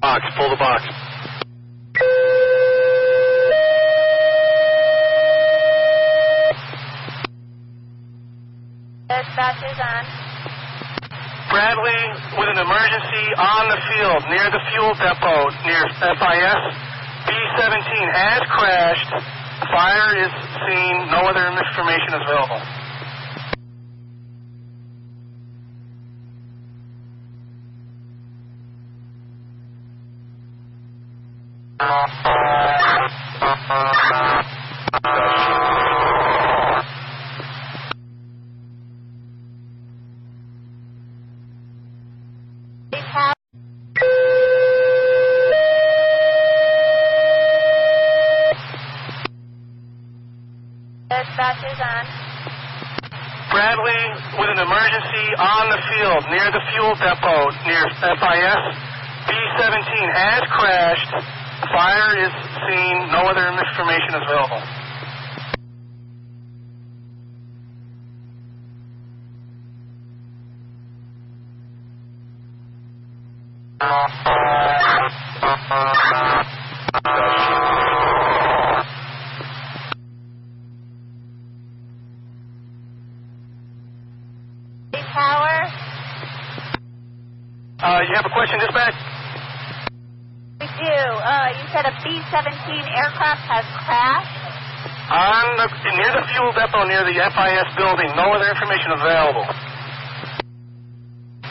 Box, pull the box. Dispatch is on. Bradley with an emergency on the field near the fuel depot near FIS. B17 has crashed. Fire is seen. No other information is available. Dispatch is on. Bradley with an emergency on the field near the fuel depot near FIS. B17 has crashed. Fire is seen. No other information is available. Tower. You have a question, dispatch? We do. You said a B17 aircraft has crashed? Near the fuel depot near the FIS building. No other information available.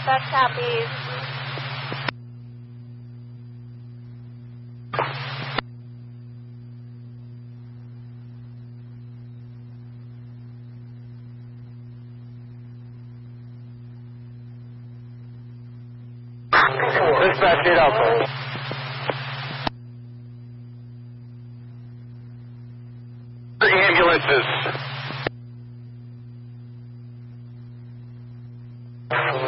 That copies. Dispatch 8 Alpha. The ambulances.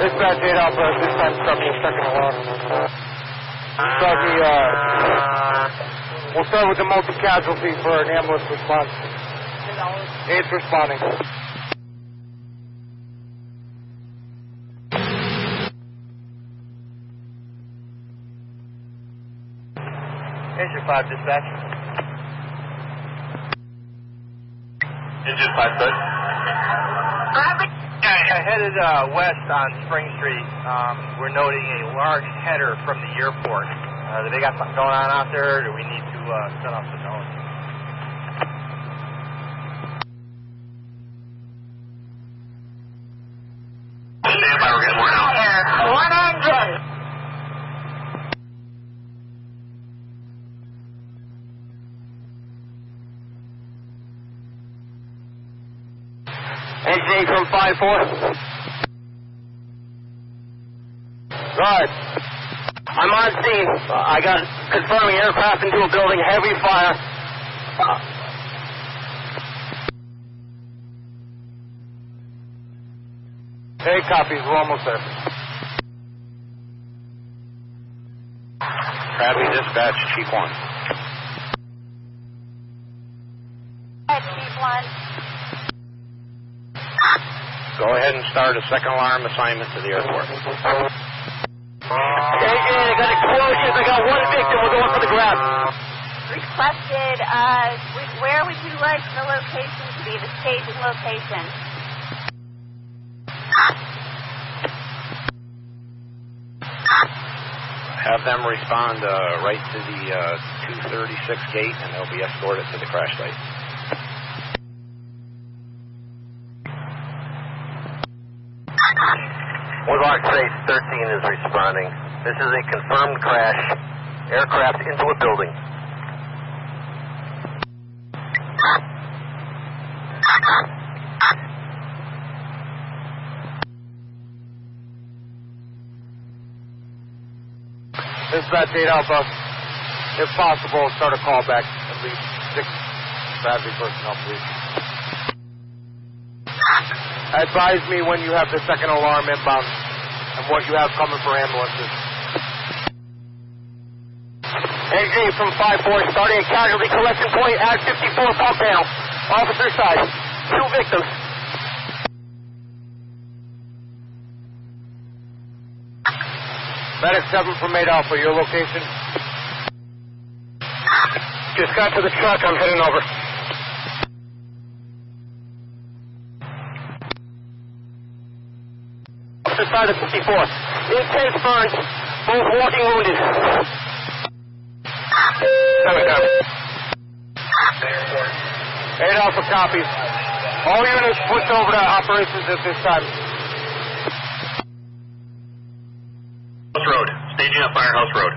Dispatch 8 Alpha, this time structure second alarm. We'll start with the multi-casualty for an ambulance response. 8's responding. Engine 5, dispatch. Engine 5, good. Headed west on Spring Street. We're noting a large header from the airport. Do they got something going on out there, or do we need to set off the nose? Stand by, we're getting more now. One engine. Engine from 5-4. Right. I'm on scene. I got confirming aircraft into a building, heavy fire. Hey, copies. We're almost there. Bradley dispatch, Chief 1. Chief 1. Go ahead and start a second alarm assignment to the airport. Agent, I got explosions. I got one victim. We're going for the grab. Requested, where would you like the location to be, the staging location? Have them respond right to the 236 gate, and they'll be escorted to the crash site. Woodlock Trace 13 is responding. This is a confirmed crash. Aircraft into a building. Dispatch 8 Alpha, if possible, start a callback. At least 6 Bradley personnel, please. Advise me when you have the second alarm inbound and what you have coming for ambulances. NG from 5-4, starting a casualty collection point at 54 pump panel. Officer side, 2 victims. Medic 7 from 8 Alpha, your location? Just got to the truck. I'm heading over. Opposite side of 54. Intense burns. Both walking wounded. 7 down. 8 Alpha copies. All units switch over to operations at this time. House Road. Staging up Firehouse Road.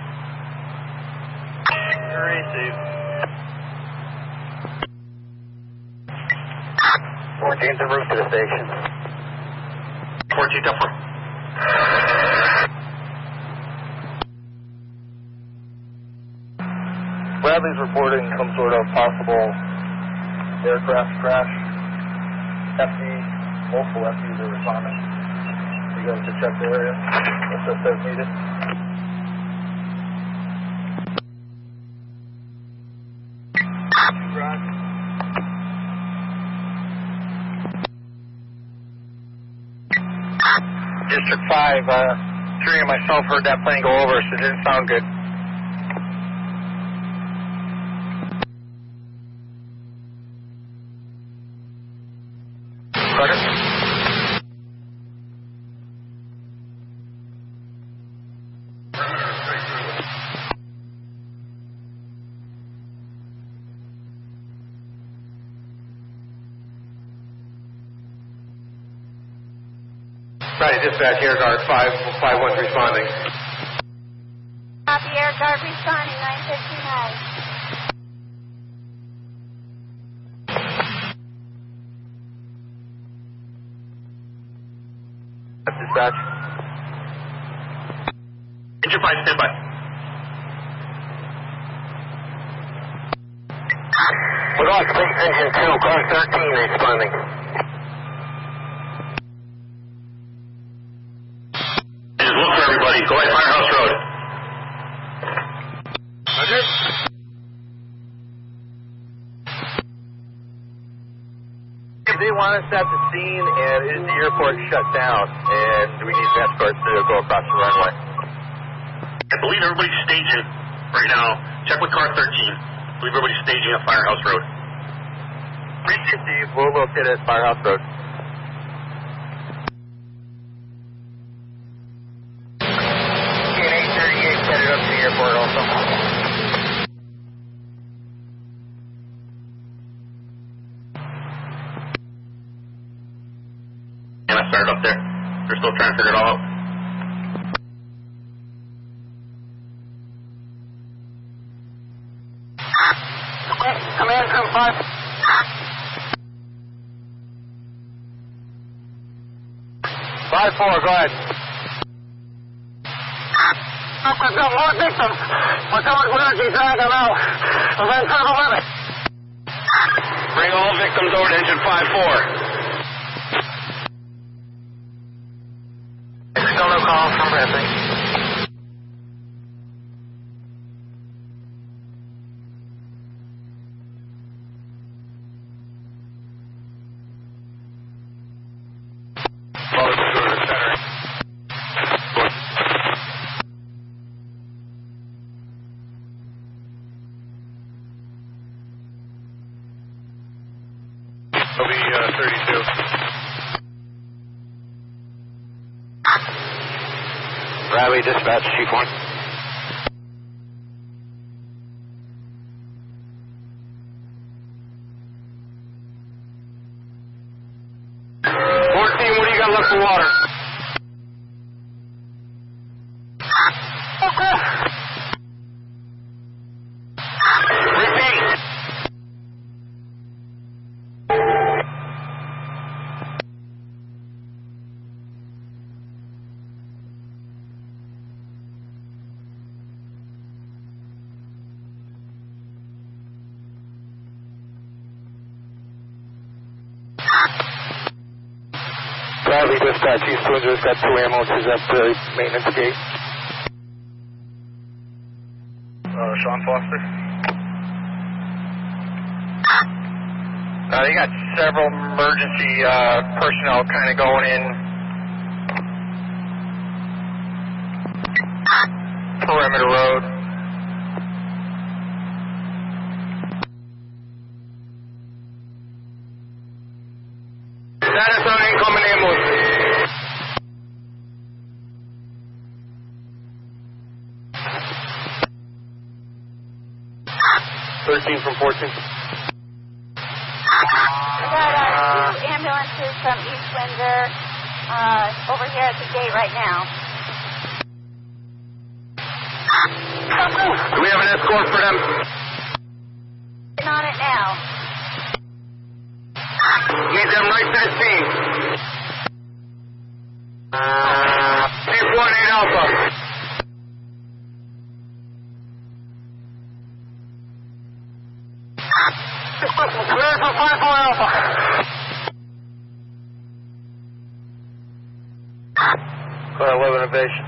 Receive. 14th en route to the station. 14th up front. Bradley's reporting some sort of possible aircraft crash. FD, multiple FDs are responding. You guys to check the area. Assist as needed. District 5, Tree and myself heard that plane go over, so it didn't sound good. Right, dispatch, Air Guard 551 responding. Copy, Air Guard responding, 959. Dispatch. Engine 5, stand by. With all space engine 2, car 13 responding. Just look for everybody. Go ahead, Firehouse Road. Okay. They want us at the scene, and is the airport shut down? And we need escorts to go across the runway. I believe everybody's staging right now. Check with car 13. I believe everybody's staging at Firehouse Road. Steve, we'll locate at Firehouse Road. TNA 38 headed up to the airport also. And I started up there. They're still trying to figure it all out. Command from 5. 5-4, go ahead. I've got more victims. We're going emergency drag them out. Event 711. Bring all victims over to engine 5-4. Still no call from Bradley. It'll be 32. Bradley, dispatch, Chief 1. What do you got left for water? Repeat. Bradley, dispatch, East Twinder's got 2 ambos. Is at the maintenance gate. Sean Foster. They got several emergency personnel kind of going in. Perimeter Road. Status on incoming ambulance. 13 from 14. We got 2 ambulances from East Windsor over here at the gate right now. Do we have an escort for them? Working on it now. Need them right to the scene. Chief 1-8 Alpha. Clear for 5-4 Alpha. Car 11 evasion.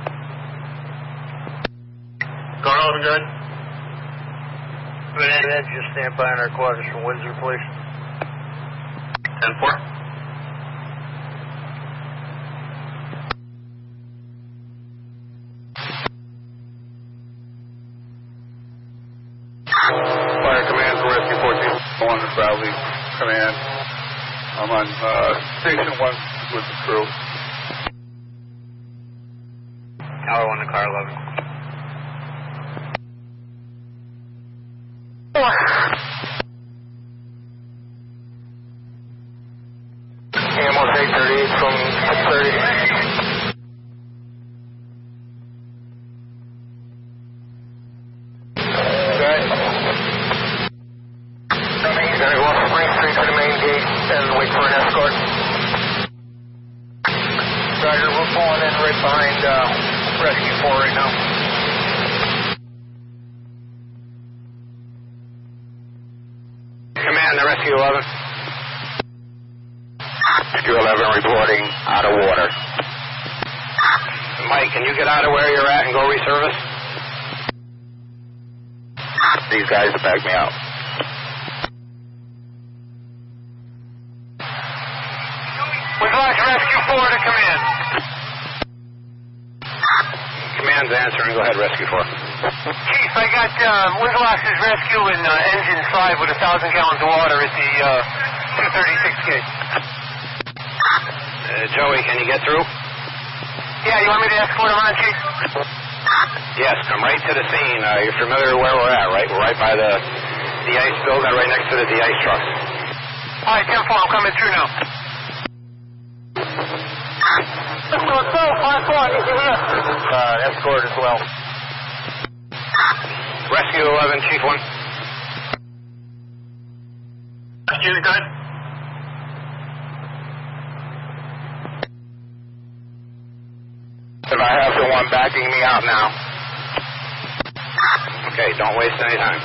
Car 11 good. Good end, just stand by in our quarters from Windsor, please. 10-4. Fire command for Rescue 14. 1 is Bradley command. I'm on station 1 with the crew. Tower 1 to car 11. Ambulance 838 from 630. Okay. You're going to go off Spring Street to the main gate and wait for an escort. Roger, we're pulling in right behind Rescue 4 right now. Command, the Rescue 11. Rescue 11 reporting out of water. Mike, can you get out of where you're at and go reservice? These guys have bagged me out. We'd like Rescue 4 to command. Command's answering. Go ahead, Rescue 4. Chief, I got Windlass's rescue in engine 5 with 1,000 gallons of water at the 236 gate. Joey, can you get through? Yeah, you want me to escort him on, Chief? Yes, come right to the scene. You're familiar with where we're at, right? We're right by the ice building, right next to the ice trucks. All right, 10-4, I'm coming through now. Escort as well. Rescue 11, Chief 1. Rescue good? If I have someone backing me out now. Okay, don't waste any time.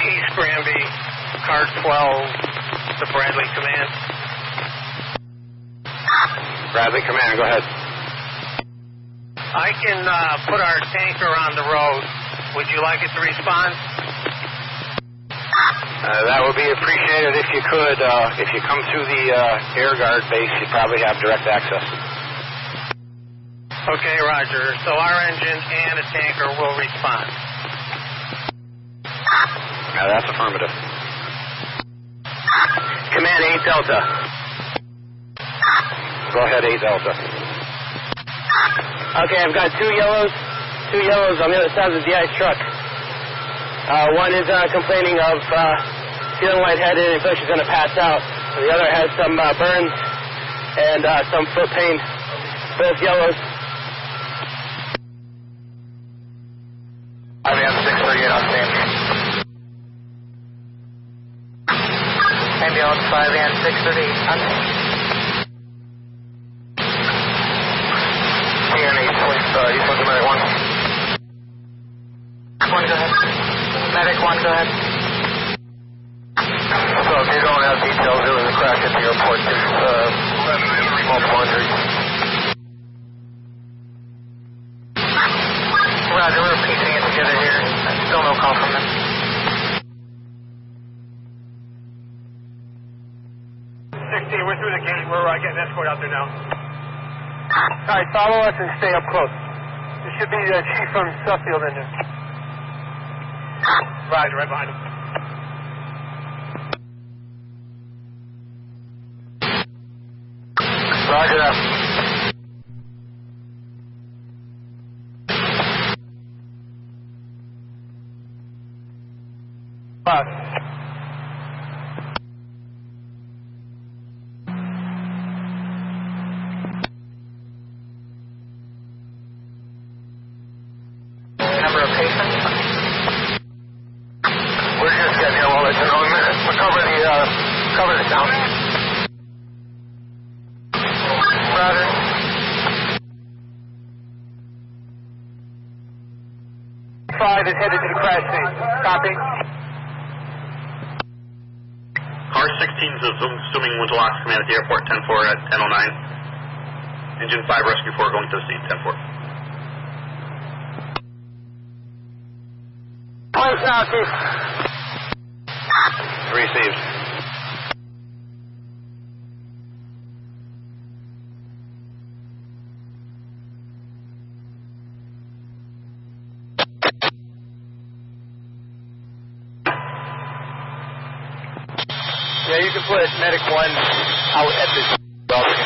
East Granby, car 12, the Bradley command. Bradley command, go ahead. I can put our tanker on the road. Would you like it to respond? That would be appreciated if you could. If you come through the air guard base, you probably have direct access. Okay, Roger. So our engine and a tanker will respond. That's affirmative. Command 8 Delta. Go ahead, 8 Delta. Okay, I've got two yellows on the other side of the ice truck. One is complaining of feeling lightheaded and feels she's going to pass out. The other has some burns and some foot pain. Both yellows. IBM 638 on scene. Ambulance 5 and 638 on scene. East Windsor Medic 1. 1, go ahead. Medic 1, go ahead. So if you don't have details, there was a crash at the airport. There's multiple injuries. Roger, we're piecing it together here. Still no call from them. We're through the gate. We're getting escort out there now. All right, follow us and stay up close. It should be the chief from Suffield engine. Roger, right behind him. Roger that. Number of patients? We're just getting here while they're going. We'll cover the sound. Roger. Five is headed to the crash scene. Copy. Car 16 is assuming Winterlock's command at the airport, 10-4 at 10:09. Engine 5 rescue 4 going to the scene, 10-4. Place now, Chief. Received. Yeah, you can put Medic 1 out at the balcony.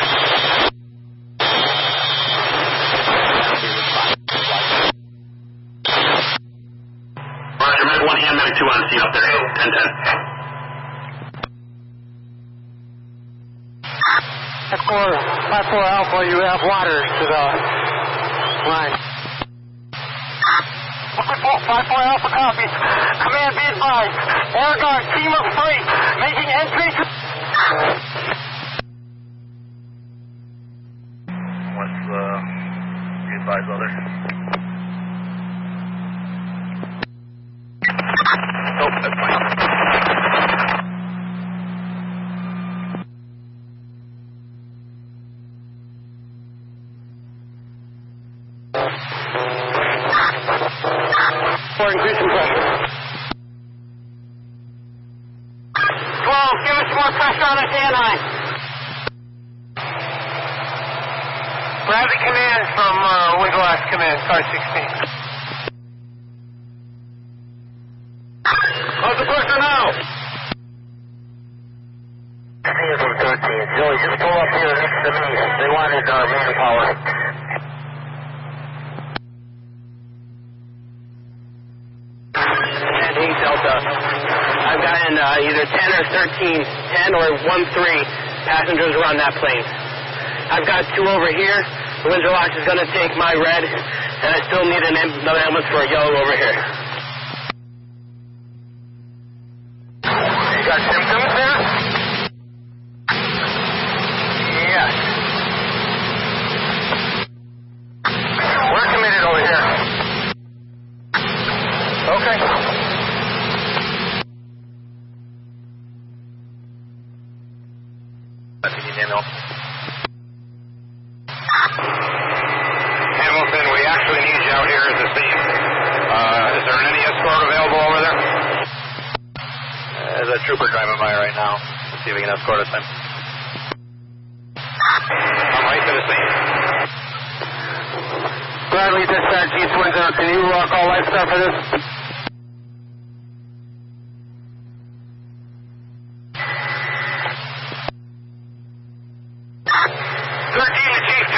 Roger, Medic 1 and Medic 2 on the scene up there, 10-10. That's for 5-4 Alpha, you have water to the line. 5-4 Alpha copy. Command be advised. Air Guard, team of 3, making entry to... What's be advised, other? Oh, that's fine. For increasing pressure. 12, give us more pressure on this airline. Bradley Command from Winterlock's Command, car 16. How's the pressure now? From 13. Joey, just pull up here next to me. They wanted manpower. And 8 Delta. I've gotten either 10 or 13, 10 or 1-3 passengers around that plane. I've got 2 over here. The Winterlock is going to take my red, and I still need another ambulance for a yellow over here. You got symptoms there? Yes. We're committed over here. Okay. Hamilton, we actually need you out here at the scene. Is there any escort available over there? There's a trooper driving by right now. Let's see if we can escort us in. I'm right to the scene. Bradley, dispatch East Windsor. Can you call Lifestar for this?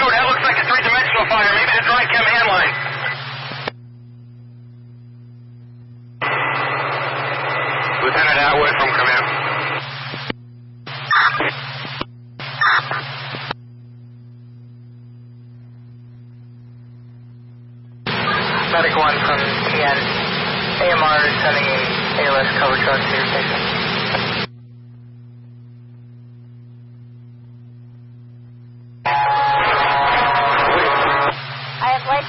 That looks like a three-dimensional fire. Maybe the dry chem hand line. Lieutenant Atwood from command. Medic 1 from TN. AMR is sending a ALS cover truck to your station.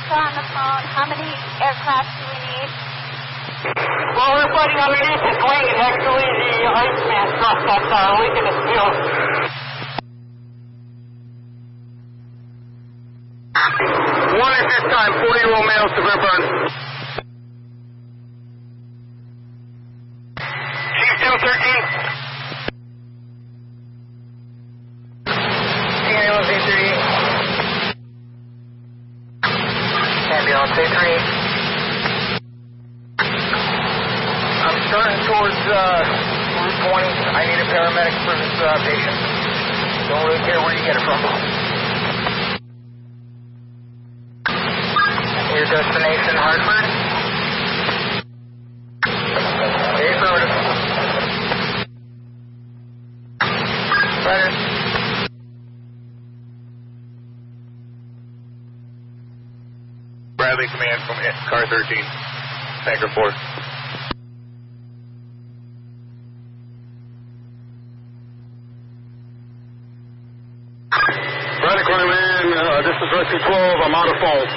On the phone. How many aircraft do we need? Well, we're fighting underneath this wing. Actually, the Iceman truck that's leaking its fuel. One at this time, 40-year-old male, severe burn. Chief 213. TN 838. Ambulance I'll say 3. I'm starting towards Route 20. I need a paramedic for this patient. Don't really care where you get it from. Your destination, Hartford? Affirmative. Better. Bradley command from car 13, tanker 4. Bradley command, this is Rescue 12. I'm out of phone.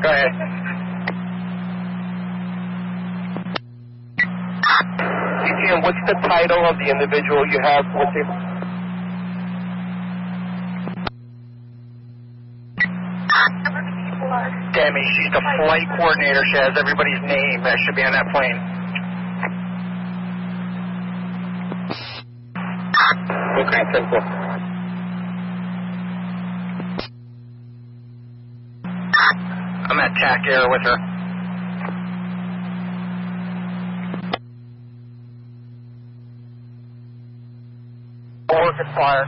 Go ahead. CTM, what's the title of the individual you have with you? Demi, she's the flight coordinator. She has everybody's name that should be on that plane. Okay, simple. I'm at TAC Air with her. Working fire.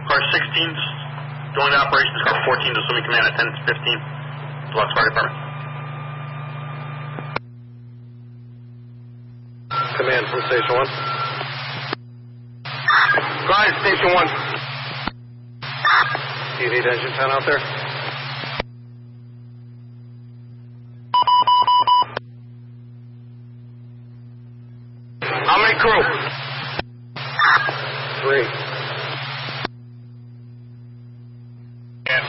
Car 16's going to operations. Car 14's assuming command at 10:15. Deluxe Fire Department. Command from Station 1. Go ahead, Station 1. Do you need engine 10 out there? How many crew? 3. And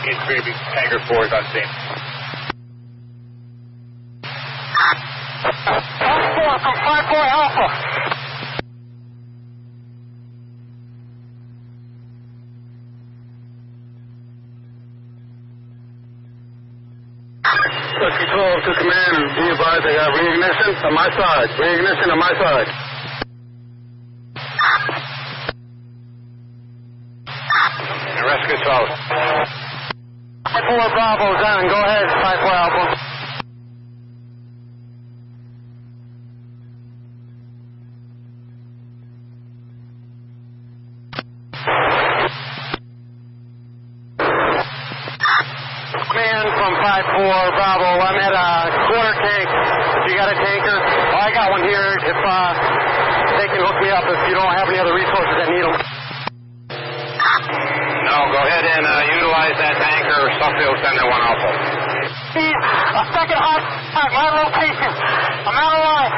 East Gravy, tanker 4 is on scene. 4 from 5-4 Alpha. Rescue 12 to command. Be advised, I got reignition on my side. Reignition on my side. And Rescue 12. 5-4 Bravo's on. Go ahead, 5-4 Alpha. Man from 5-4 Bravo. I'm at a quarter tank. If you got a tanker, I got one here. If they can hook me up if you don't have any other resources that need them. No, go ahead and utilize that tanker. Suffield Center 1 Alpha. Steve, a second hot at my location. I'm out of line.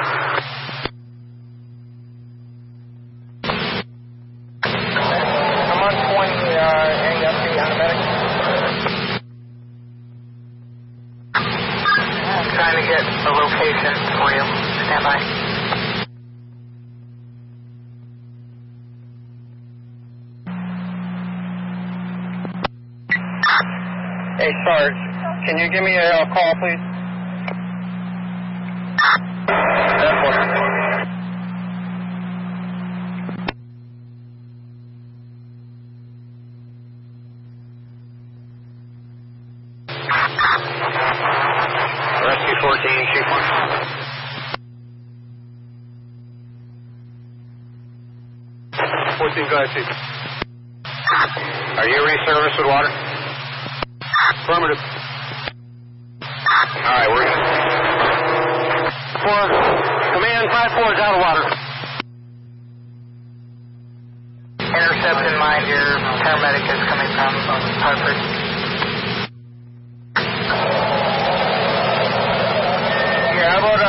I'm on 20 AFC on the medic. I'm trying to get a location for you. Stand by. Hey, Sarge, can you give me a call, please? That one. Rescue 14, Chief 1. Go ahead, Chief. Are you reserviced with water? Affirmative. All right, we're good. Command 5-4 is out of water. Intercept in mind, your paramedic is coming from Hartford. Yeah, how about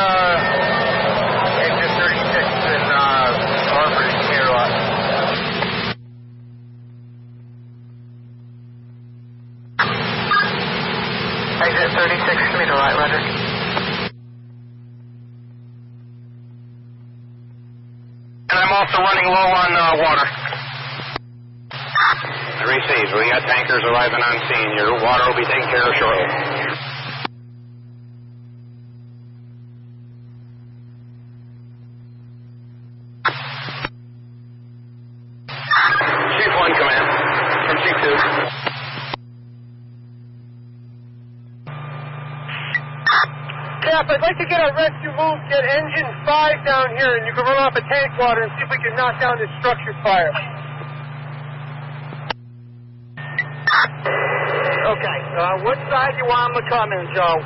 exit 36 in Hartford near us? Exit 36, give me the light, Roger. And I'm also running low on water. Received. We got tankers arriving on scene. Your water will be taken care of shortly. Chief 1, command. Chief 2. Cap, I'd like to get a rescue move, get engine 5 down here, and you can run off a tank water and see if we can knock down this structure fire. Okay, what side do you want them to come in, Joe?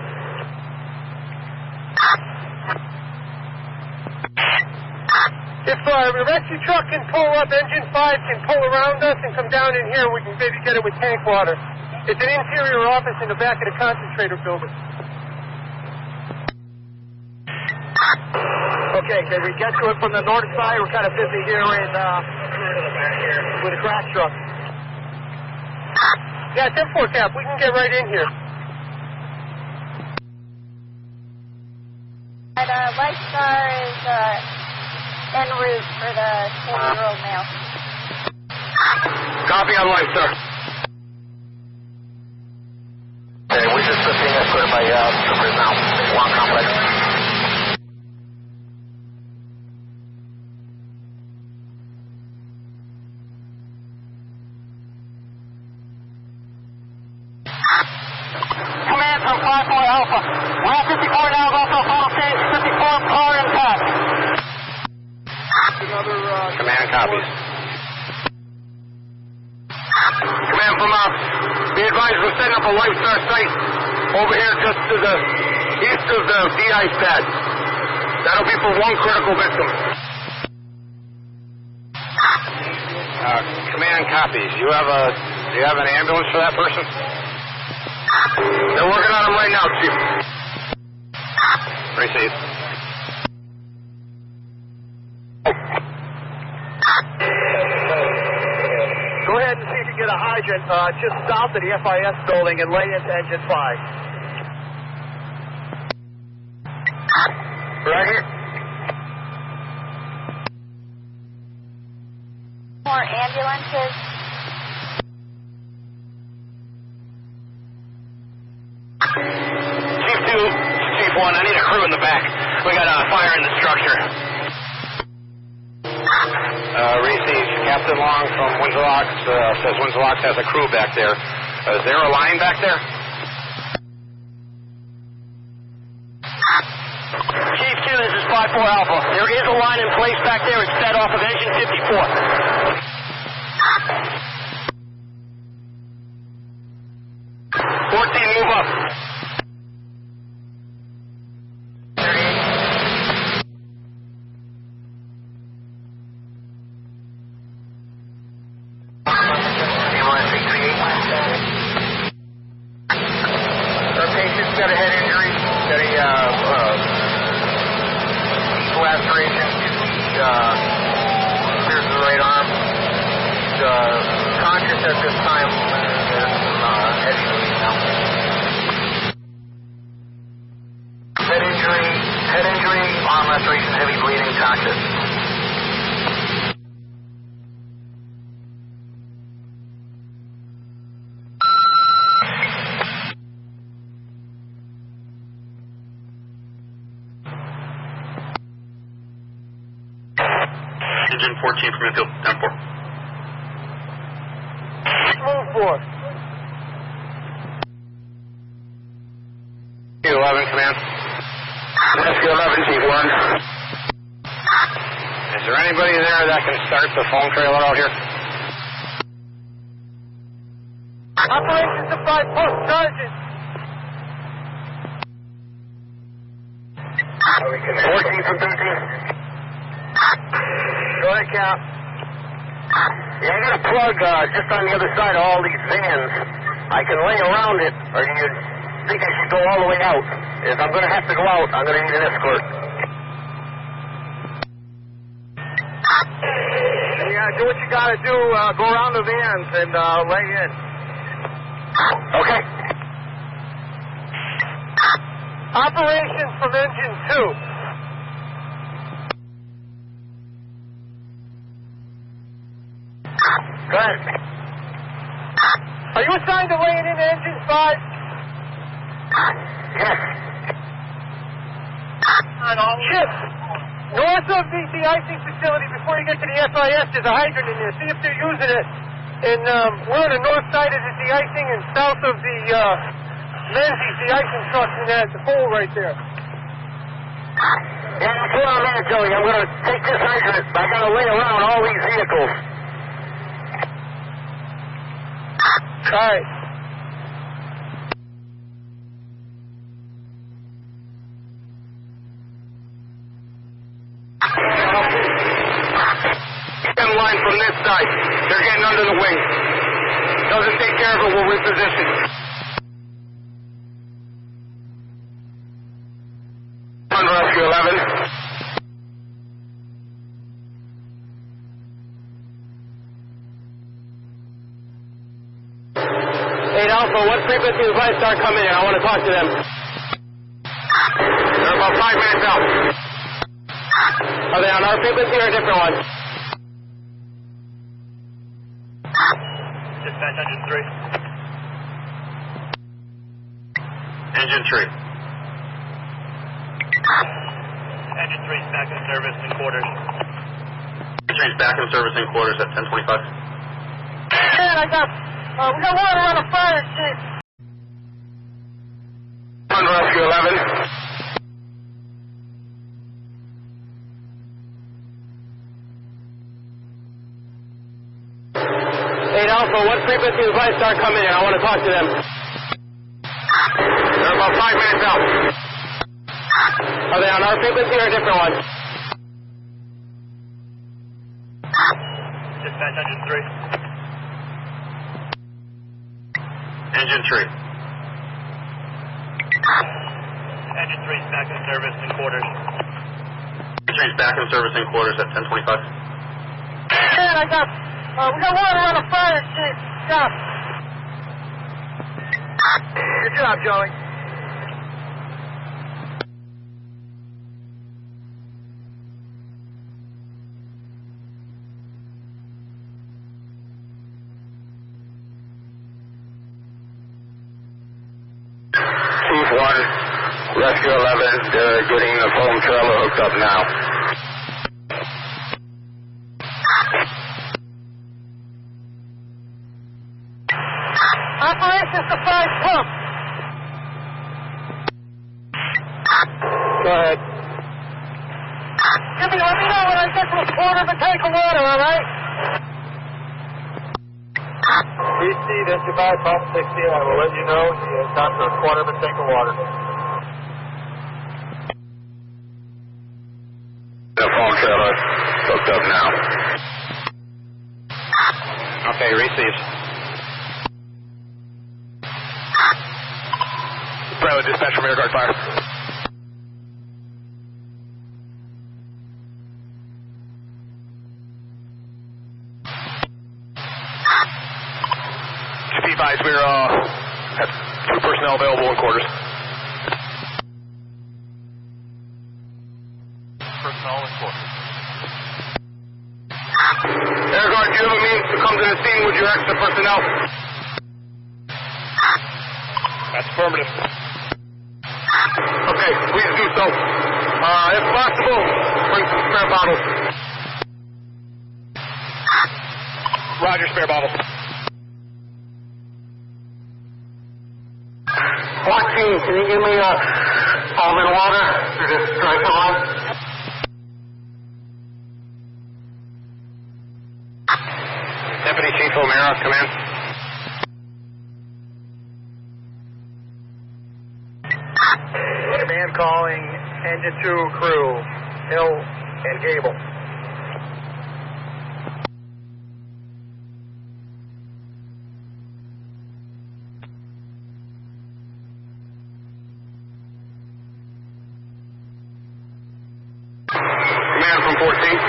If a rescue truck can pull up, engine 5 can pull around us and come down in here, we can maybe get it with tank water. It's an interior office in the back of the concentrator building. Okay, can we get to it from the north side? We're kind of busy here with a crash truck. Yeah, 10-4 Cap, we can get right in here. Lifestar is en route for the 40-year-old male. Copy on Lifestar. Okay, we just being escorted by troopers now. One complex. Command from 5-4 Alpha. We're at 54 now, also total stage 54, power intact. Command copies. Command from be advised we're setting up a Lifestar site over here just to the east of the de-ice pad. That'll be for one critical victim. Command copies. Do you have an ambulance for that person? They're working on him right now, Chief. Receive. Go ahead and see if you get a hydrant just south of the FIS building and lay into engine 5. Right here. More ambulances. Chief 2, Chief 1, I need a crew in the back. We got a fire in the structure. Receive. Captain Long from Windsor Locks says Windsor Locks has a crew back there. Is there a line back there? Chief 2, this is 5-4 Alpha. There is a line in place back there. It's set off of engine 54. 14, move up. Our patient's got a head injury, got a deep laceration clears the right arm. He's conscious at this time. There's some heavy bleeding now. Head injury, arm laceration, heavy bleeding, conscious. Engine 14 from infield, 10-4. Move forward. 11, command. Rescue 11, Chief 1. Is there anybody there that can start the foam trailer out here? Operations of 5 post charges. 14 from 13. Go ahead, Cap. Yeah, I got a plug just on the other side of all these vans. I can lay around it, or do you think I should go all the way out? If I'm going to have to go out, I'm going to need an escort. Yeah, do what you got to do. Go around the vans and lay in. Okay. Operations from engine 2. Go ahead. Are you assigned to laying in engine 5? Yes. Chip, north of the de-icing facility, before you get to the FIS, there's a hydrant in there. See if they're using it. And we're on the north side of the de-icing and south of the Menzies de-icing trucks and at the pole right there. Yeah, that's what I'm at, Joey. I'm going to take this hydrant. I got to lay around all these vehicles. All right. Stem line from this side. They're getting under the wing. Doesn't take care of it, we'll reposition. On rescue 11. 8 Alpha, what frequency does light start coming in? I want to talk to them. They're about 5 minutes out. Are they on our frequency or a different one? Dispatch engine 3. Engine 3. Engine 3 is back in service in quarters. Engine 3 is back in service in quarters at 10:25. Man, we got water on the fire escape. On rescue 11. Alpha, what frequency does light start coming in? I want to talk to them. They're about 5 minutes out. Are they on our frequency or a different one? Dispatch engine 3. Engine 3. Engine 3 is back in service in quarters. Engine 3 is back in service in quarters at 10:25. Man, we got water on the fire escape. Stop. Good job, Joey. Chief 1, Rescue 11, they're getting the foam trailer hooked up now. Operation Surprise Pump. Go ahead. Jimmy, let me know when I get to a quarter of a tank of water, all right? BC, that's your 5, pump 16. I will let you know it's time for a quarter of a tank of water. The foam trailer hooked up now. Okay, received. Bravo, dispatch from air guard fire. Be advised, we're have 2 personnel available in quarters. Personnel in quarters. Air guard, do you have a means to come to the scene with your extra personnel? That's affirmative. Okay, please do so. If possible, bring some spare bottles. Roger, spare bottles. 14, can you give me almond water or just dry on? Deputy Chief O'Mara, command. Command calling engine 2 crew, Hill and Gable. Command from 14.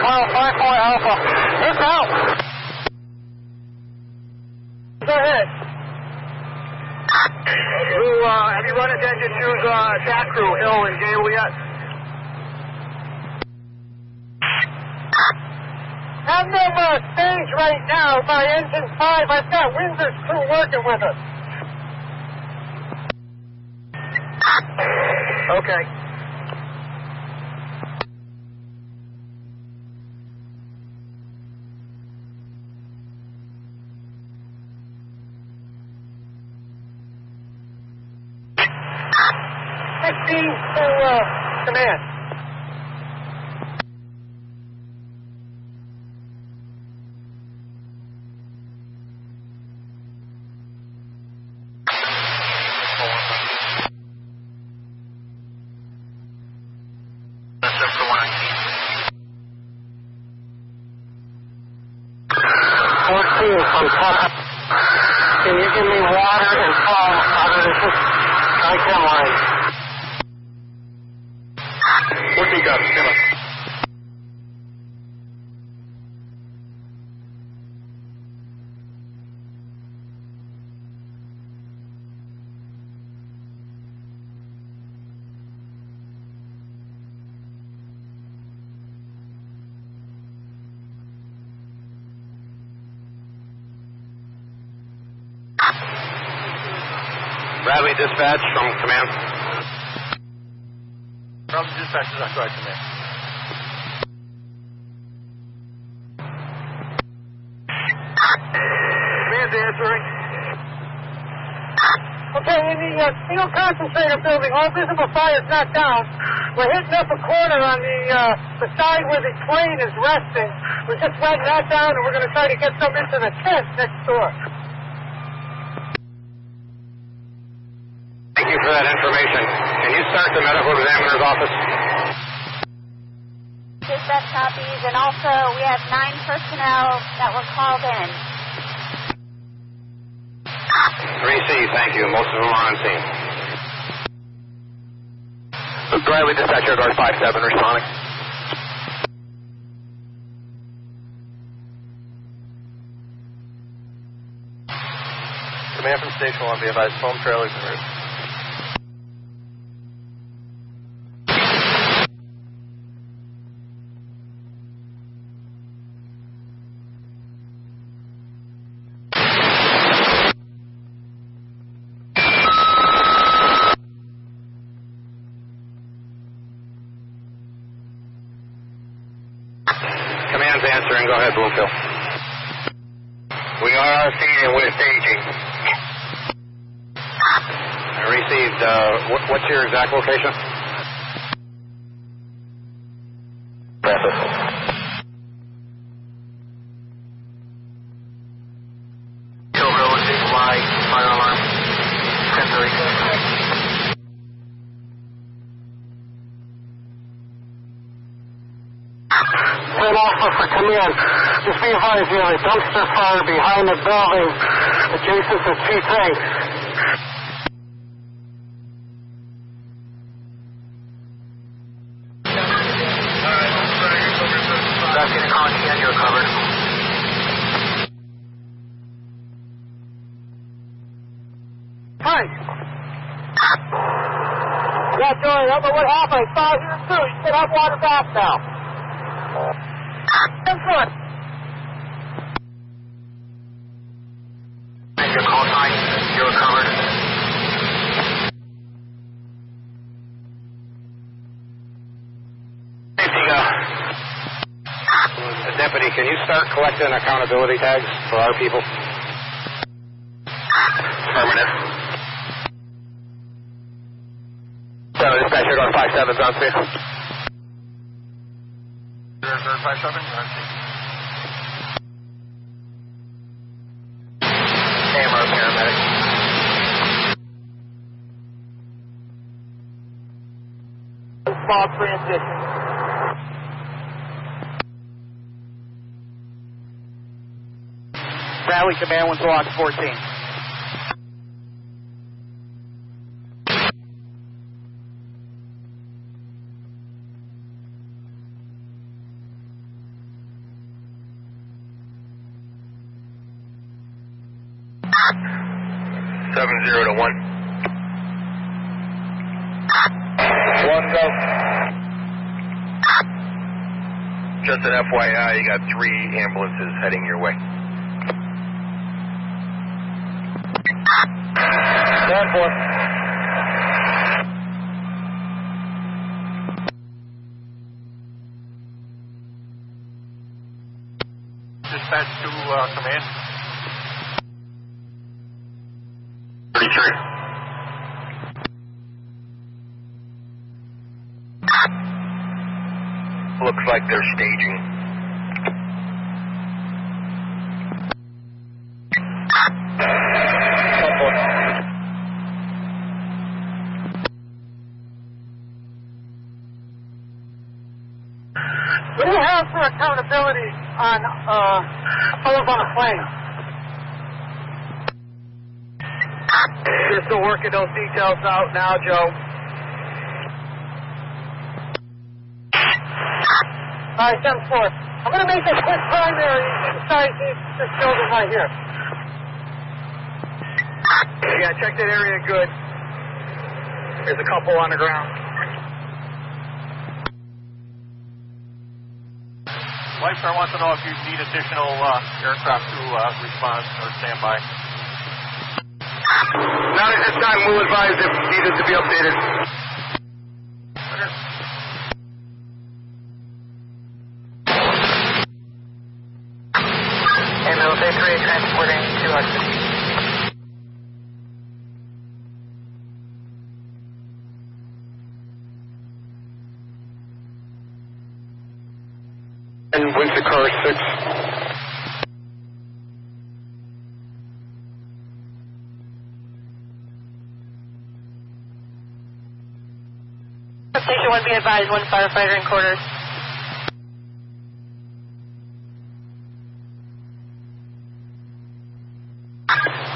Kyle, 5-4 Alpha. It's out. Go ahead. Have you run into engine 2's attack crew, Hill and Gable yet? Have them stage right now by engine 5. I've got Windsor's crew working with us. Okay. Command. Can you give me water and foam out of this I-10 line? What do you got, Skimmer? Bradley dispatch from command. From dispatch, that's right, command. Command's answering. Okay, in the steel concentrator building, all visible fire is not down. We're hitting up a corner on the side where the plane is resting. We're just letting that down, and we're going to try to get some into the tent next door. Thank you for that information. Can you start the medical examiner's office? Dispatch copies, and also we have 9 personnel that were called in. Receive, thank you. Most of them are on scene. Bradley dispatch, guard 57, responding. Command from Station 1, be advised, foam trailers en route. Command's answering. Go ahead, Bloomfield. We are on scene and we're staging. I received. What's your exact location? Fire alarm. 10-3. Red Alpha for command. Just be advised, you have a dumpster fire behind the building adjacent to 2 tanks. Investigating calling again, you're covered. Hi. Yeah, Joey, I don't know what happened. I saw you too. You should have water back now. That's good. Your call sign, you're covered. Deputy, can you start collecting accountability tags for our people? Affirmative. So, dispatcher, guard 57's on scene. Guard 57, on scene. AMR paramedic. Small transition. Bradley, command 1 block 14. Seven 0 to 1. 1 go. Just an FYI, you got 3 ambulances heading your way. 10-4. dispatch to command. 33. Looks like they're staging. What do you have for accountability on fellows on a plane? You're still working those details out now, Joe. All right, 10-4. I'm going to make a quick primary inside this building right here. Yeah, check that area good. There's a couple on the ground. Lifeguard wants to know if you need additional aircraft to respond or stand by. Not at this time. We'll advise if needed to be updated. Ambulance A3 transporting to Hudson. And Windsor Car 6. Station 1, be advised, one firefighter in quarters.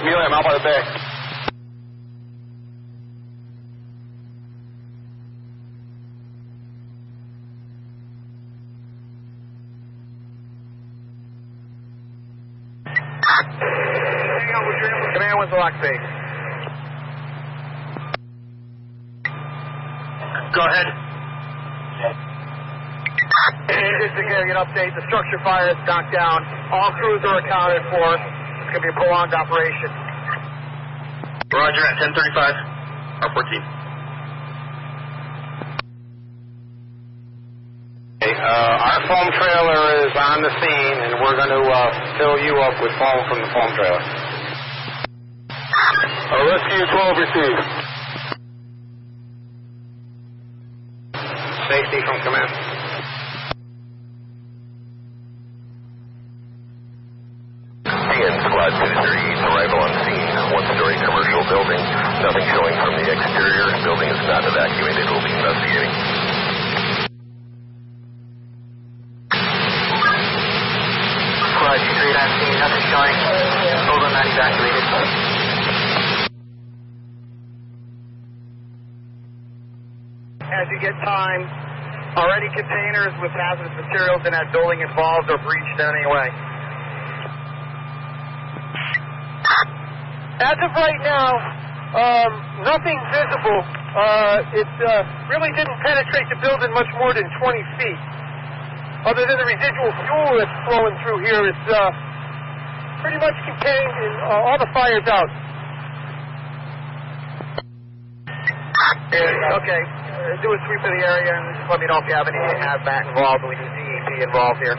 Amelia, I'm out by the bay. Hang on with your command with the lock base. Go ahead. Just to give you an update, the structure fire is knocked down. All crews are accounted for. It's going to be a prolonged operation. Roger at 10:35. R14. Our foam trailer is on the scene, and we're going to fill you up with foam from the foam trailer. Rescue 12 received. Safety from command. And Squad 238's arrival on scene. One-story commercial building. Nothing showing from the exterior. Building is not evacuated. We'll be investigating. Squad 238 on scene. Nothing showing. Building not evacuated. As you get time, are any containers with hazardous materials in that building involved or breached in any way? As of right now, nothing visible. It really didn't penetrate the building much more than 20 feet. Other than the residual fuel that's flowing through here, it's pretty much contained and all the fire's out. Okay, do a sweep of the area and just let me know if you have any hazmat involved. We need DEP involved here.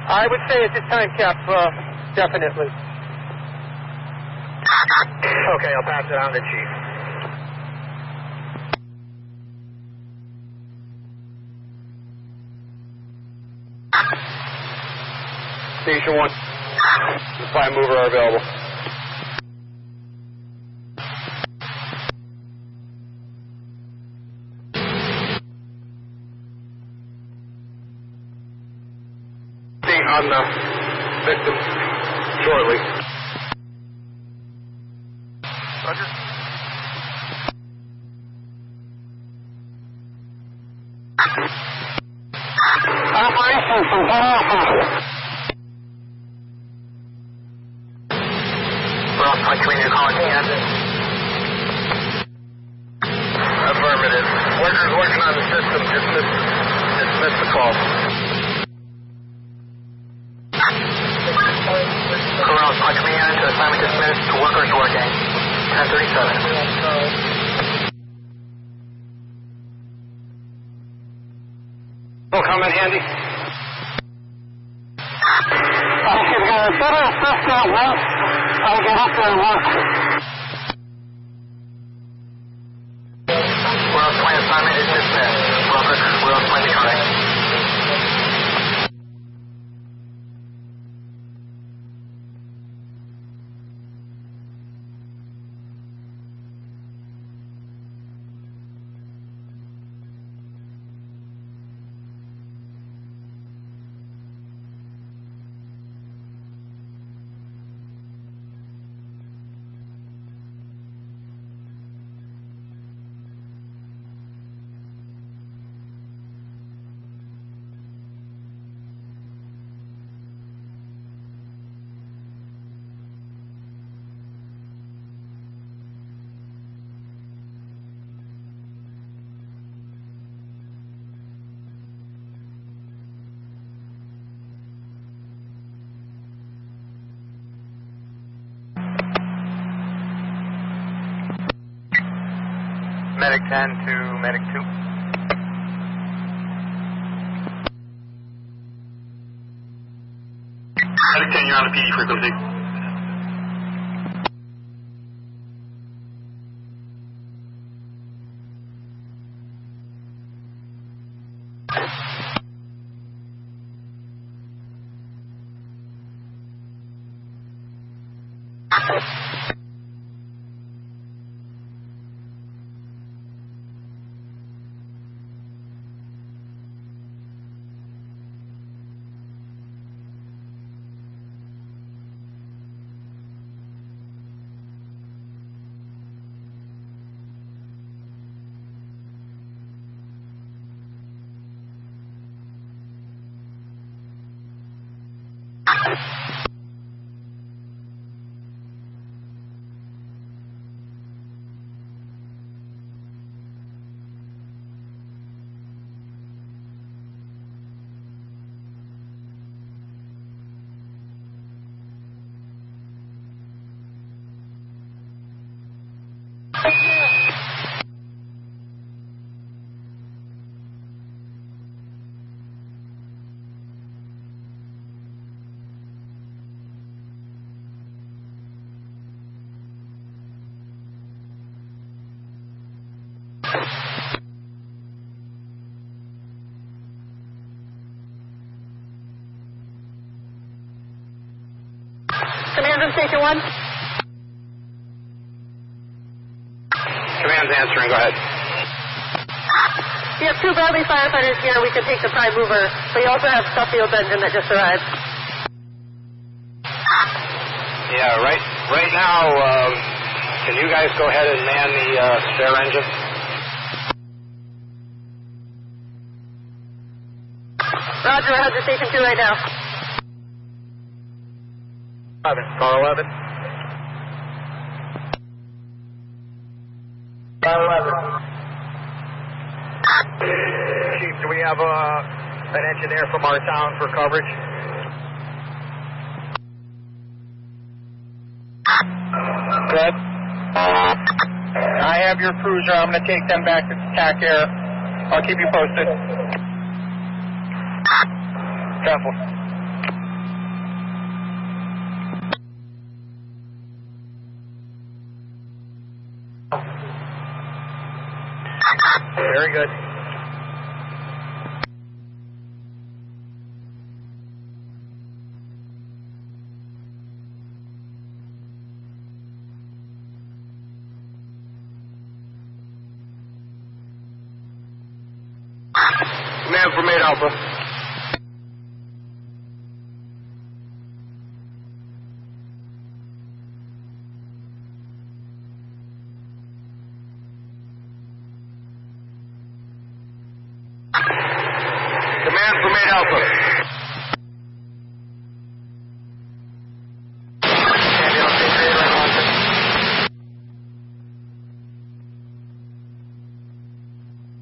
I would say at this time, Cap, definitely. Okay, I'll pass it on to Chief. Station 1. Supply mover are available. On the victim shortly. Roger. Operation from Ross, my commander calling Kansas. Affirmative. Workers working on the system. Dismiss the call. Corral, my command to assignment dismissed. Workers working. 10:37. Oh, comment handy. I can better assess that once I get up there and look. Well, my assignment is dismissed. Robert, we'll explain the correct. Medic 10 to Medic 2. Medic 10, you're on a PD frequency. Command from Station 1. Command's answering, go ahead. We have 2 Bradley firefighters here. We can take the prime mover, but you also have Suffield's engine that just arrived. Yeah, right now, can you guys go ahead and man the spare engine? Roger, I have the Station 2 right now. 11. Car 11. Car 11. Chief, do we have an engineer from our town for coverage? Good. I have your cruiser. I'm going to take them back to TAC Air. I'll keep you posted. Careful. Very good. Command from 8 Alpha. Command from 8 Alpha.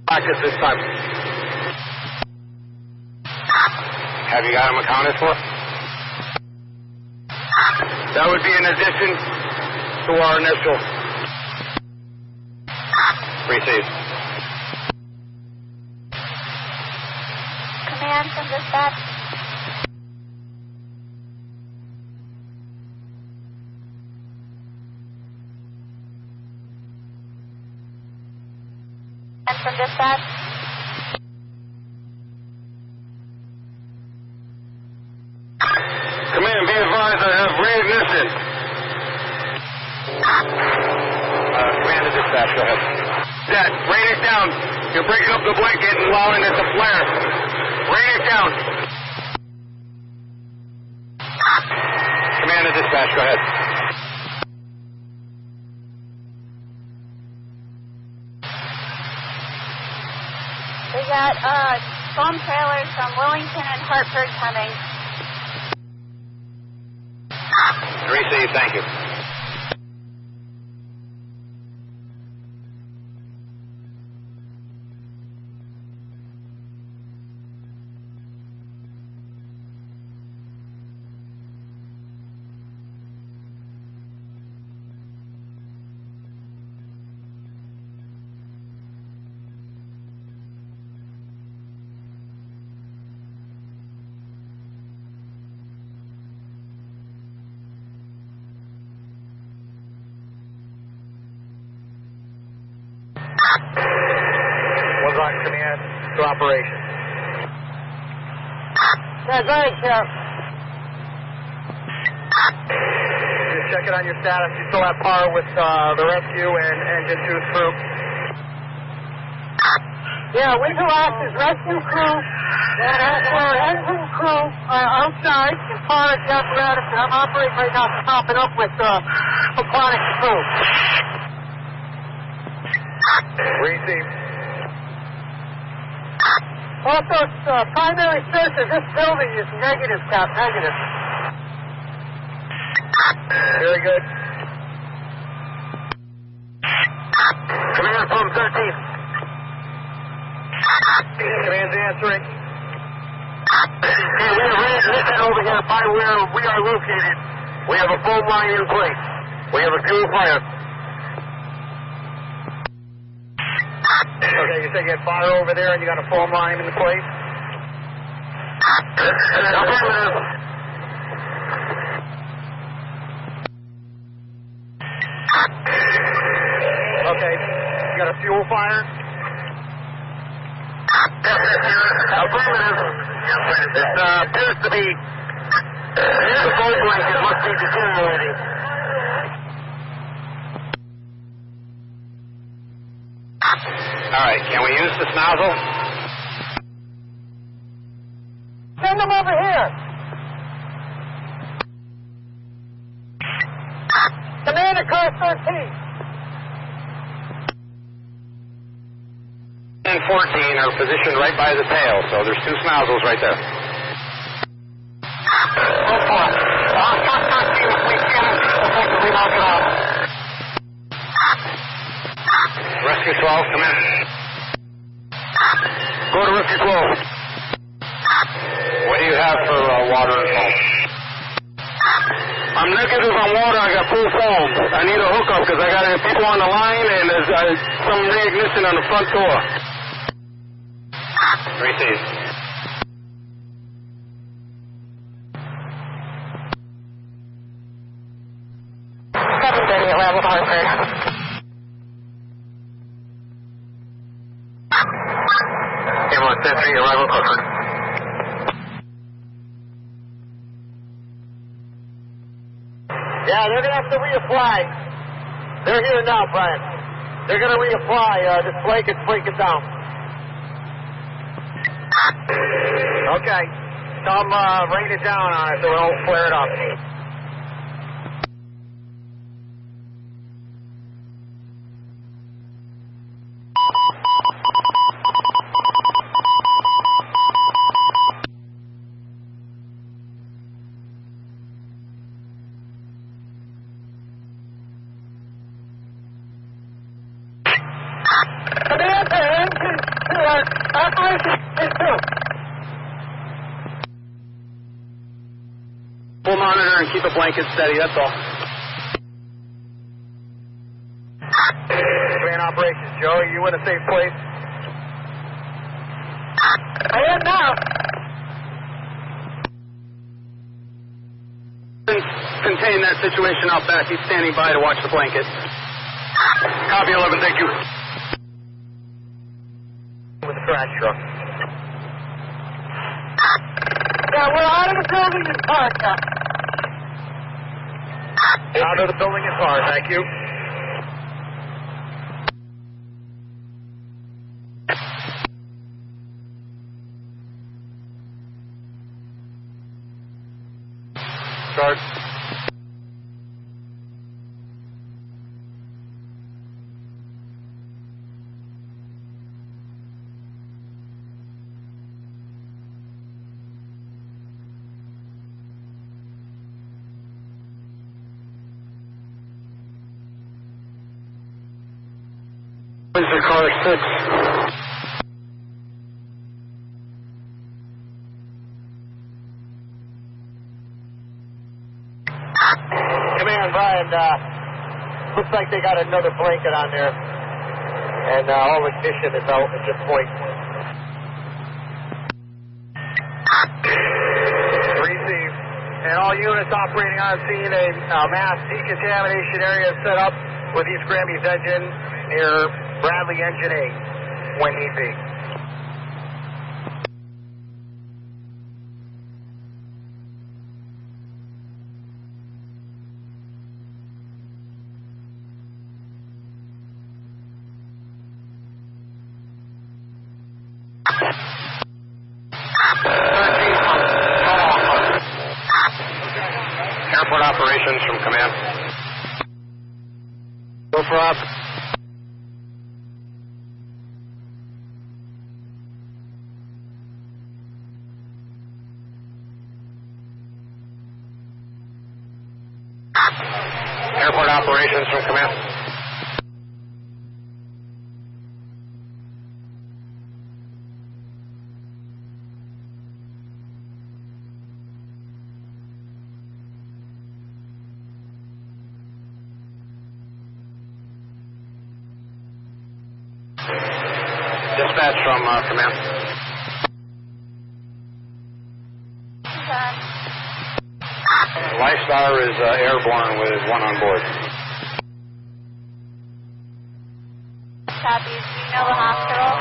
At this time. Have you got them accounted for? That would be in addition to our initial. Received. Command from dispatch. from dispatch. Command, be advised I have reignition. Command to dispatch, go ahead. Dad, rain it down. You're breaking up the blanket and allowing it to flare. Rain it down. Command to dispatch, go ahead. We got foam trailers from Wellington and Hartford coming. Receive, thank you. One's on command to operation. Yeah, go ahead, Sheriff. Just checking on your status. You still have power with the rescue and engine 2's crew? Yeah, we do act as rescue crew and our engine crew outside and power the apparatus that I'm operating right now, topping up with aquatic crew. Receive. Also, primary search of this building is negative, Cap, negative. Very good. Command from 13. Command's answering. Hey, we have reignition over here by where we are located. We have a foam line in place. We have a fuel fire. Okay, you say you had fire over there and you got a foam line in place? Affirmative. Okay, you got a fuel fire? Affirmative. It appears to be the foam blanket must be deteriorating. All right, can we use this nozzle? Send them over here. Command at car 13. And 14 are positioned right by the tail, so there's two nozzles right there. Go for it. I'll start 13 if we can effectively knock it off. Rescue 12, come in. Go to Rescue 12. What do you have for water and foam? I'm negative on water. I got full foam. I need a hookup because I got people on the line and there's some reignition on the front door. Receive. At level Hartford. Ambulance entry, arrival Hartford. Yeah, they're going to have to reapply. They're here now, Brian. They're going to reapply this blanket down. Okay, some rain it down on it so it won't flare it up. Command to engine to operation two. We'll monitor and keep the blanket steady, that's all. Command operations, Joe, are you in a safe place? I am now. Contain that situation out back. He's standing by to watch the blanket. Copy 11, thank you. crash truck. Yeah, we're out of the building and parked now. Out of the building and car, thank you. Charge. Laser car 6. Command, Brian, looks like they got another blanket on there. And all ignition is out at this point. Receive. And all units operating on scene, a mass decontamination area is set up with East Grammy's engine near Bradley Engine 8 when need be. Airport operations from command. Go for op. Airport operations from command. Dispatch from command. Lifestar is airborne with one on board. Copy. Do you know the hospital?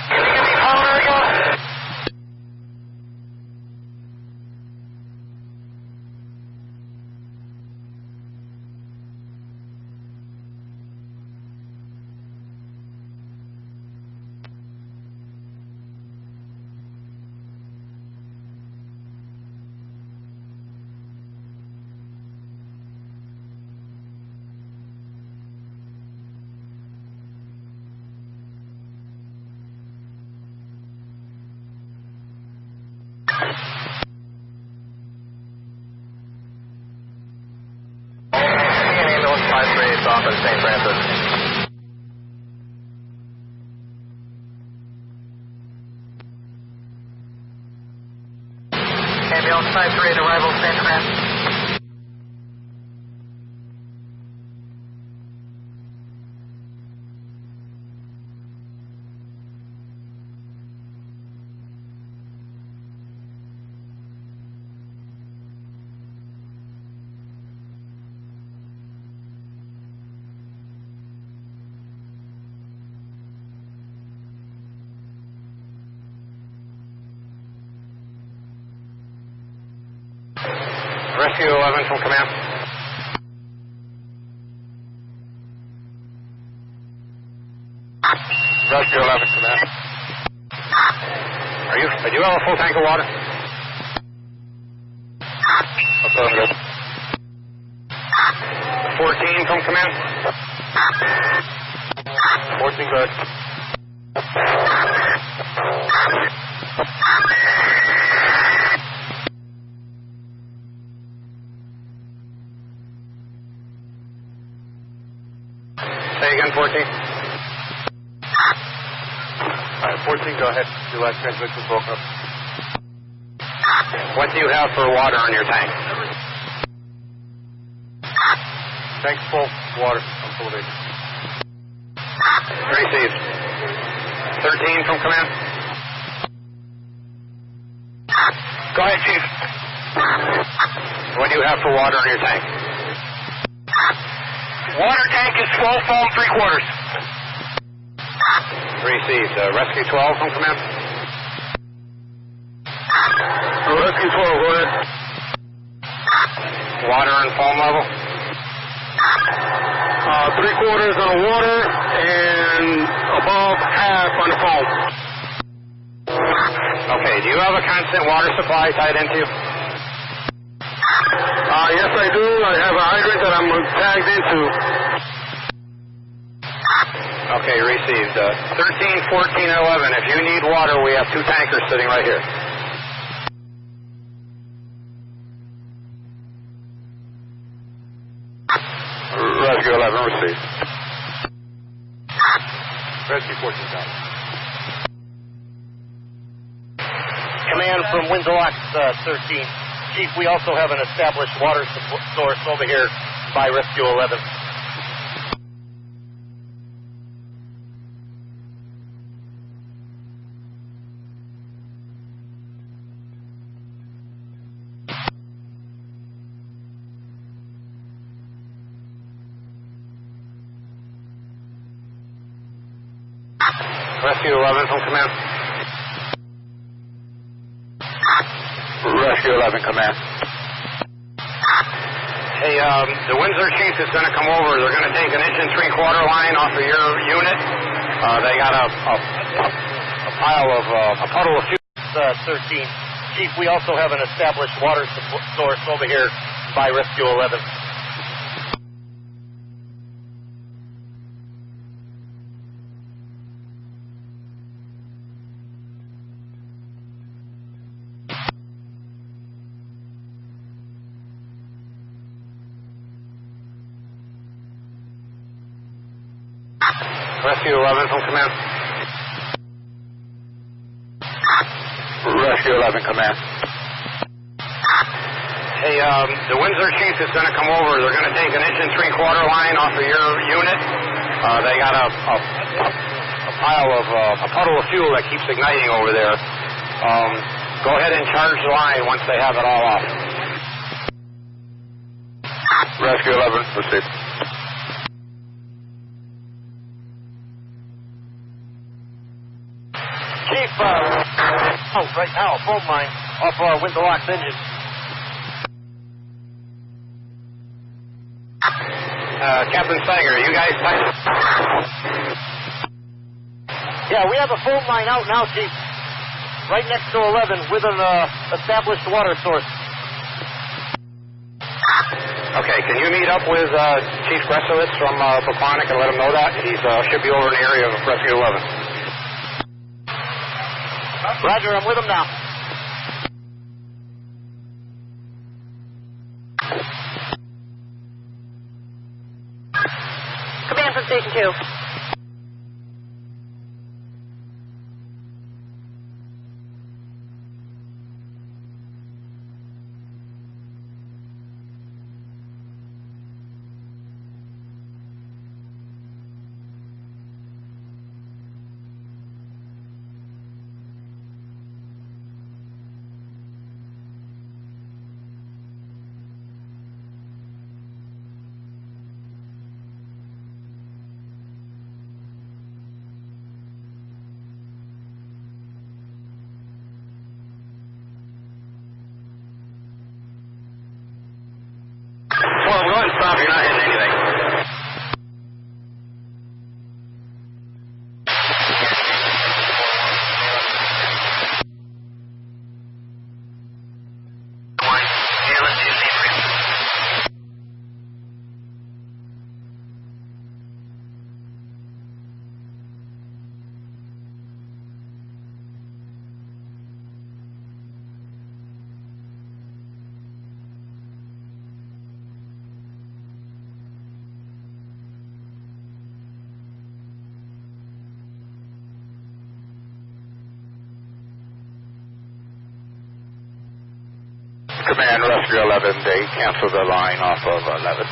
Can you give me power again? Ambulance 538 off at St. Francis. Ambulance 538 arrival St. Francis. Rescue 11 from command. Rescue 11 command. Do you have a full tank of water? Affirmative. 14 from command. 14 good. Say again, 14. All right, 14, go ahead. Your last transmission broke up. What do you have for water on your tank? Tank's full. Water. I'm full of it. Received. 13 from command. Go ahead, Chief. What do you have for water on your tank? Water tank is full, foam 3/4. Received. Rescue 12 from command. Rescue 12, go ahead. Water and foam level. 3/4 on the water and above half on the foam. Okay, do you have a constant water supply tied into you? Yes, I do. I have a hydrant that I'm tagged into. Okay, received. 13, 14, and 11. If you need water, we have 2 tankers sitting right here. Rescue 11, received. Rescue 14, down. Command from Windsor 13. Chief, we also have an established water source over here by Rescue 11. Rescue 11 from command. Rescue 11, command. Hey, the Windsor chief is going to come over. They're going to take an 1 3/4 line off of your unit. They got a pile of a puddle of fuel. 13. Chief, we also have an established water source over here by Rescue 11. Rescue 11 from command. Rescue 11, command. Hey, the Windsor chief is going to come over. They're going to take an 1 3/4 line off of your unit. They got a pile of a puddle of fuel that keeps igniting over there. Go ahead and charge the line once they have it all off. Rescue 11, received. Chief, right now, phone line off Windsor Lock's engine. Captain Sager, you guys... Yeah, we have a phone line out now, Chief. Right next to 11 with an established water source. Okay, can you meet up with Chief Gresowitz from Paquonic and let him know that? He should be over in the area of Rescue 11. Roger, I'm with him now. Command from Station 2. Well, go ahead and stop. You're not hitting anything. Command, Rescue 11, they cancel the line off of 11.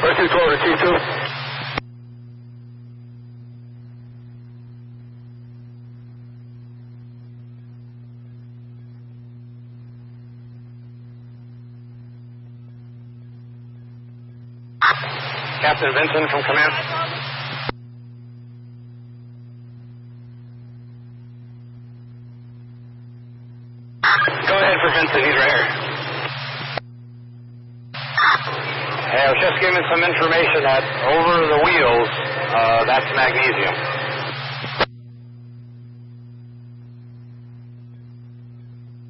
Rescue 12 to T2. Captain Vincent from command. Go ahead for Vincent, he's right here. Hey, I was just giving some information that over the wheels, that's magnesium.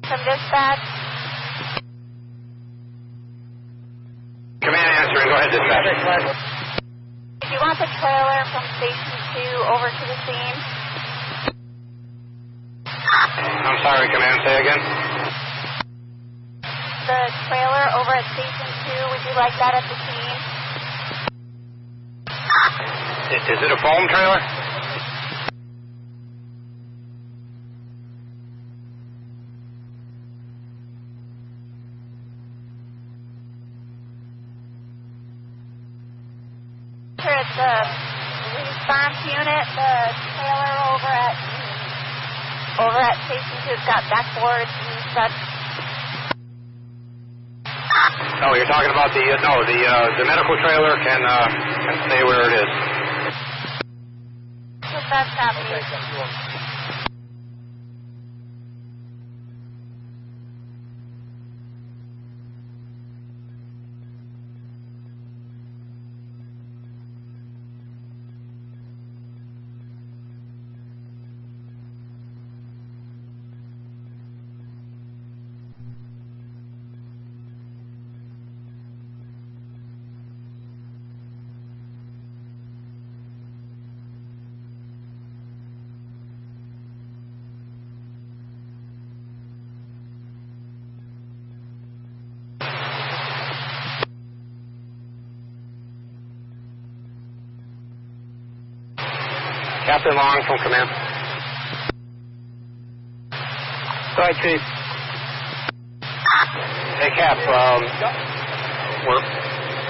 From dispatch. Command answering, go ahead, dispatch. Do you want the trailer from Station 2 over to the scene? I'm sorry, command, say again. The trailer over at Station 2, would you like that at the scene? Is it a foam trailer? Sure, it's the response unit, the trailer over at Station 2. It's got backboards and such. Oh, you're talking about the medical trailer can stay where it is. So that's copy. Captain Long from command. Go ahead, Chief. Hey, Cap,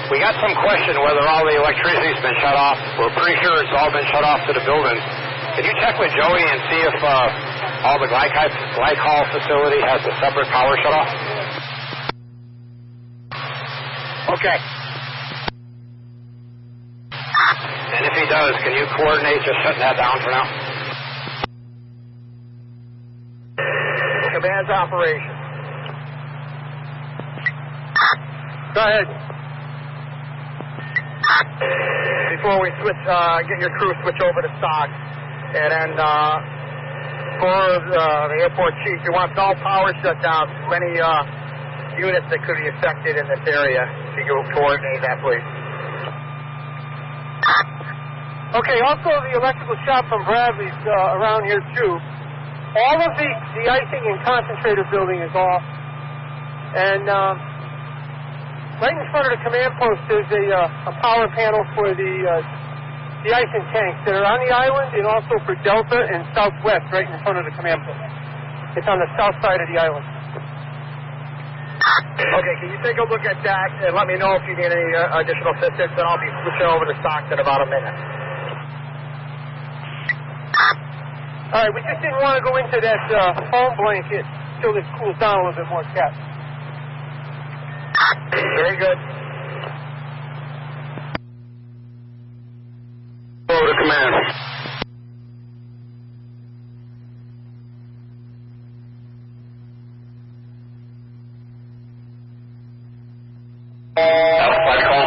we got some question whether all the electricity's been shut off. We're pretty sure it's all been shut off to the building. Can you check with Joey and see if all the glycol facility has a separate power shut off? Okay. And if he does, can you coordinate just shutting that down for now? Command's operation. Go ahead. Before we switch, get your crew switch over to stock. And then for the airport chief, he wants all power shut down to any units that could be affected in this area. If you could coordinate that, please. Okay, also the electrical shop from Bradley's around here too. All of the icing and concentrator building is off. And right in front of the command post is a power panel for the icing tanks that are on the island and also for Delta and Southwest right in front of the command post. It's on the south side of the island. Okay, can you take a look at that and let me know if you need any additional assistance, and I'll be switching over to stock in about a minute. All right, we just didn't want to go into that foam blanket until this cools down a little bit more, Cap. Very good. Over to command. Flight call.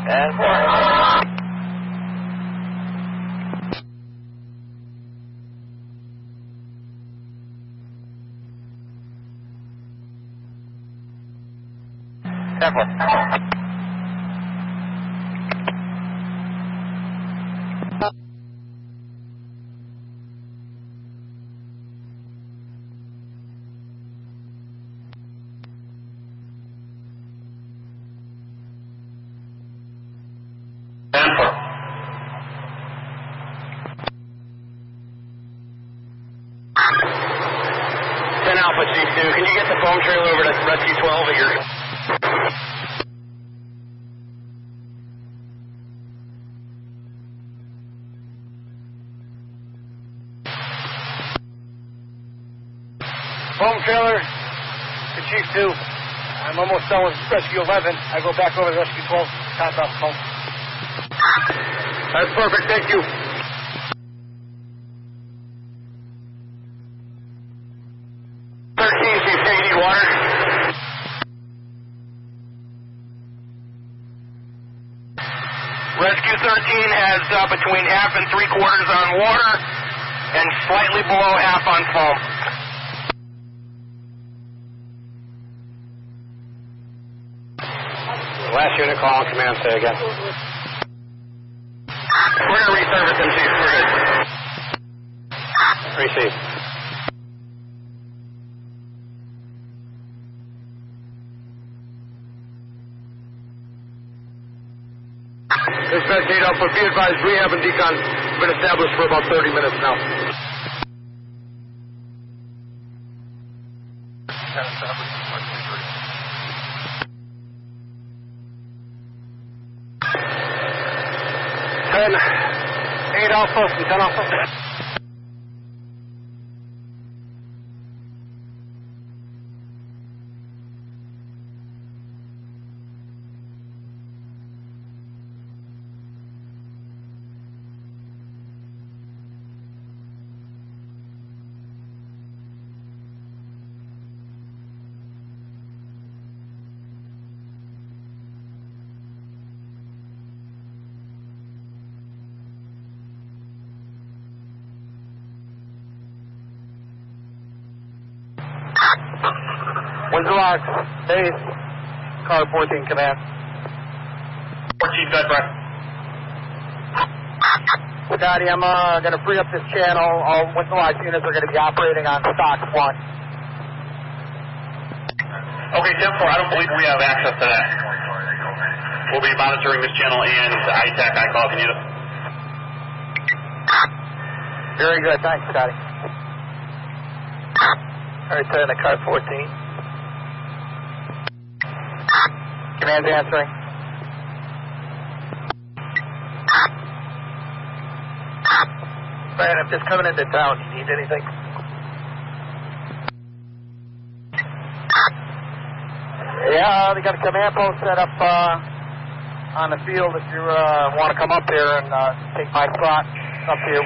And Dude, can you get the foam trailer over to Rescue 12 at your... Foam trailer to Chief 2. I'm almost done with Rescue 11. I go back over to Rescue 12, top off foam. That's perfect, thank you. Rescue 13 has between half and 3/4 on water and slightly below half on foam. Last unit call on command, say again. We're going to resurface them, Chief. We're good. Receive. Dispatch 8 Alpha, be advised, rehab and decon have been established for about 30 minutes now. Ten. 8 Alpha and 10 Alpha. When's the locks? Base. Car 14 command. 14, good, Brett. Scotty, I'm going to free up this channel. All winterlocks units are going to be operating on stock 1. Okay, 10-4, I don't believe we have access to that. We'll be monitoring this channel and ITAC, ICAL, can you... Very good. Thanks, Scotty. All right, 10 to car 14. Command's answering. Brian, I'm just coming into town. Do you need anything? Yeah, they got a command post set up on the field if you want to come up there and take my spot. Up to you.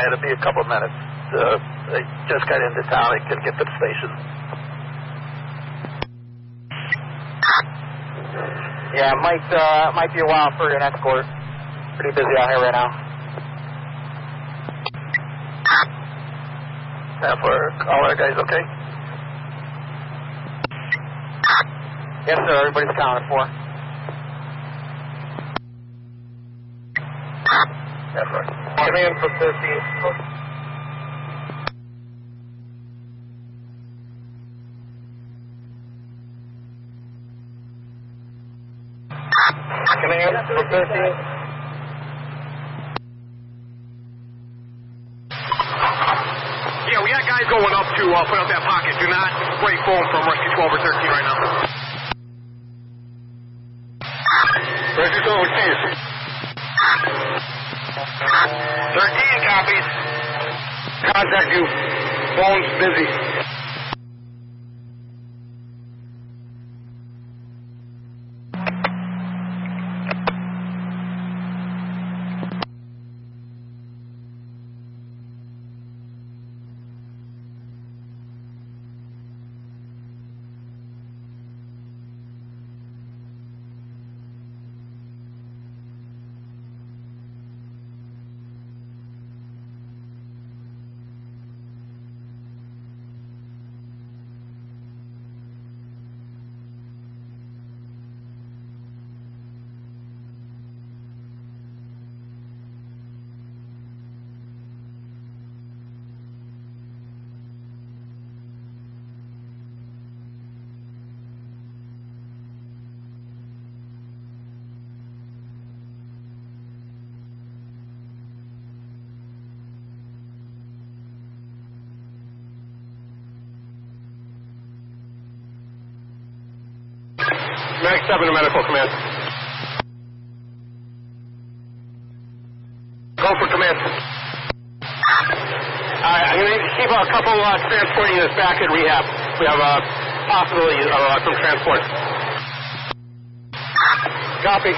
It'll be a couple of minutes. I just got into town. I couldn't get to the station. Yeah, it might be a while for an escort. Pretty busy out here right now. For all our guys, okay? Yes, sir. Everybody's accounted for. Yes, sir. Command for 13. Command for 13. Yeah, we got guys going up to put up that pocket. Do not spray foam from Rescue 12 or 13 right now. Rescue 12, please. 13 copies. Contact you. Phone's busy. B17 to medical command. Go for command. I'm going to need to keep a couple transport units back at rehab. We have a possibility of some transport. Copy.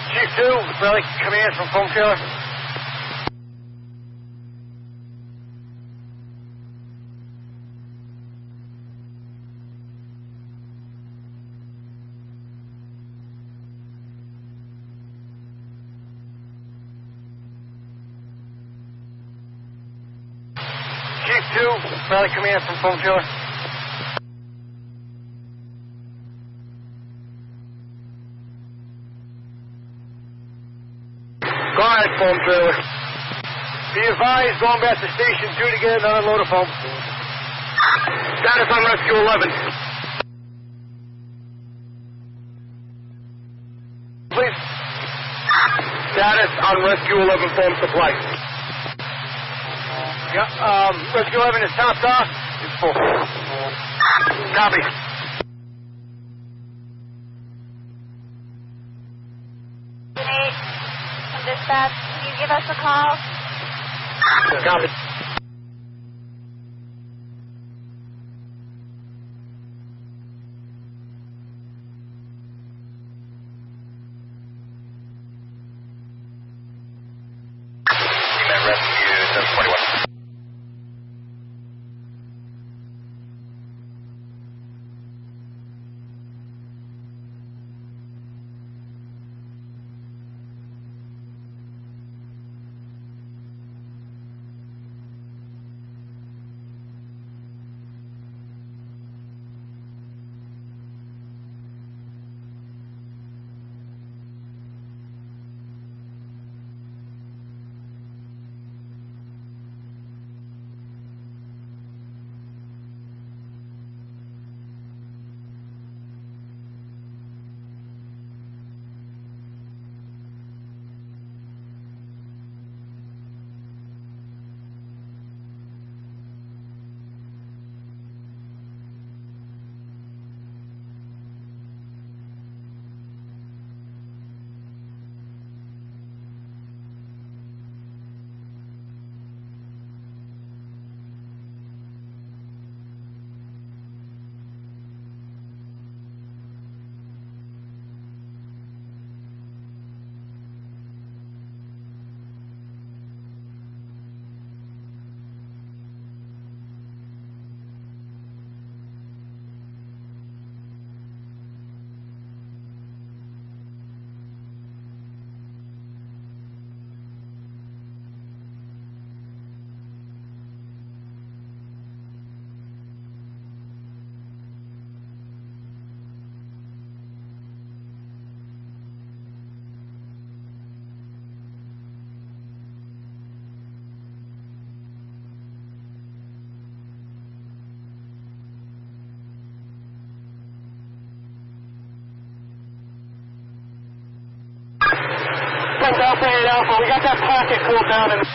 Chief 2, rally command from foam trailer. Chief 2, rally command from foam trailer. Go ahead, foam trailer. Be advised, going back to station 2 to get another load of foam. Status on rescue 11. Please. Status on rescue 11 foam supply. Yeah, rescue 11 is topped off. It's full. Copy. Dispatch, can you give us a call? Copy. EMS rescue 721. Alpha 8 Alpha, we got that pocket cooled down and...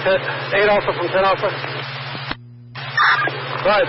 8 Alpha from 10 Alpha. Go ahead.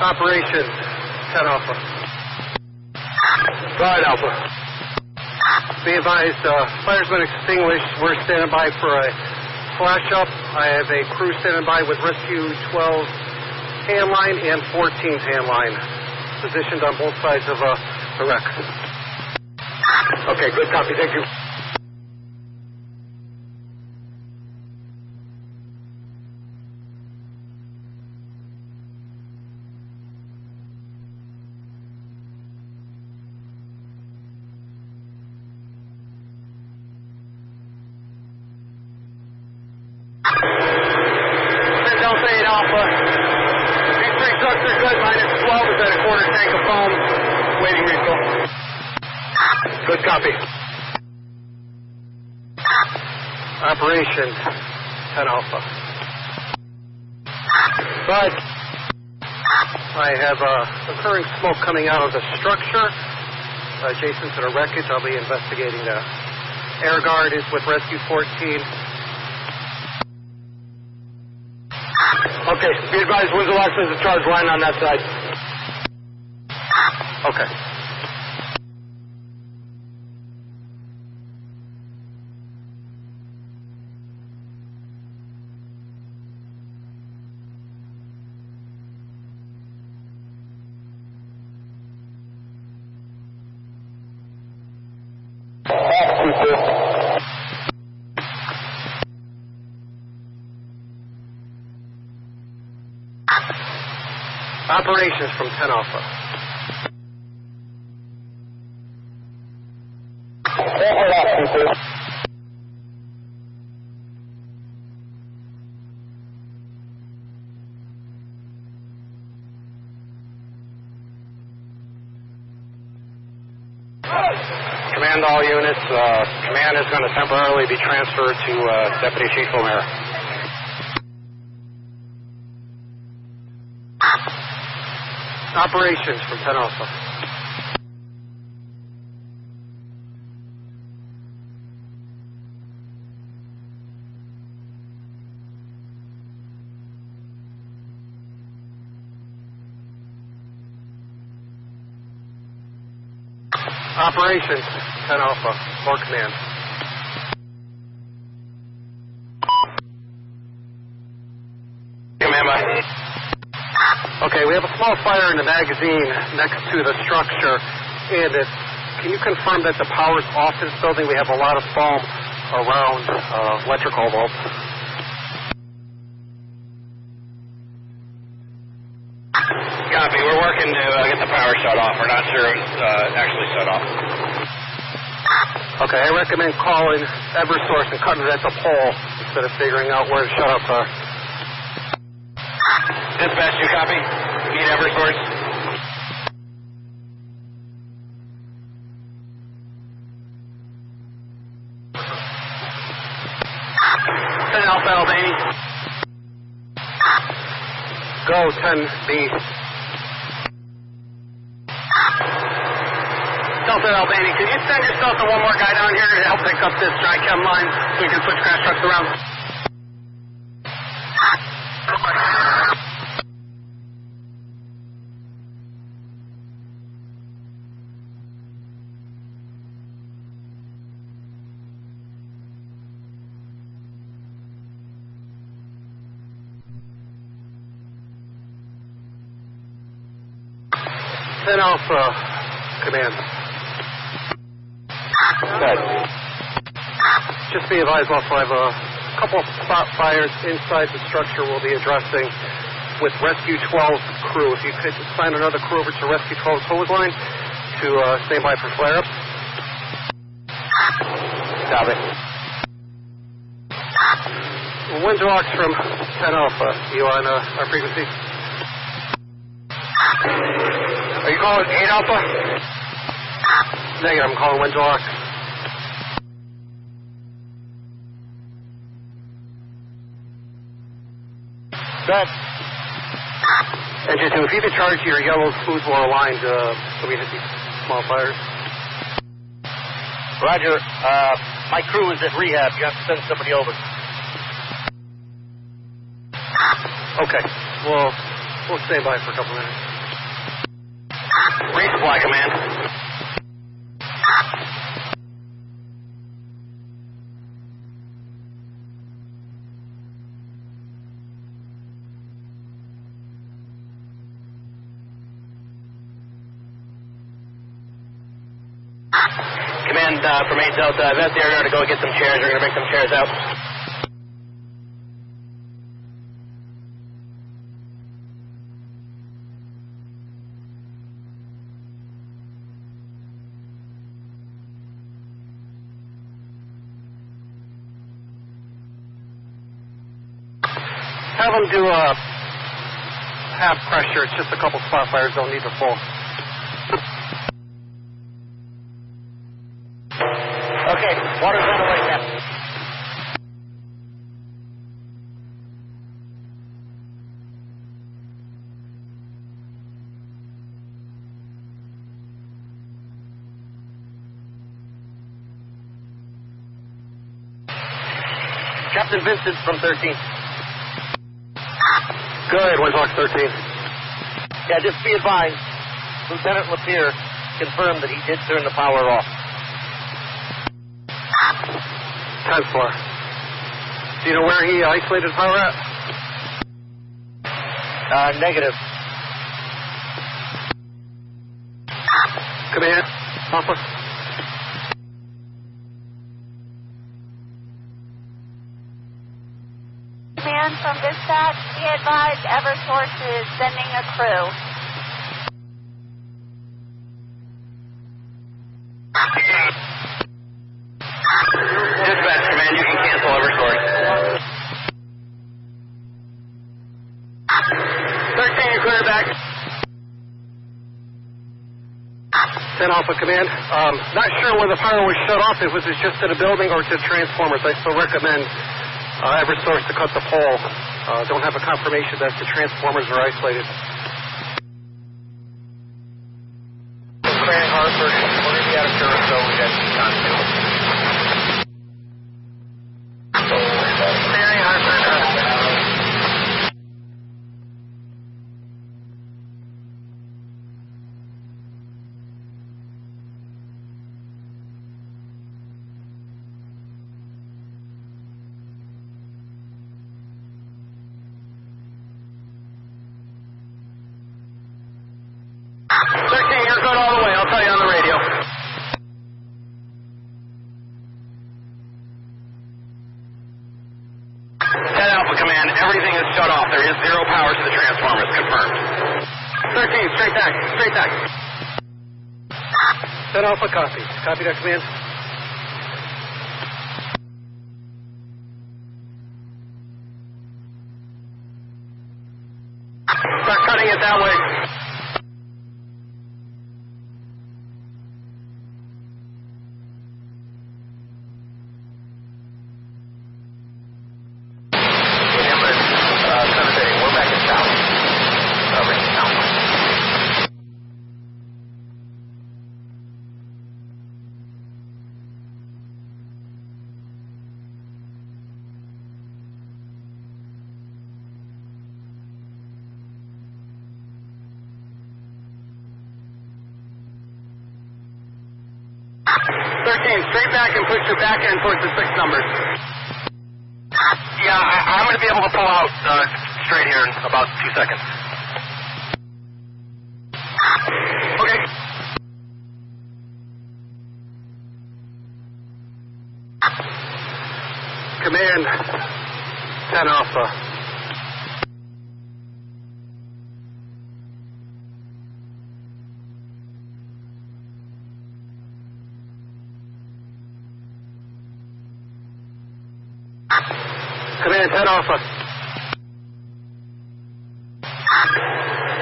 Operation 10 Alpha. Go ahead, Alpha. Be advised, fire's been extinguished. We're standing by for a flash up. I have a crew standing by with Rescue 12's hand line and 14's hand line, positioned on both sides of the wreck. Okay, good copy. Thank you. Good copy. Operation 10 Alpha. But I have occurring smoke coming out of the structure adjacent to the wreckage. I'll be investigating the air guard is with Rescue 14. Okay, be advised, Windsor Locks is a charge line on that side. Okay. Operations from 10 Alpha. Command all units. Command is going to temporarily be transferred to Deputy Chief O'Mara. Operations from 10 Alpha. Operations 10 Alpha. For command. Command by. Okay, we have a small fire in the magazine next to the structure, and can you confirm that the power's off this building? We have a lot of foam around electrical volts. Copy, we're working to get the power shut off. We're not sure if it's actually shut off. Okay, I recommend calling Eversource and cutting it at the pole instead of figuring out where the shut-offs are. Dispatch, you copy? Need Eversource? Send Alpha Albany. Go 10B. Delta Albany, can you send yourself to one more guy down here to help pick up this dry chem line so we can switch crash trucks around? Send off command. Good. Just be advised, also I have a couple of spot fires inside the structure we'll be addressing with Rescue 12 crew. If you could assign another crew over to Rescue 12's hose line to stand by for flare-up. Copy. Wind walks from 10 Alpha. You on our frequency? Are you calling 8 Alpha? Negative, I'm calling Wind walk. Good. Engine 2, if you could charge your yellow smooth bore aligned so we hit these small fires. Roger. My crew is at rehab. You have to send somebody over. Okay, we'll stay by for a couple minutes. Resupply command. Command from 8 Delta, I've asked the air guard to go get some chairs. We're going to bring some chairs out. Have them do half pressure. It's just a couple spot fires. Don't need the full. Okay, water's on the way, Captain. Captain Vincent from 13. Good, Windwalk 13. Yeah, just be advised, Lieutenant Lapierre confirmed that he did turn the power off. 10th floor. Do you know where he isolated power at? Negative. Command, Alpha. Command from dispatch, be advised Eversource is sending a crew. Dispatch command, you can cancel Eversource. 13, you clear back. 10 Alpha Command. Not sure where the power was shut off. If it was just to the building or to transformers. I still recommend Eversource to cut the pole. Don't have a confirmation that the transformers are isolated. Cran Hartford, we're going to be out of Curacao. We got contact. Cran Hartford. You're good all the way. I'll tell you on the radio. 10 Alpha Command, everything is shut off. There is zero power to the transformers. Confirmed. 13, straight back. Straight back. 10 Alpha, copy. Copy that, Command. Start cutting it that way. straight back and push your back end towards the 6 numbers. Yeah, I'm going to be able to pull out straight here in about 2 seconds. Okay. Command 10 Alpha. Command 10 Alpha.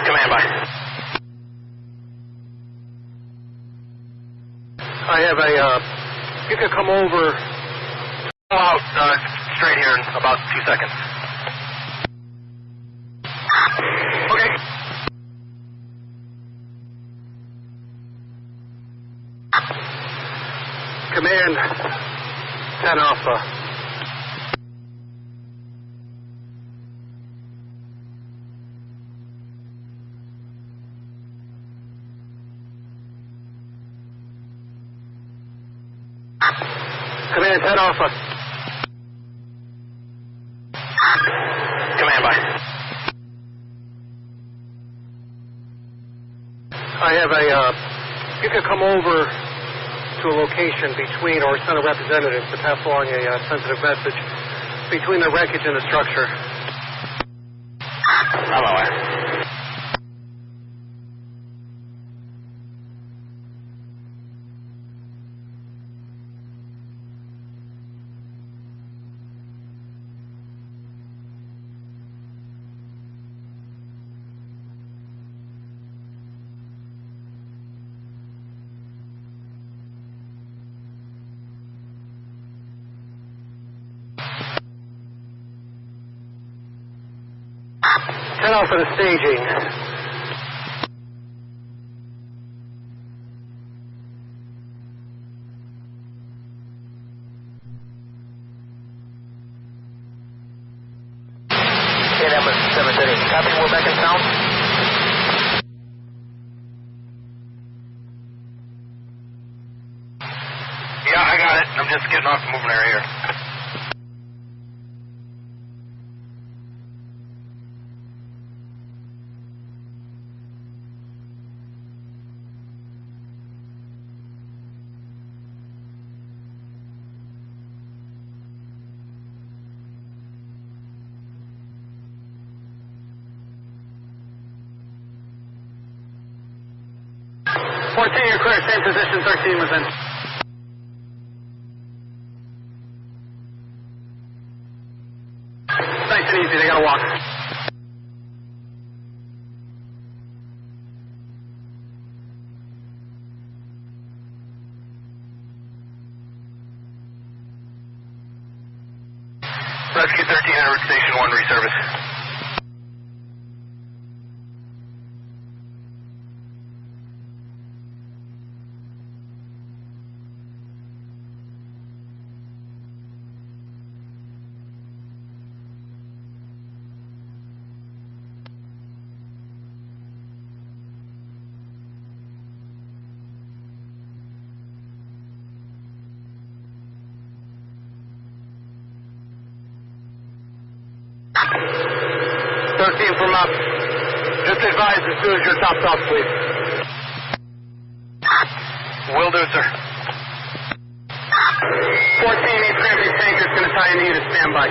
Command, bye. I have a, you can come over. Pull out straight here in about 2 seconds. Okay. Command 10 Alpha. Command 10 Alpha. Command, bye. I have a, you can come over to a location between, or send a representative to pass along a sensitive message between the wreckage and the structure. I'm aware. Turn off for the staging. Okay, that was 730. Copy, we're back in town. Yeah, I got it. I'm just getting off the moving area here. You're clear. Same position. 13 was in. Nice and easy. They got to walk. Rescue 13 en route Station 1, reservice. From up. Just advise as soon as you're topped off, please. Will do, sir. 14 needs cramping tanker. It's going to tie in you to standby.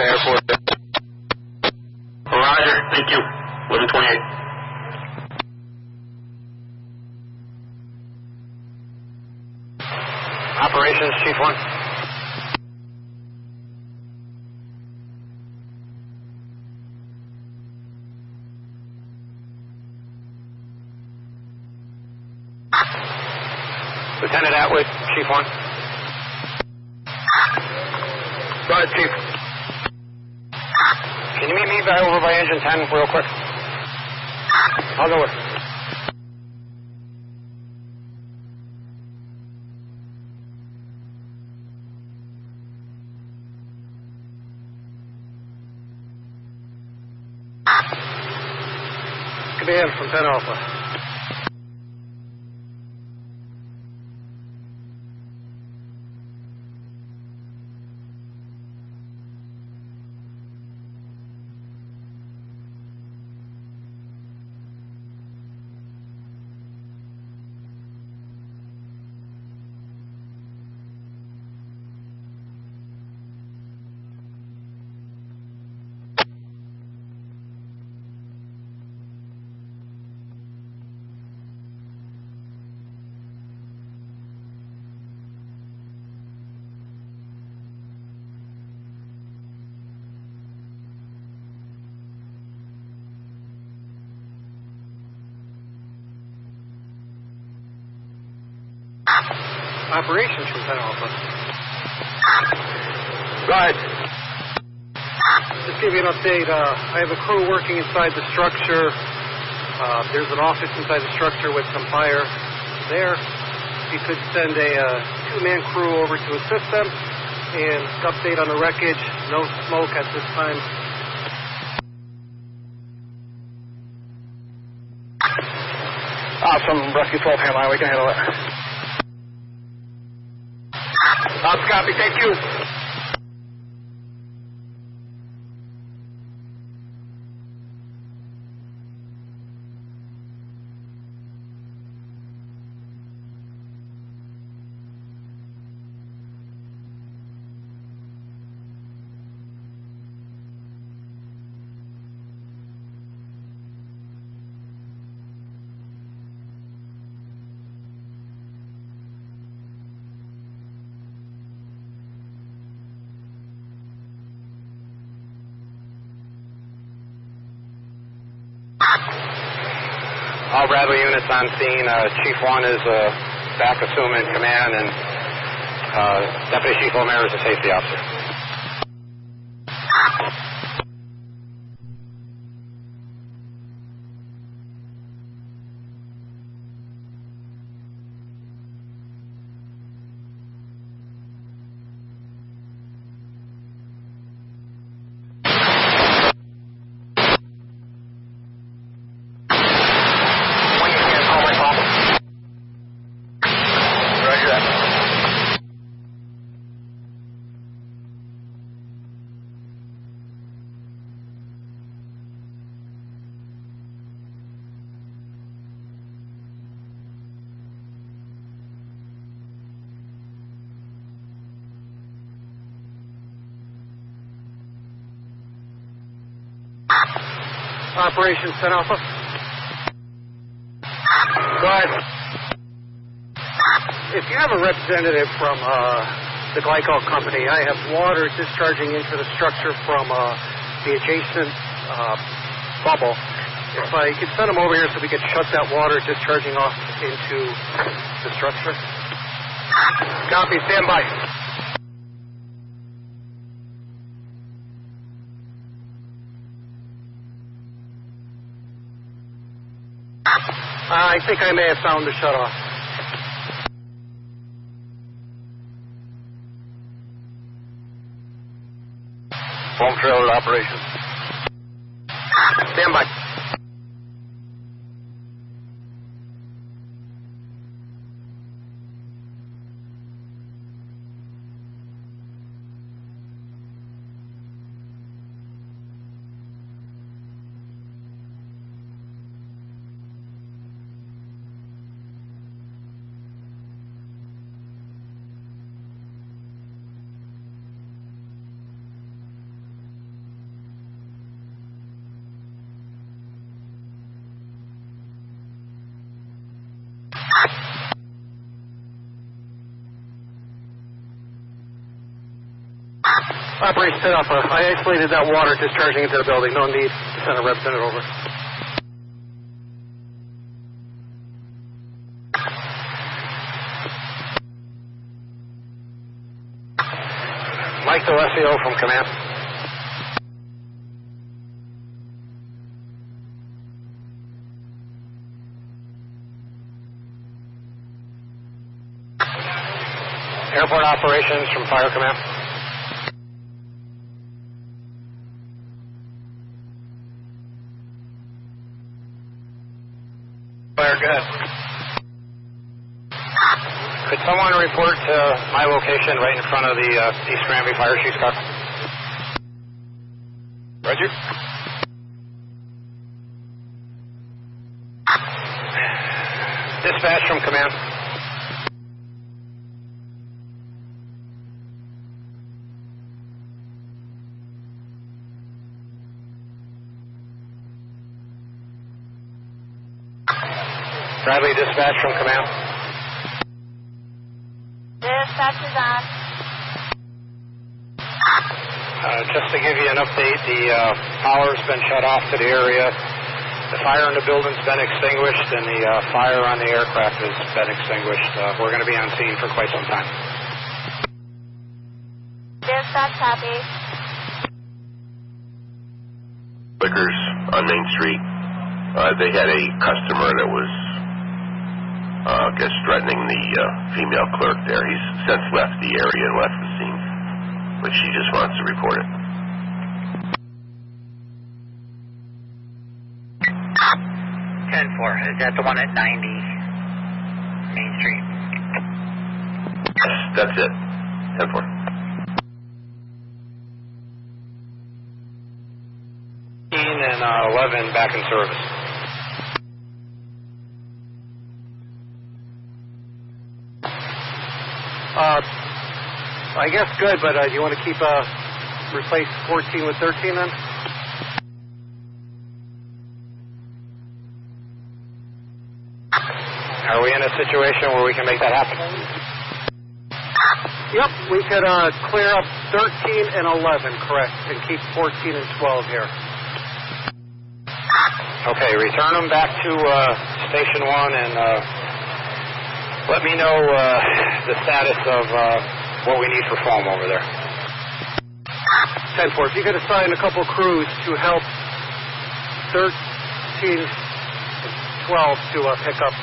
to airport. Roger, thank you. 1128. Operations, Chief 1. Lieutenant Atwood, Chief 1. Go ahead, Chief. Can you meet me over by engine 10 real quick? I'll go with. Command from 10 Alpha. Operations from 10 Alpha. Go ahead. Just give you an update. I have a crew working inside the structure. There's an office inside the structure with some fire there. You could send a two-man crew over to assist them. And update on the wreckage. No smoke at this time. Awesome. Rescue 12 Hamline. We can handle it. Copy, thank you. All Bradley units on scene. Chief 1 is back assuming command, and Deputy Chief O'Meara is a safety officer. Operations 10 Alpha. Go ahead. If you have a representative from the glycol company, I have water discharging into the structure from the adjacent bubble. If I could send them over here so we could shut that water discharging off into the structure. Copy, stand by. I think I may have found the shut-off. Foam trailer operations. Stand by. Operation 10 Alpha. I isolated that water discharging into the building. No need to send a representative over. Mike D'Alessio from command. Airport operations from Fire Command. Fire, go ahead. Could someone report to my location right in front of the East Granby Fire Chief's car? Roger. Dispatch from command. Bradley, dispatch from command. Dispatch is on. Just to give you an update, the power's been shut off to the area. The fire in the building's been extinguished, and the fire on the aircraft has been extinguished. We're going to be on scene for quite some time. Dispatch copy. Liquors on Main Street. They had a customer that was, I guess, threatening the female clerk there. He's since left the area and left the scene, but she just wants to report it. 10-4. Is that the one at 90 Main Street? Yes, that's it. 10-4. And 11 back in service. I guess good, but do you want to keep replace 14 with 13 then? Are we in a situation where we can make that happen? Yep, we could clear up 13 and 11, correct, and keep 14 and 12 here. Okay, return them back to Station 1 and let me know the status of what we need for foam over there. 10-4, if you could assign a couple crews to help 13 and 12 to pick up.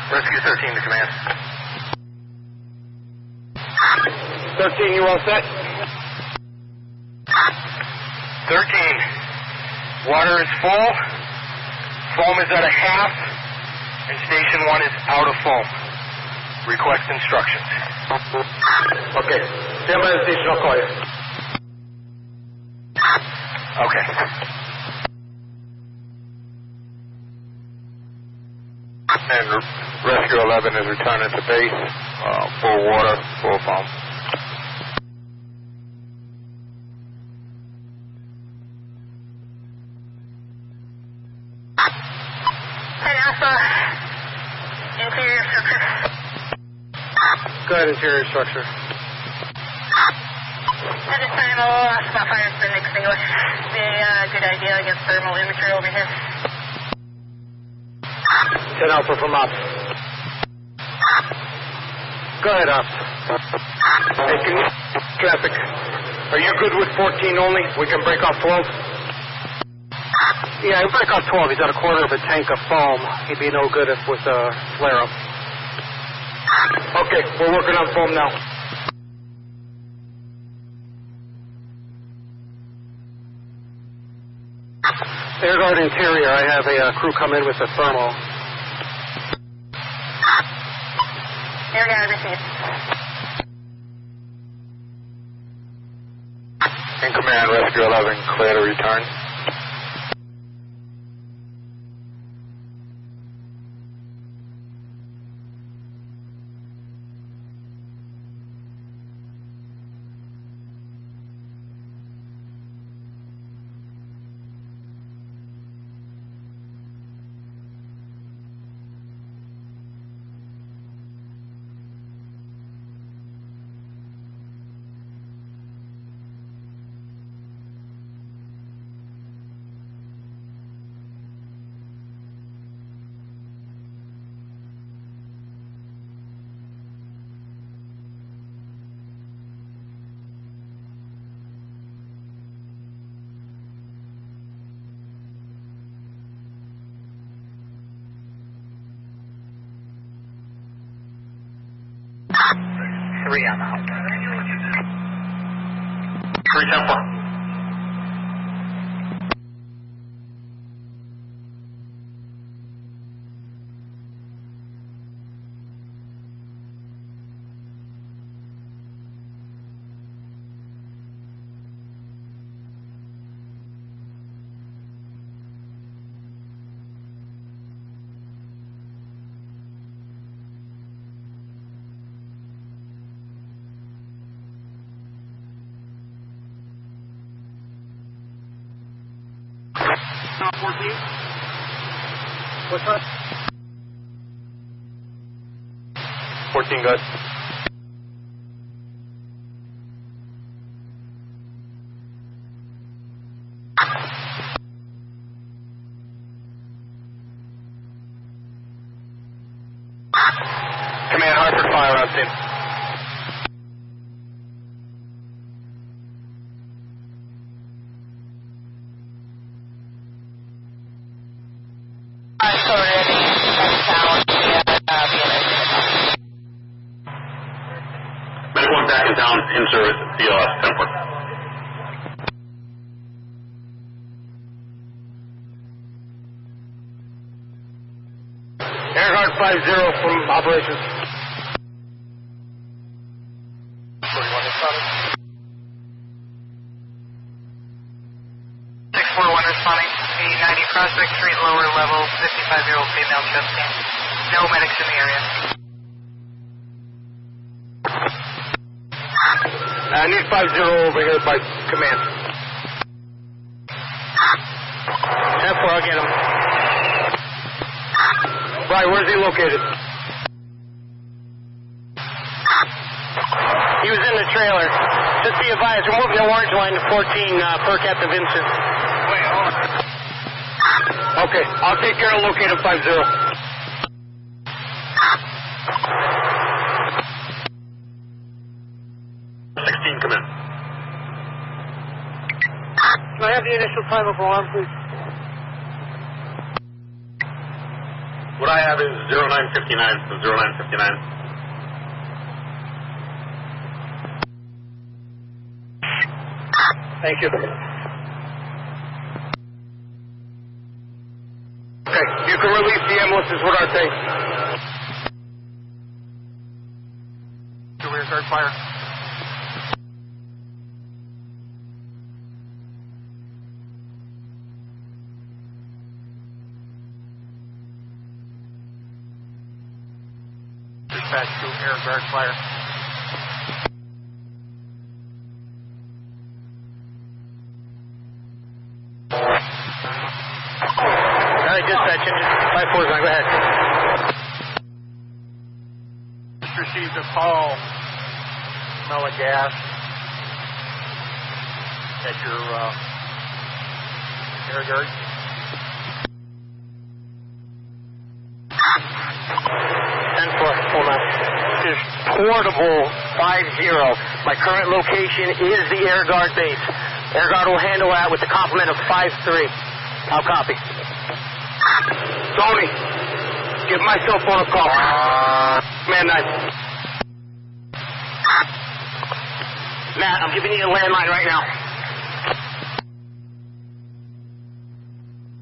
Rescue 13 to command. 13, you all set? 13. Water is full. Foam is at a half. And Station 1 is out of foam. Request instructions. Okay. Stand by the station, I'll call you. Okay. And Rescue 11 is returning to base. Full water, full foam. Interior structure. Go ahead, interior structure. At this time, all spot fire's been extinguished. Be a good idea against thermal imagery over here. 10 Alpha from Ops. Go ahead, Ops. Hey, can you... Traffic. Are you good with 14 only? We can break off 12? Yeah, he'll break off 12. He's got a quarter of a tank of foam. He'd be no good if with a flare-up. Okay, we're working on foam now. Air Guard interior, I have a crew come in with a thermal. Air Guard received. In command, Rescue 11, clear to return. 3 on the house. 3-10-4. Top 14. What's that? 14 good. Command Hartford, fire on scene. Medic 1 back in town, in service, BLS 10-4. Airguard 50 from operations. 641 responding. 8090 Prospect Street, lower level, 55-year-old female chest pain. No medics in the area. I need 50 over here by command. 10-4, I'll get him. Right, where's he located? He was in the trailer. Just be advised, we're moving the orange line to 14 per Captain Vincent. Wait, hold on. Okay, I'll take care of located 50. Come in. Can I have the initial time of alarm, please? What I have is 0959, so 0959. Thank you. Okay, you can release the ambulances with our tanks. The rear guard fire. Dispatch to air guard fire. All right, dispatch, 5-4 is on, go ahead. Just received a call, smell of gas at your air guard. 10-4, hold on. This is portable 50. My current location is the Air Guard base. Air Guard will handle that with the complement of 5-3. I'll copy. Tony, give my cell phone a call. Man 9. Matt, I'm giving you a landline right now.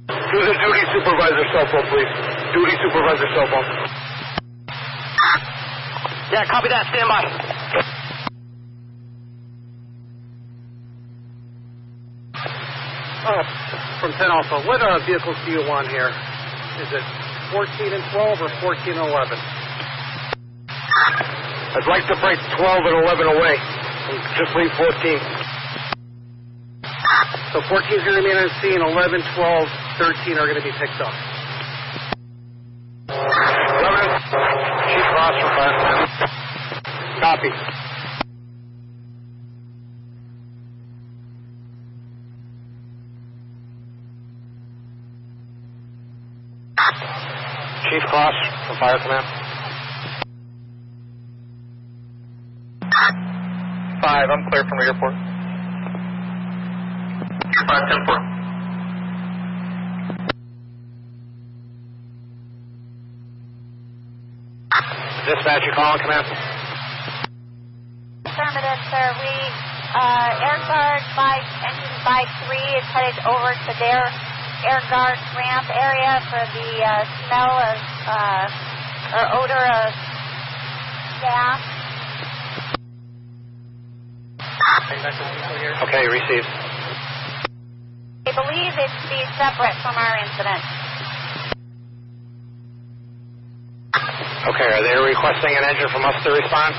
To the duty supervisor cell phone, please. Duty supervisor cell phone. Yeah, copy that. Stand by. From 10 Alpha, what vehicles do you want here? Is it 14 and 12 or 14 and 11? I'd like to break 12 and 11 away. Just leave 14. So 14 is going to remain on scene, 11, 12, 13 are going to be picked up. 11, Chief Ross for fire. Copy. Chief Cross from Fire Command. 5, I'm clear from the airport. 5-10-4. Dispatch, you calling command? Yes, sir. We, Air Guard engine by 3 is headed over to their Air Guard ramp area for the smell of, or odor of gas. Okay, received. They believe it to be separate from our incident. Okay, are they requesting an engine from us to respond?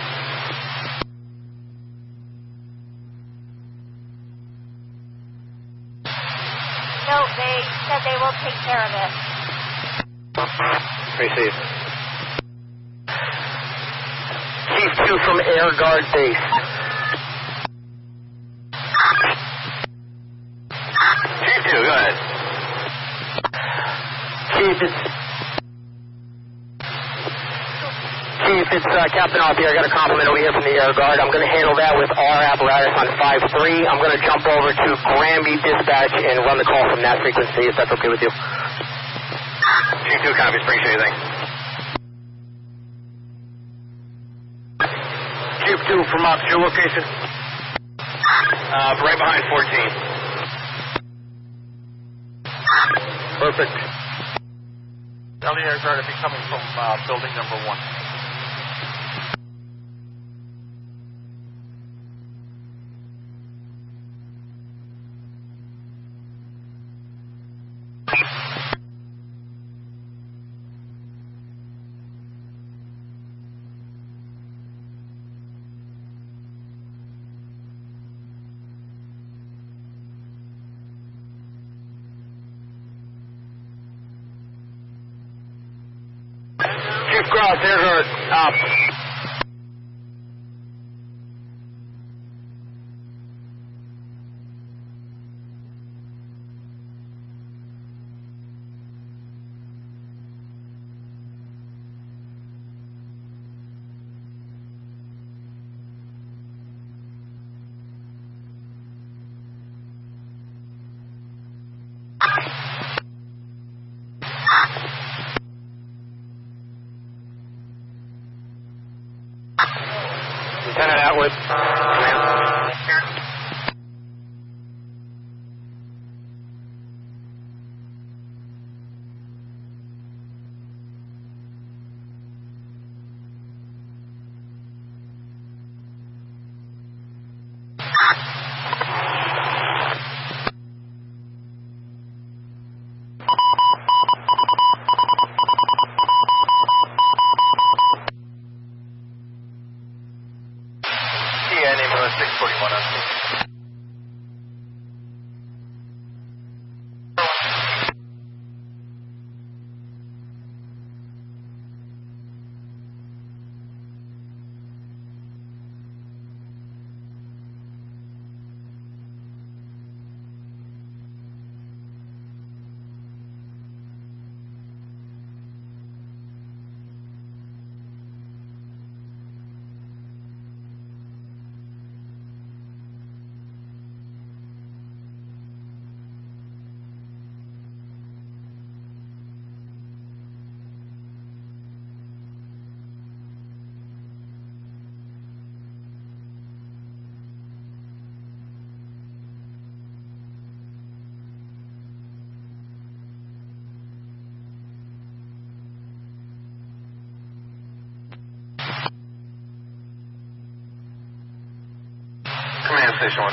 No, they said they will take care of it. Received. Chief 2 from Air Guard Base. Chief 2, go ahead. Chief, it's Captain Off here. I got a compliment over here from the Air Guard. I'm going to handle that with our apparatus on 5-3. I'm going to jump over to Granby Dispatch and run the call from that frequency, if that's okay with you. Chief 2 copies, appreciate it, thanks. Chief 2 from Ops, your location? Right behind 14. Perfect. Tell the Air Guard to be coming from building number 1. Chief Gross, Air Guard, Lieutenant Atwood. Ambulance 641 on scene. Command Station 1.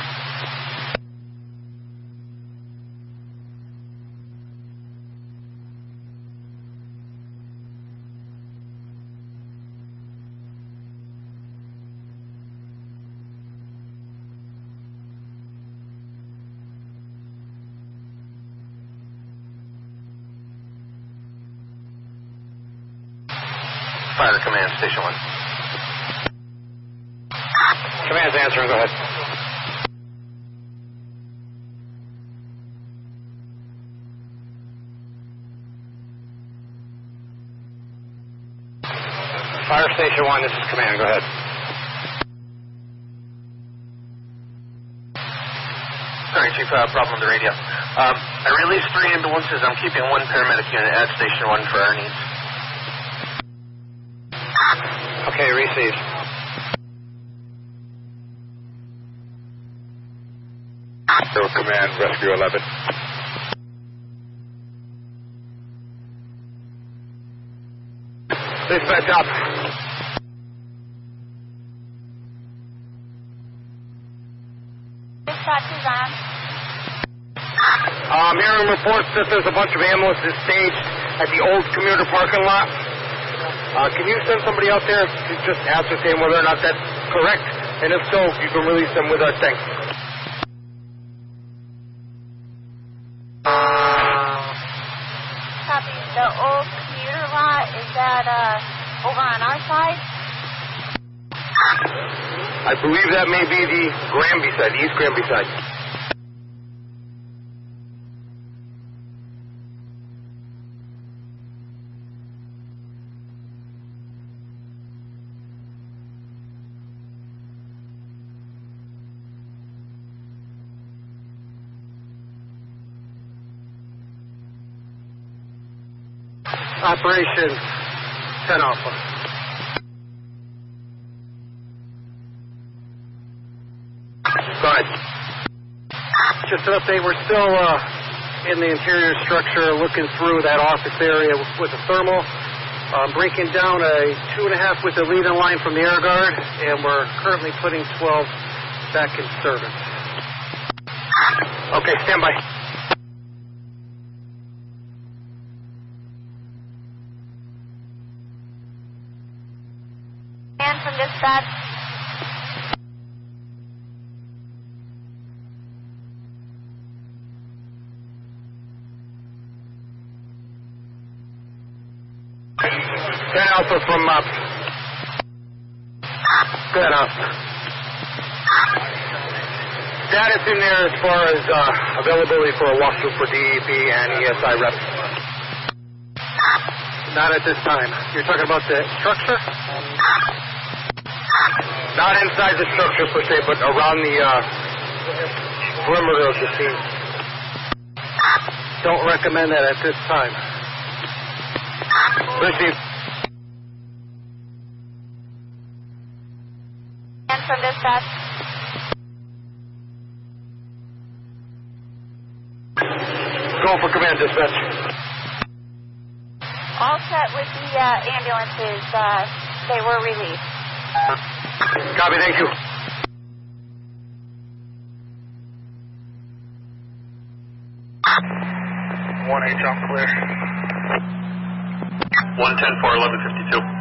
Fire Command Station 1. Command's answering, go ahead. Fire Station 1, this is Command, go ahead. Sorry, Chief, problem on the radio. I released 3 ambulances. I'm keeping 1 paramedic unit at Station 1 for our needs. Okay, received. Aero Command, Rescue 11. Dispatch up. Dispatch is on. I'm hearing reports that there's a bunch of ambulances staged at the old commuter parking lot. Can you send somebody out there to just ascertain whether or not that's correct? And if so, you can release them with our thanks. Copy. The old commuter lot, is that over on our side? I believe that may be the Granby side, the East Granby side. Operation 10 Alpha. Go ahead. Just an update, we're still in the interior structure looking through that office area with the thermal. Breaking down a 2.5 with the lead in line from the air guard, and we're currently putting 12 back in service. Okay, stand by. And from dispatch. Alpha from good enough. Status in there as far as availability for a walkthrough for DEP and ESI reps. Not at this time. You're talking about the structure? Not inside the structure per se, but around the perimeter of the scene. Don't recommend that at this time. Received. And from dispatch. Go for command, dispatch. All set with the ambulances. They were released. Copy, thank you. 1H on clear. 110-4-1152.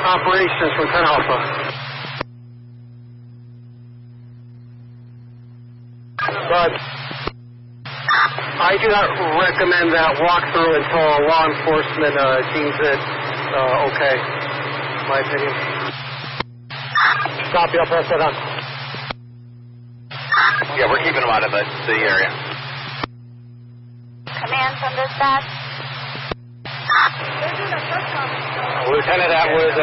Operations from 10 Alpha. But I do not recommend that walkthrough until law enforcement deems it okay, in my opinion. Copy, I'll pass that on. Yeah, we're keeping them out of the area. Command from dispatch. Lieutenant Atwood,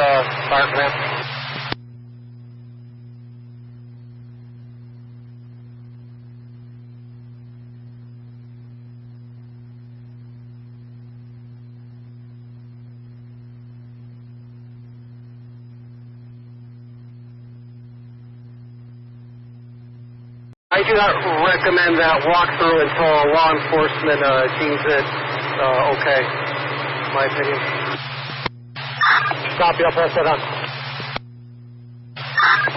Fire Command. I do not recommend that walkthrough until law enforcement deems it okay, in my opinion. Copy, I'll pass that on.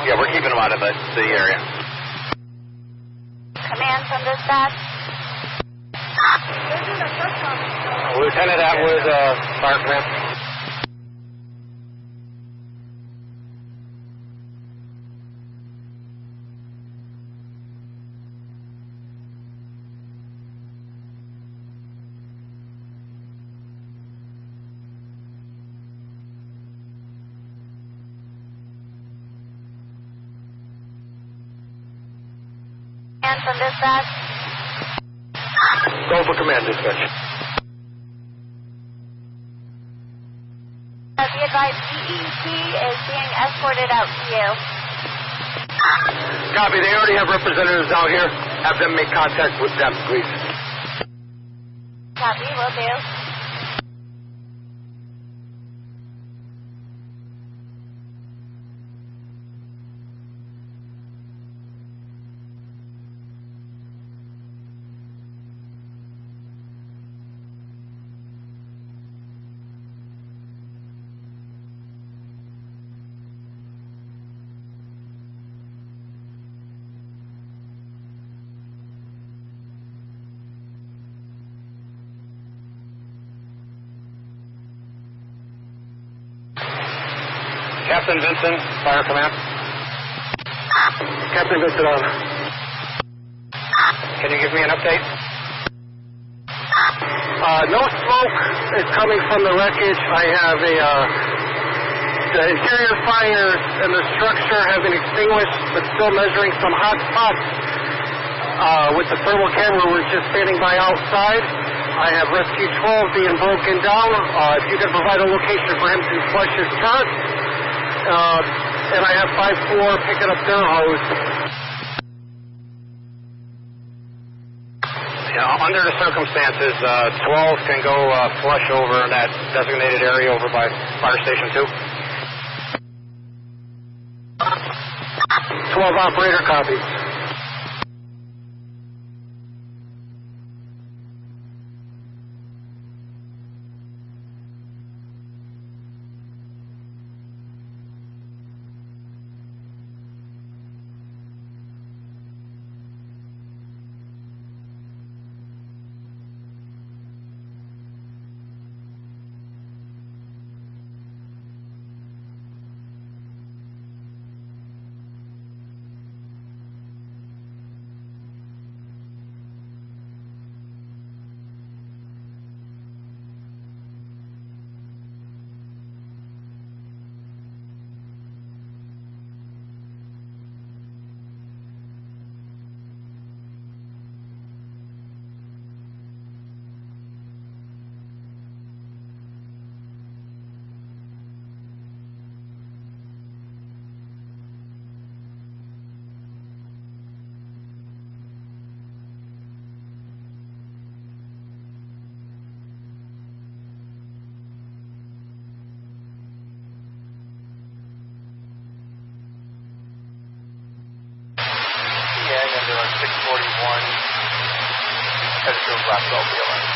Yeah, we're keeping them out of the area. Command from dispatch. Lieutenant Atwood, Fire Command. command from dispatch? Go for command, dispatch. Be advised, EET is being escorted out to you. Copy. They already have representatives out here. Have them make contact with them, please. Copy, will do. Captain Vincent, Fire Command. Captain Vincent on. Can you give me an update? No smoke is coming from the wreckage. I have the interior fires and the structure have been extinguished, but still measuring some hot spots. With the thermal camera, we're just standing by outside. I have Rescue 12 being broken down. If you could provide a location for him to flush his turret. And I have 5-4 picking up their hose. Yeah, under the circumstances, 12 can go flush over in that designated area over by Fire Station 2. 12 operator copies. Ambulance 641, headed to Blackbelt, BLS.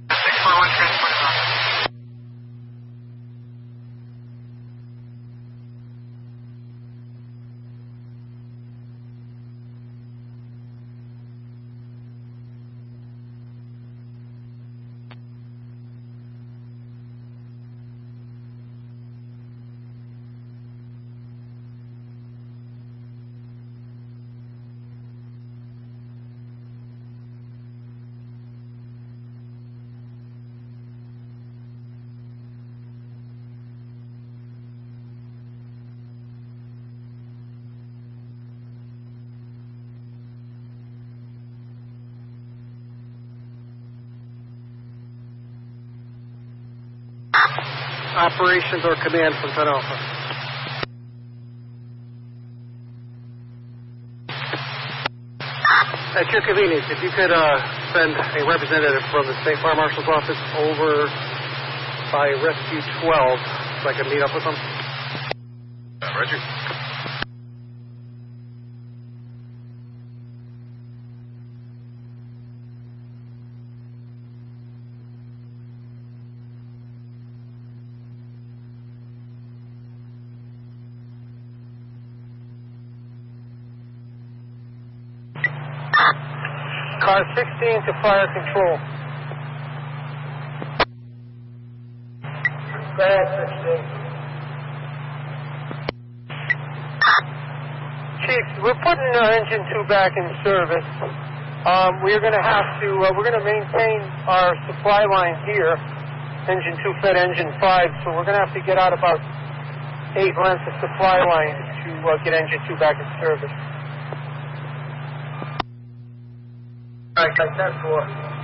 641 transport is on. Operations or command from 10 Alpha. At your convenience, if you could send a representative from the State Fire Marshal's office over by Rescue 12 so I can meet up with them. Roger. Car 16 to fire control. Go ahead, 16. Chief, we're putting engine 2 back in service. We're going to have to, we're going to maintain our supply line here. Engine 2 fed engine 5, so we're going to have to get out about 8 lengths of supply line to get engine 2 back in service. All right, guys, 10-4.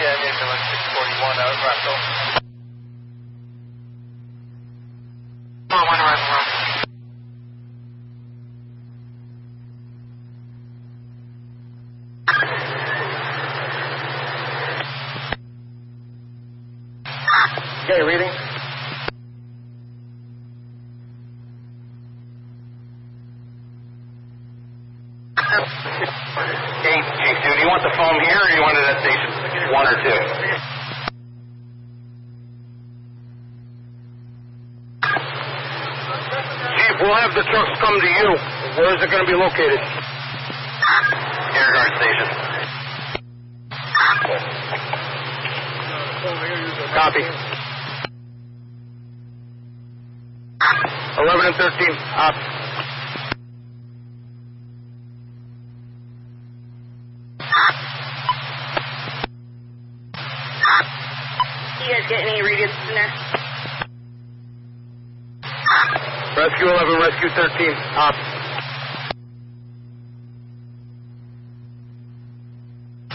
Yeah, ambulance 641 out of Russell. 4-1 Russell. Okay, reading. Hey, Chief, do you want the foam here or do you want it at station 1 or 2? Chief, we'll have the trucks come to you. Where is it going to be located? Air guard station. Copy. 11 and 13, up. Do you guys get any readings in there? Rescue 11, Rescue 13, up.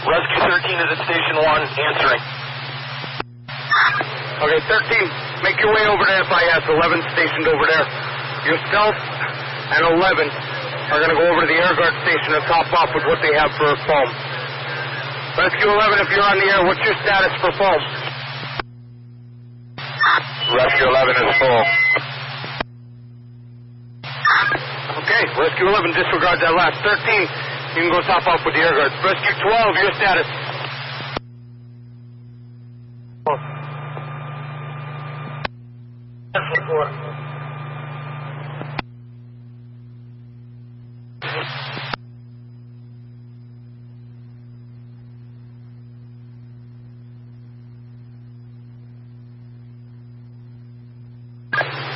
Rescue 13 is at station 1, answering. Okay, 13, make your way over to FIS, 11 stationed over there. Yourself and 11 are going to go over to the air guard station and top off with what they have for foam. Rescue 11, if you're on the air, what's your status for foam? Rescue 11 is full. Okay, Rescue 11, disregard that last. 13, you can go top off with the air guards. Rescue 12, your status.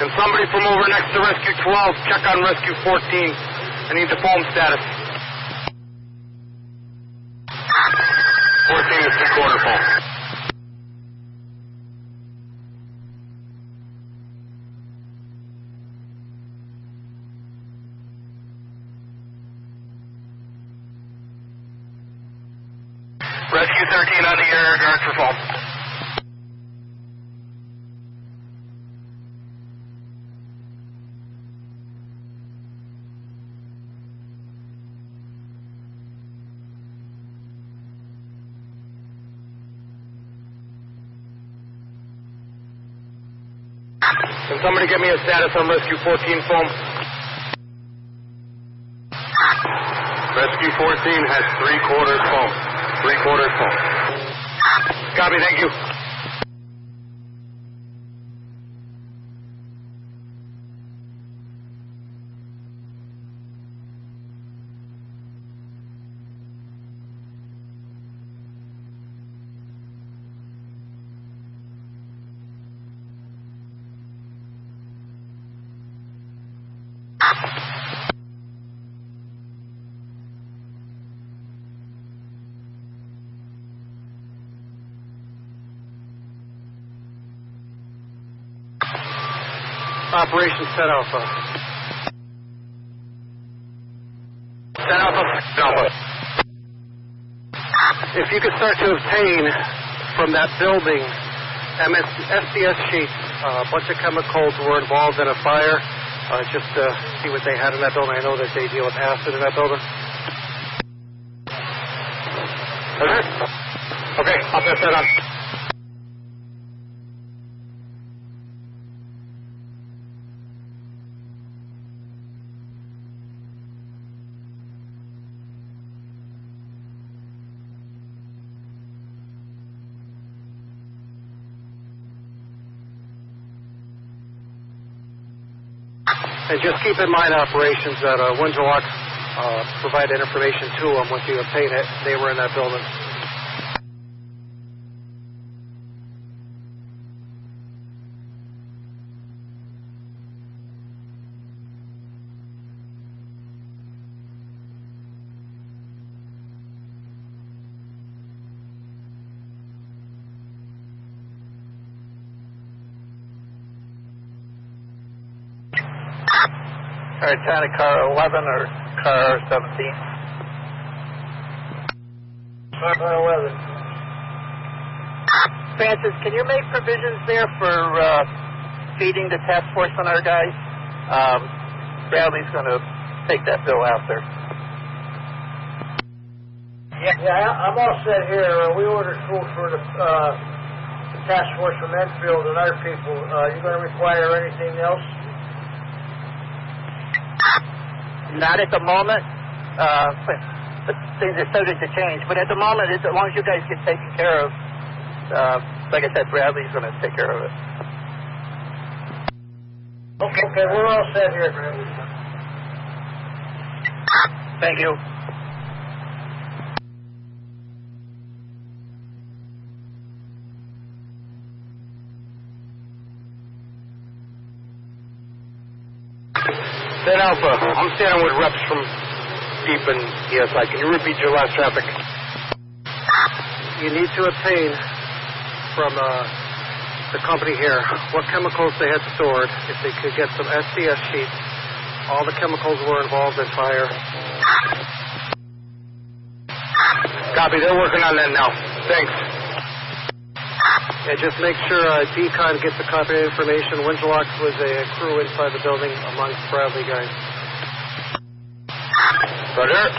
Can somebody from over next to Rescue 12 check on Rescue 14? I need the foam status. 14 is 3/4 foam. Rescue 13 on the air guard for foam. Can somebody get me a status on Rescue 14 foam? Rescue 14 has 3/4 foam. 3/4 foam. Copy, thank you. Operation Set Alpha. Set Alpha. Alpha. If you could start to obtain from that building SDS sheets, a bunch of chemicals were involved in a fire, just to see what they had in that building. I know that they deal with acid in that building. Okay, I'll pass that on. And just keep in mind, operations, that Windsor Lock provide that information to them once you obtain it. They were in that building. All right, China car 11 or car 17? Car 11. Francis, can you make provisions there for feeding the task force on our guys? Bradley's going to take that bill after. Yeah, I'm all set here. We ordered food for the task force from Enfield and our people. You going to require anything else? Not at the moment, but things are subject to change. But at the moment, as long as you guys get taken care of, like I said, Bradley's going to take care of it. Okay, we're all set here, Bradley. Thank you. Then Alpha, I'm standing with reps from deep in ESI. Can you repeat your last traffic? You need to obtain from the company here what chemicals they had stored. If they could get some SDS sheets, all the chemicals were involved in fire. Copy, they're working on that now. Thanks. And just make sure Decon gets a copy of the information. Wingelox was a crew inside the building amongst Bradley guys. Roger.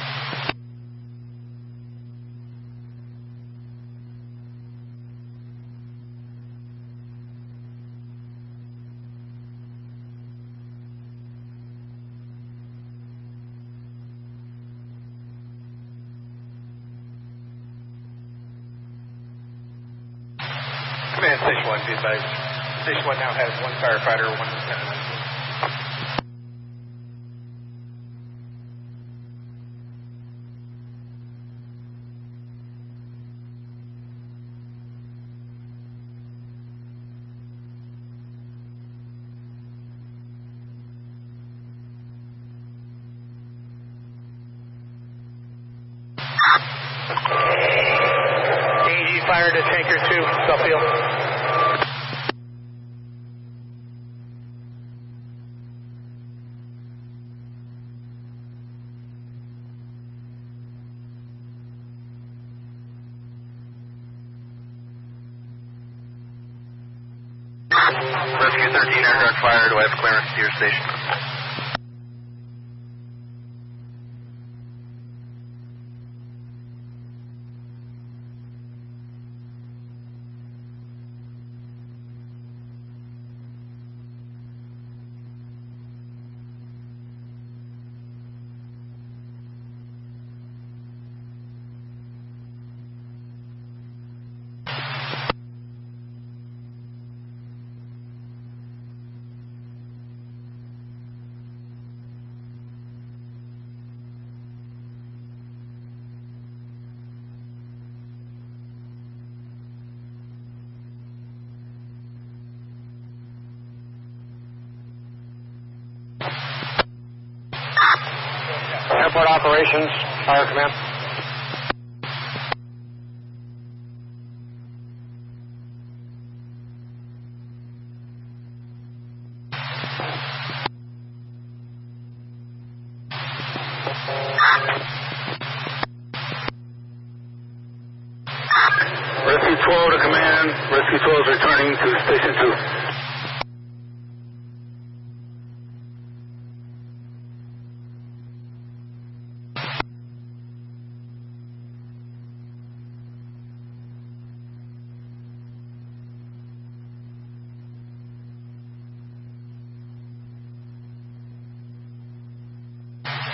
Command Station 1, be advised. Station 1 now has one firefighter, one lieutenant. AEG fired at Tanker 2, Suffield. Rescue 13, aircraft fire. Do I have clearance to your station? Airport Operations, Fire Command. Rescue 12 to command. Rescue 12 is returning to Station 2.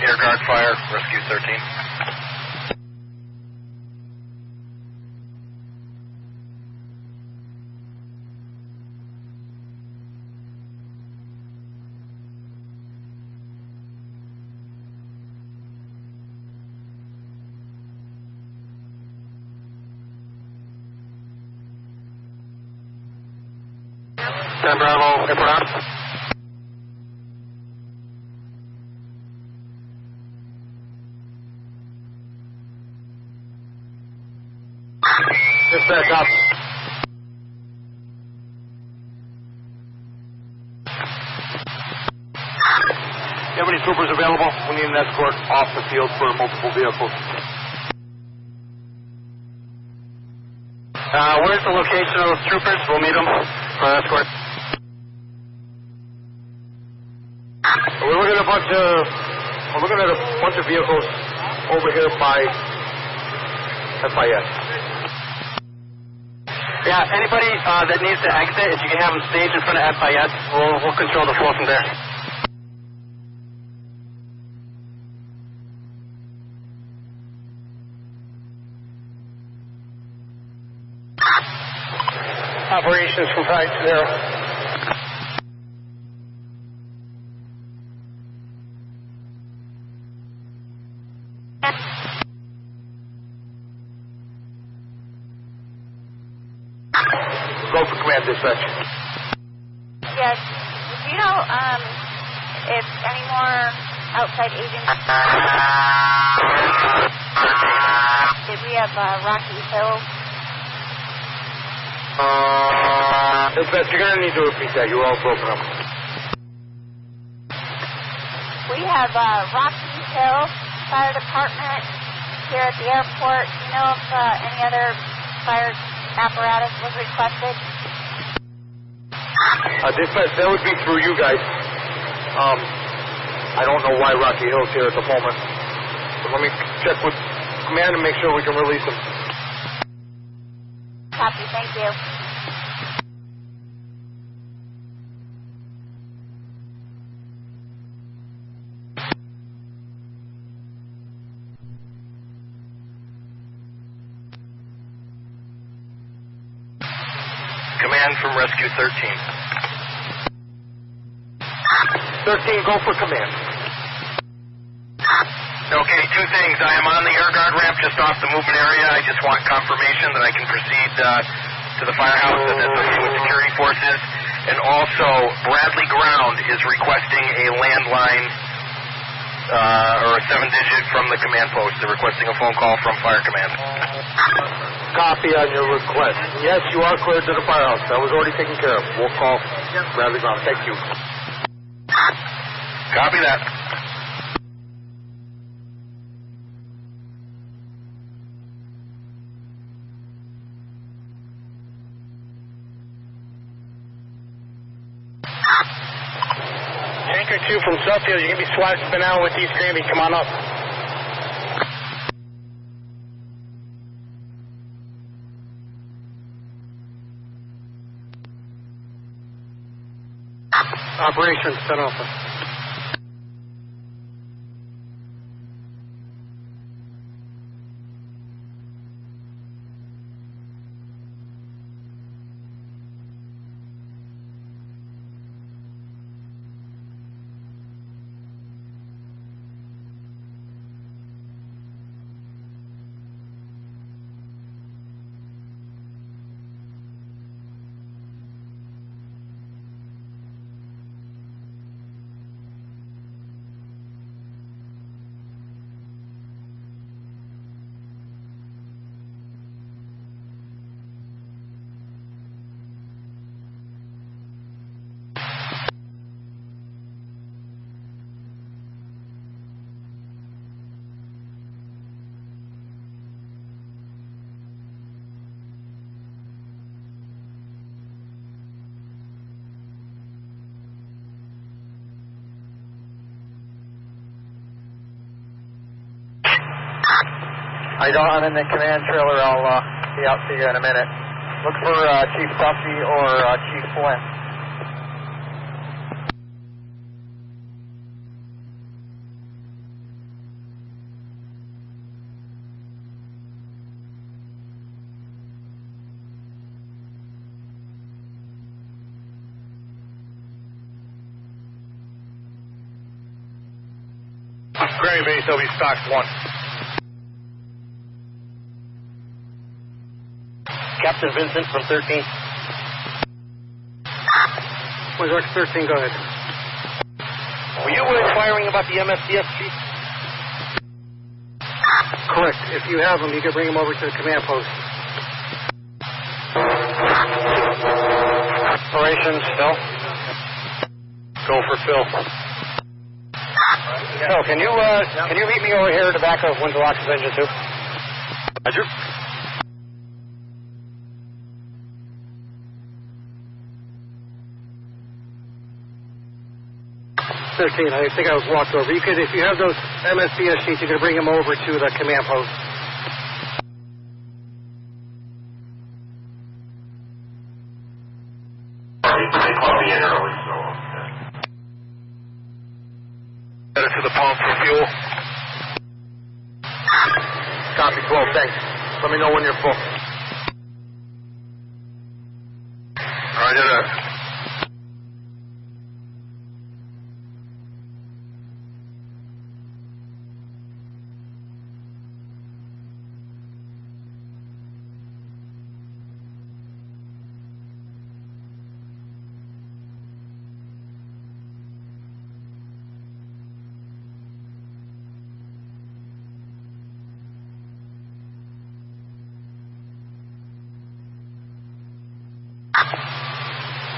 Air guard fire, Rescue 13. 10 Bravo, airport on. Dispatch up. You have any troopers available? We need an escort off the field for multiple vehicles. Where's the location of those troopers? We'll meet them for an escort. We're looking at a bunch of vehicles over here by FIS. Yeah, anybody that needs to exit, if you can have them staged in front of FIS, we'll control the flow from there. Operations from 5-0. Go for command, dispatch. Yes. Do you know if any more outside agents? Did we have Rocky Hill? Dispatch, you're going to need to repeat that. You were all broken up. We have Rocky Hill Fire Department here at the airport. Do you know if any other fire apparatus was requested? Dispatch, that would be through you guys. I don't know why Rocky Hill's here at the moment. But let me check with command and make sure we can release him. Copy, thank you. Command from Rescue 13. 13, go for command. Okay, two things. I am on the air guard ramp just off the movement area. I just want confirmation that I can proceed to the firehouse and associate with security forces. And also, Bradley Ground is requesting a landline or a 7-digit from the command post. They're requesting a phone call from Fire Command. Copy on your request. Yes, you are cleared to the firehouse. That was already taken care of. We'll call Bradley Ground. Thank you. Copy that. Tanker 2 from Suffield, you're going to be swiping out with East Granby. Come on up. Operations, 10 Alpha. I'm in the command trailer. I'll be out to you in a minute. Look for Chief Duffy or Chief Flynn. Granby Base, they'll be stocked 1. Captain Vincent from 13. Wizards 13, go ahead. Were you inquiring about the MSDS, Chief? Correct. If you have them, you can bring them over to the command post. Operations, Phil. Go for Phil. Phil, can you meet me over here at the back of Windsor-Lock's engine 2? Roger. 13, I think I was walked over. You could, if you have those MSDS sheets, you could bring them over to the command post. They called me in early, so. Headed to the pump for fuel. Copy 12, thanks. Let me know when you're full. Roger that.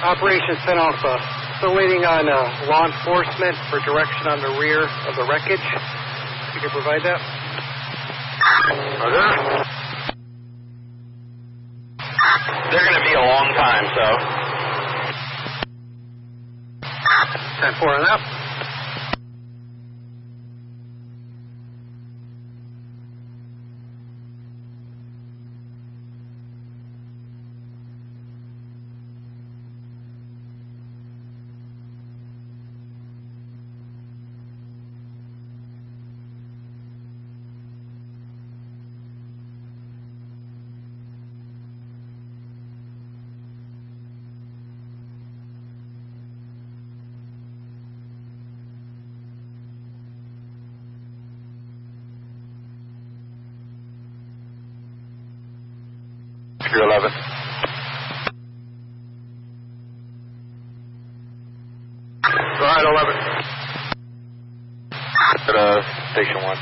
Operation sent off, still waiting on law enforcement for direction on the rear of the wreckage. You can provide that? They're going to be a long time, so. 10-4 on that. You're 11. Go ahead, 11. At Station 1.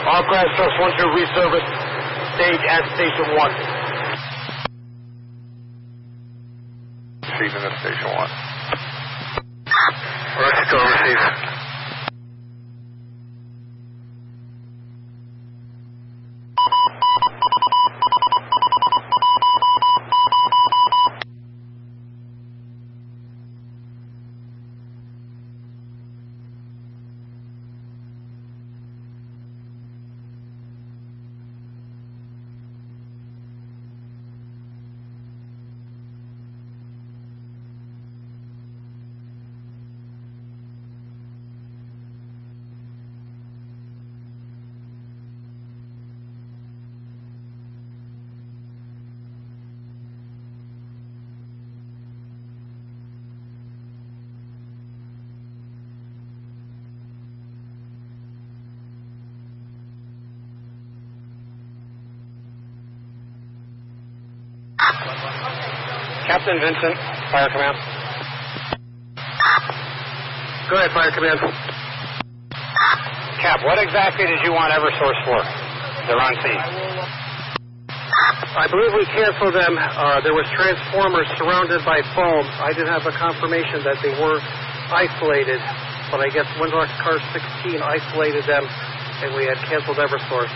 All crash trucks 1-2 reservice. Stage at Station 1. Receiving at Station 1. Roger, go receive. Captain Vincent, Fire Command. Go ahead, Fire Command. Cap, what exactly did you want Eversource for? They're on scene. I believe we canceled them. There was transformers surrounded by foam. I didn't have a confirmation that they were isolated, but I guess Windlock Car 16 isolated them, and we had canceled Eversource.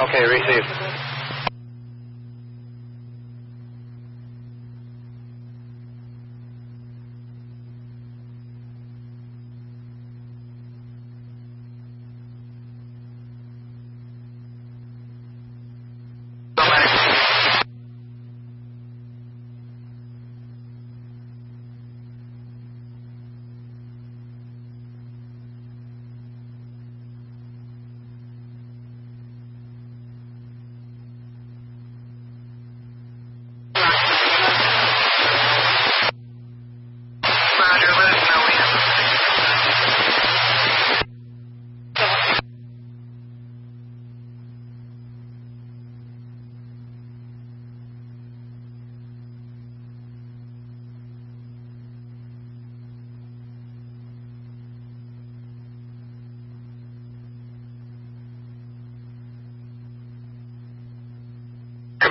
Okay, received.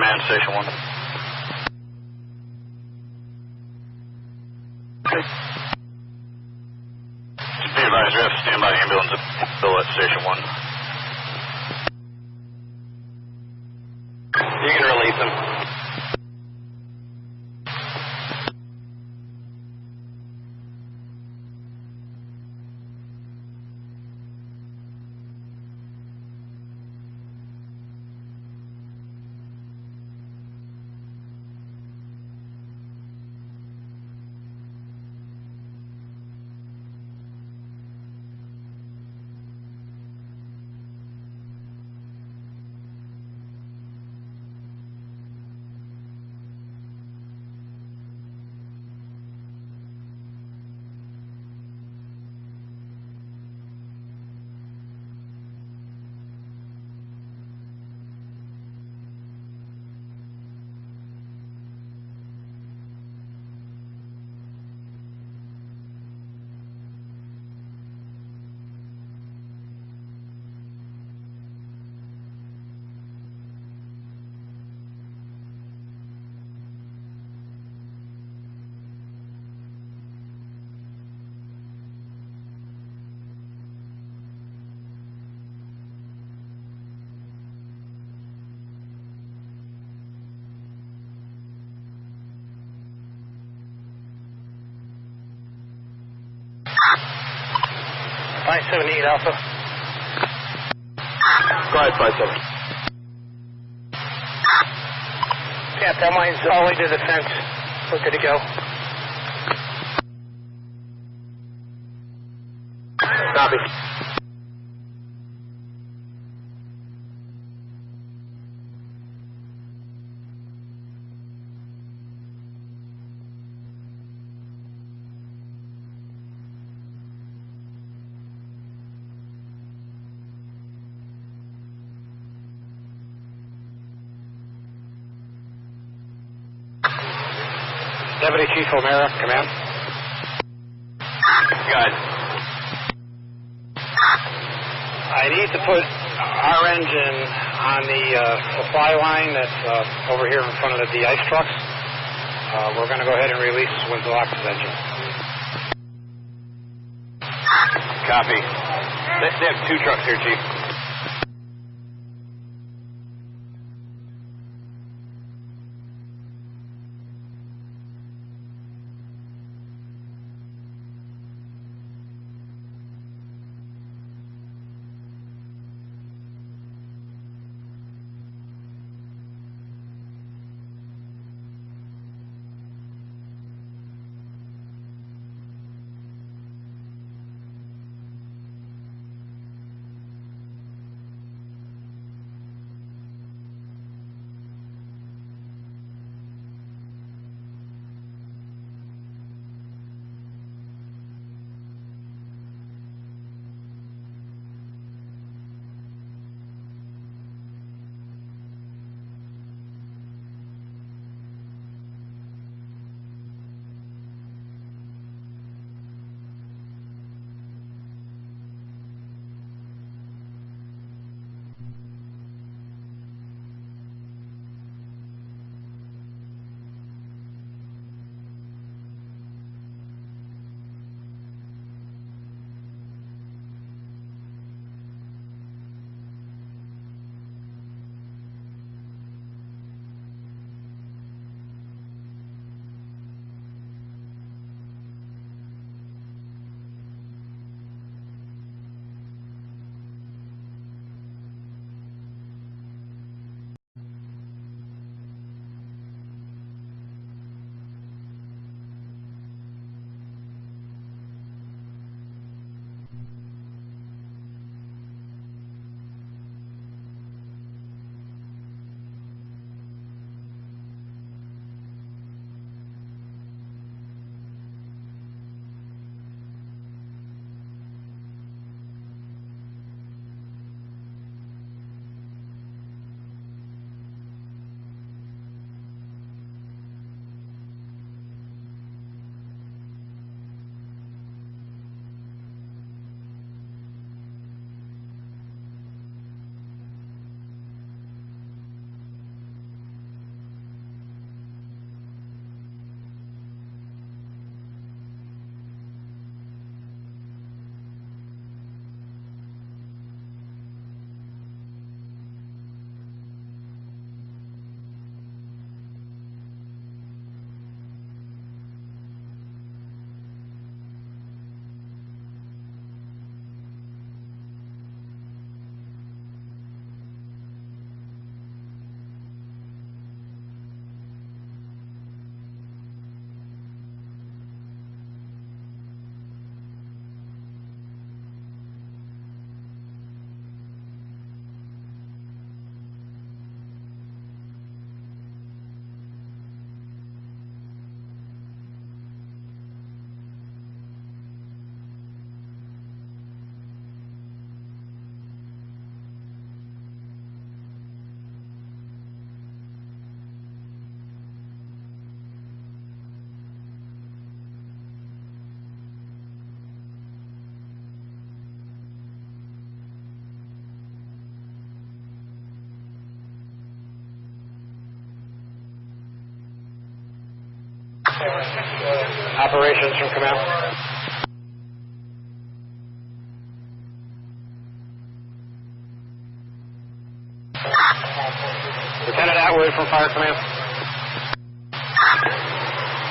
Command, Station 1. Be advised, we have standby ambulance at Station 1. You can release him. B17 Alpha. Go ahead, 57. Yeah, that line's all the way to the fence. We're good to go. Copy. Deputy Chief O'Mara, command. Good. I need to put our engine on the supply line that's over here in front of the ice trucks. We're going to go ahead and release Winslow's engine. Copy. They have 2 trucks here, Chief. Operations from command. Lieutenant Atwood from Fire Command.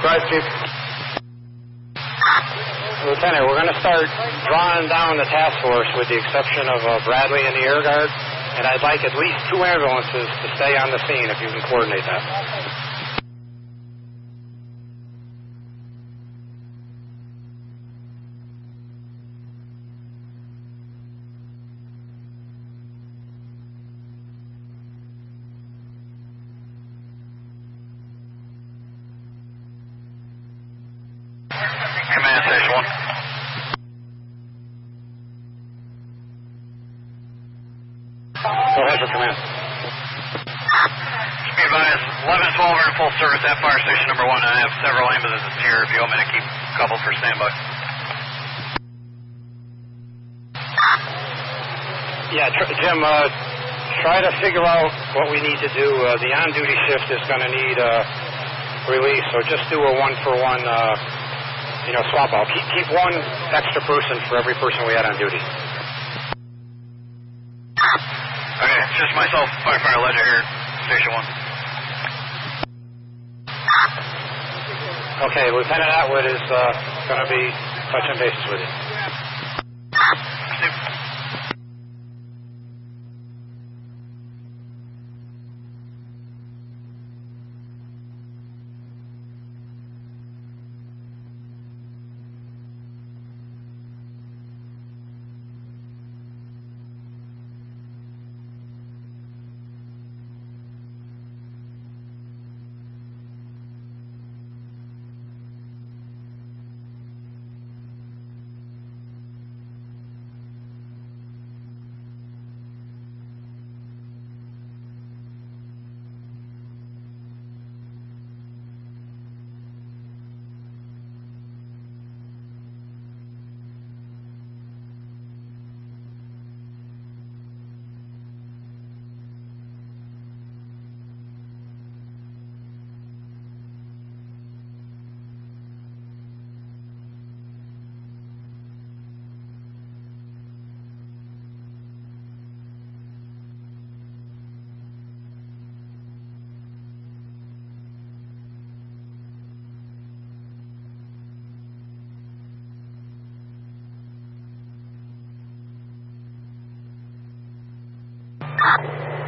Right, Chief. Lieutenant, we're going to start drawing down the task force with the exception of Bradley and the Air Guard, and I'd like at least 2 ambulances to stay on the scene if you can coordinate that. Command Station 1. Go ahead for command. Be advised, 11 and 12 are in full service at Fire Station number 1. I have several ambulances here if you want me to keep a couple for standby. Yeah, Jim, try to figure out what we need to do. The on-duty shift is going to need release, so just do a 1-for-1 swap out. Keep 1 extra person for every person we had on duty. Okay, it's just myself, Firefighter Ledger here, Station 1. Okay, Lieutenant Atwood is going to be touching bases with you.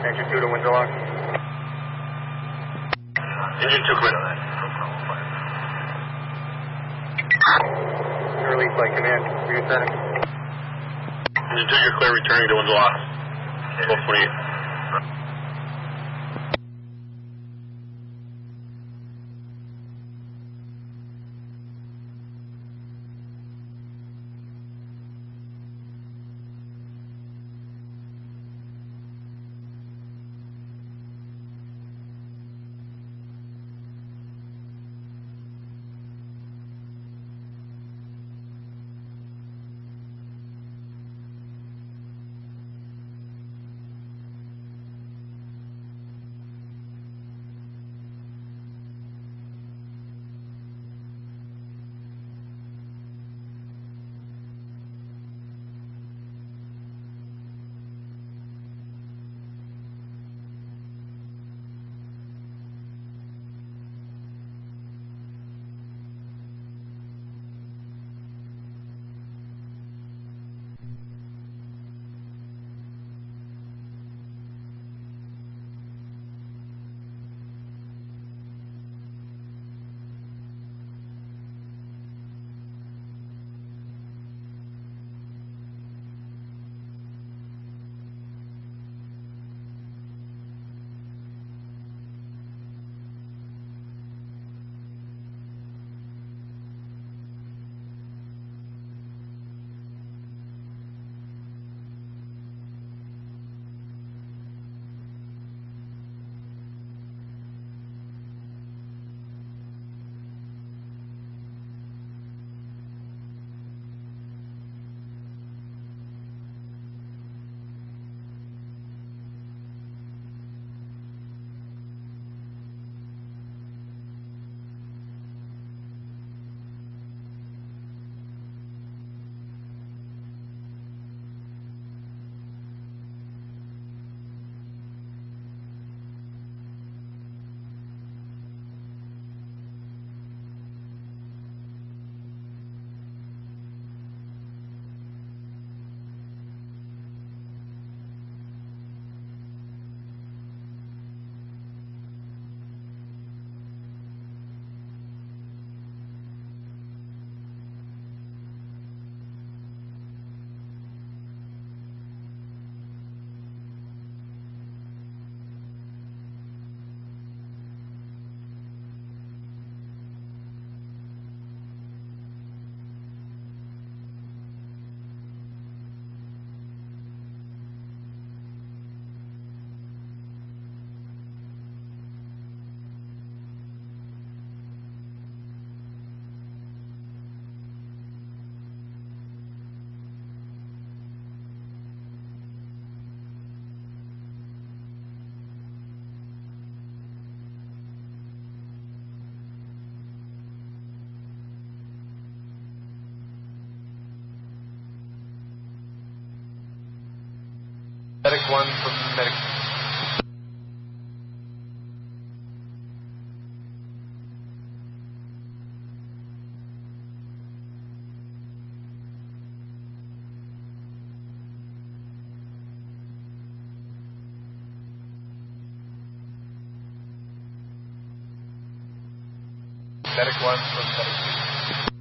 Engine 2 to window lock. Engine 2, clear. Release by command. Returning. Engine 2, you're clear, returning to window lock. 1228. Medic 1 from Medic. Medic 1 from Medic 2.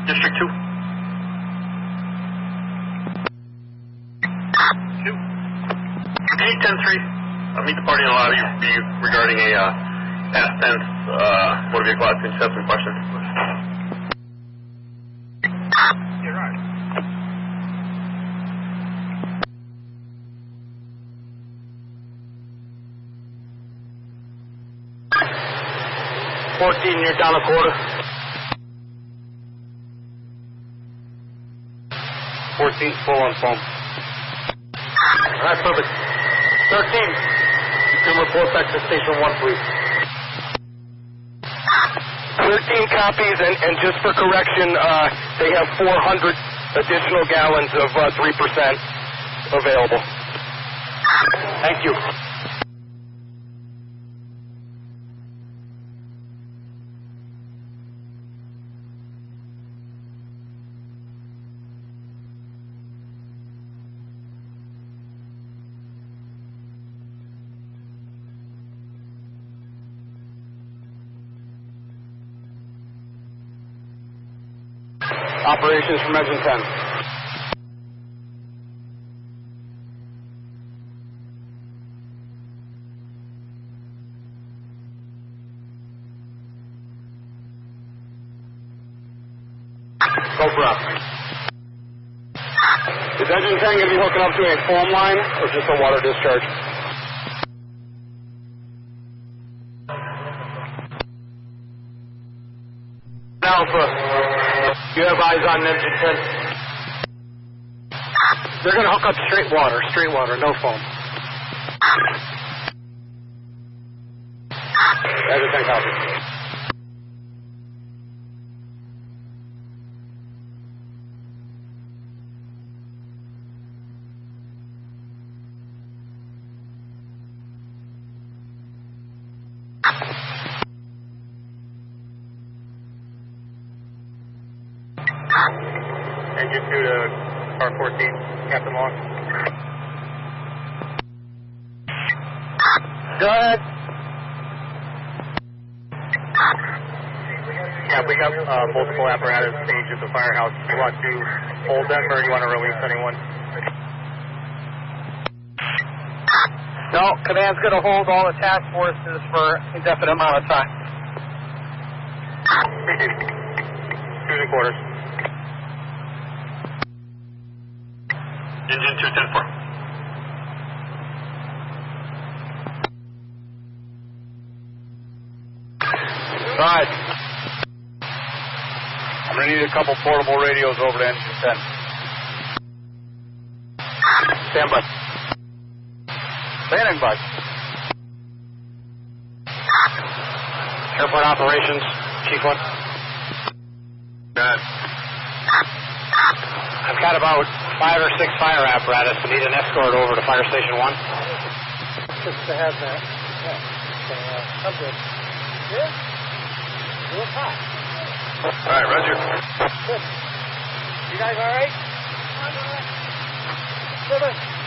District 2. 2. A-10-3. Meet the party in the lobby regarding a past tense motor vehicle accident. Have some questions. You're right. You're down a quarter. 14's full on foam. Alright, perfect. 13, you can report back to station 1, please. 13 copies, and just for correction, they have 400 additional gallons of 3% available. Thank you. Operations from engine 10. Go for up. Is engine 10 going to be hooking up to a foam line or just a water discharge? Alpha, you have eyes on engine 10? They're going to hook up straight water, no foam. Engine 10 copy. Engine 2 to car 14, Captain Long. Go ahead. Yeah, we got multiple apparatus staged at the firehouse. Do you want to hold them or do you want to release anyone? No, command's going to hold all the task forces for indefinite amount of time. 2 quarters. Engine 210-4. All right. I'm going to to need a couple portable radios over to engine 10. Stand by. Standing by. Airport operations, Chief 1. Good. I've got about 5 or 6 fire apparatus and need an escort over to Fire Station 1. Just to have that. Yeah. I'm good. Good? Real hot. All right, Roger. Good. You guys all right? Good.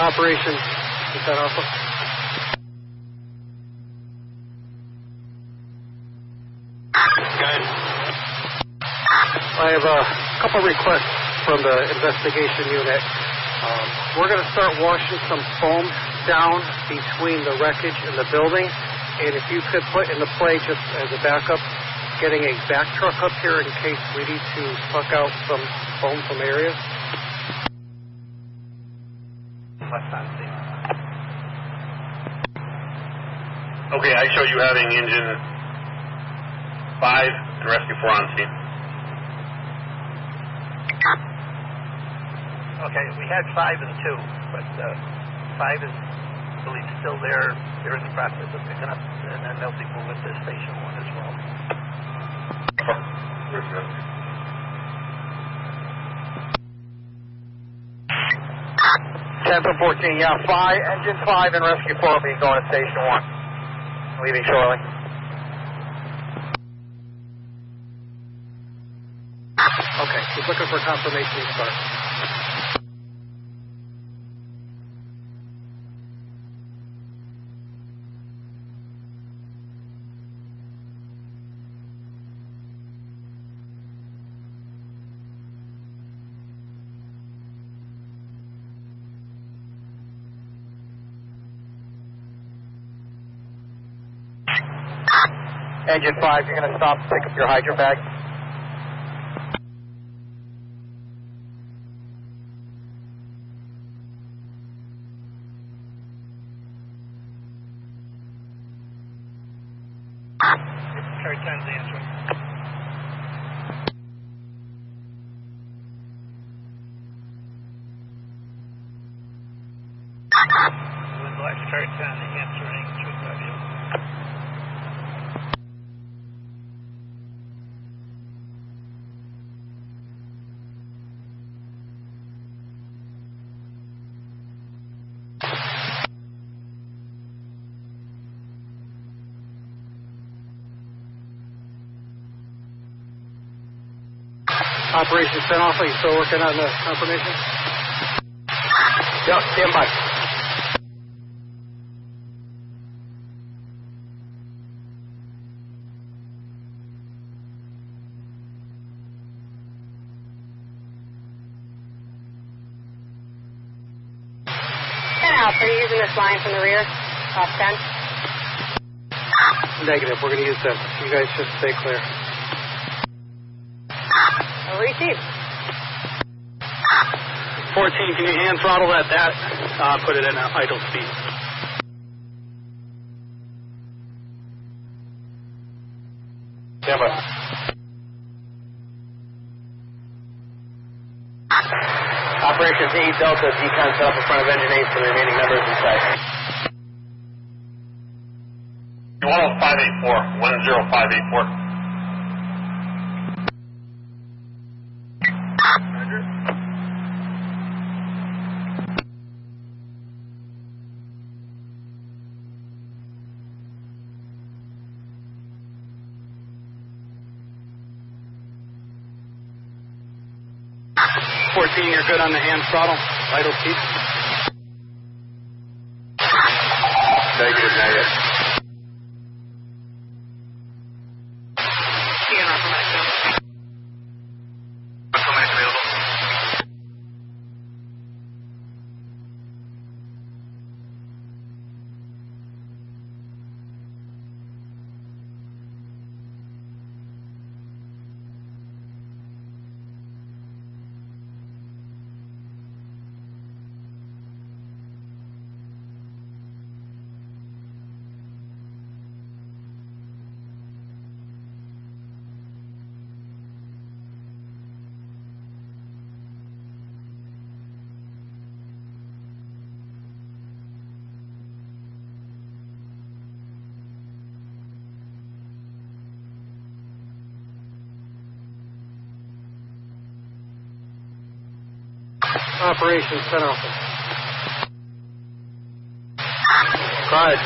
Operations, is that Alpha? have a couple requests from the investigation unit. We're going to start washing some foam down between the wreckage and the building. And if you could put into play, just as a backup, getting a back truck up here in case we need to suck out some foam from areas. Okay, I show you having engine 5 and rescue 4 on scene. Okay, we had 5 and 2, but 5 is, I believe, still there. They're in the process of picking up, and then they'll be moving to Station 1 as well. 10-14, yeah, engine 5 and rescue 4 will be going to Station 1, leaving shortly. Okay, just looking for confirmation to start. Engine 5, you're going to stop and pick up your hydrant bag. Car 10's answering. Windlash car 10 answering 2W. Operation sent off. Are you still working on the confirmation? Yep, stand by. Are you using this line from the rear? Off 10? Negative. We're going to use them. You guys just stay clear. Receive. 14, can you hand throttle at that? Put it in idle speed. Stand by. Operations 8 Delta, decon set up in front of engine 8 for the remaining members inside. 10584, 10584. You're good on the hand throttle, idle speed. Negative, negative. Operation sent off. Right.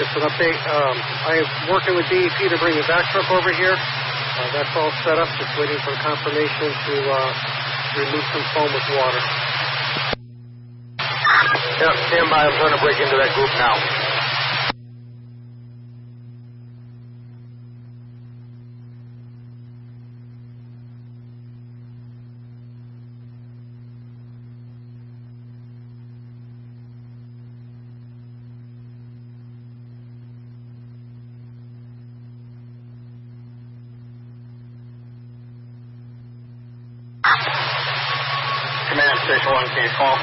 Just an update. I am working with DEP to bring the back truck over here. That's all set up. Just waiting for confirmation to remove some foam with water. Yep, stand by. I'm trying to break into that group now. Command Station 1, can you call?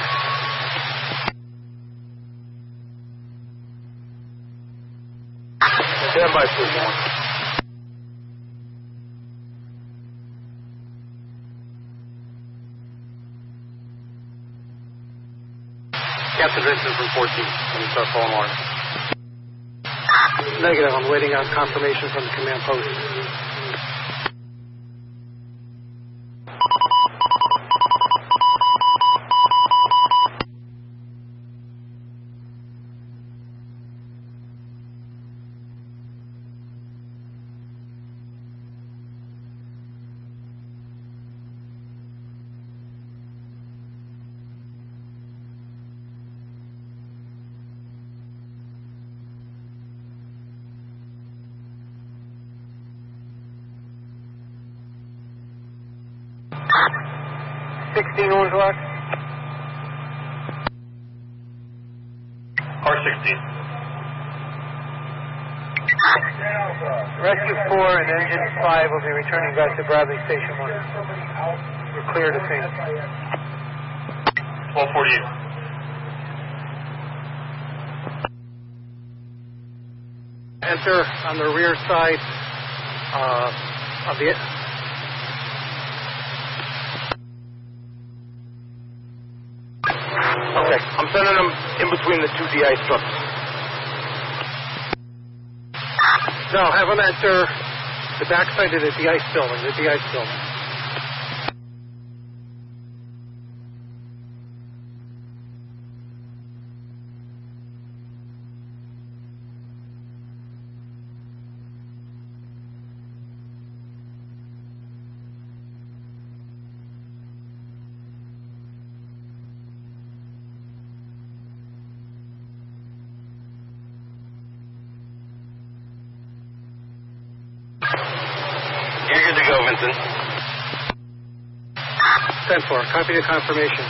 Stand by, Station 1. Captain Vincent from 14. Can you start following orders? Negative. I'm waiting on confirmation from the command post. Orange Lock. R16. Rescue 4 and Engine 5 will be returning back to Bradley Station 1. We're clear to scene. 1248. Enter on the rear side of the... Okay, I'm sending them in between the two de-ice trucks. No, have them enter the backside of the de-ice building, You're good to go, Vincent. 10-4, copy the confirmation.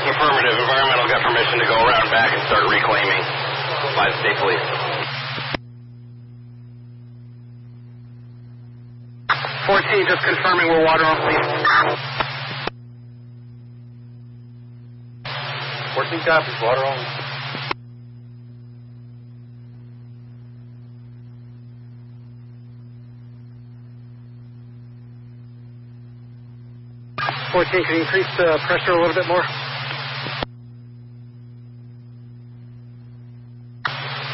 Affirmative. Environmental got permission to go around back and start reclaiming by the state police. 14, just confirming we're water only. 14 copies, water only. Can you increase the pressure a little bit more?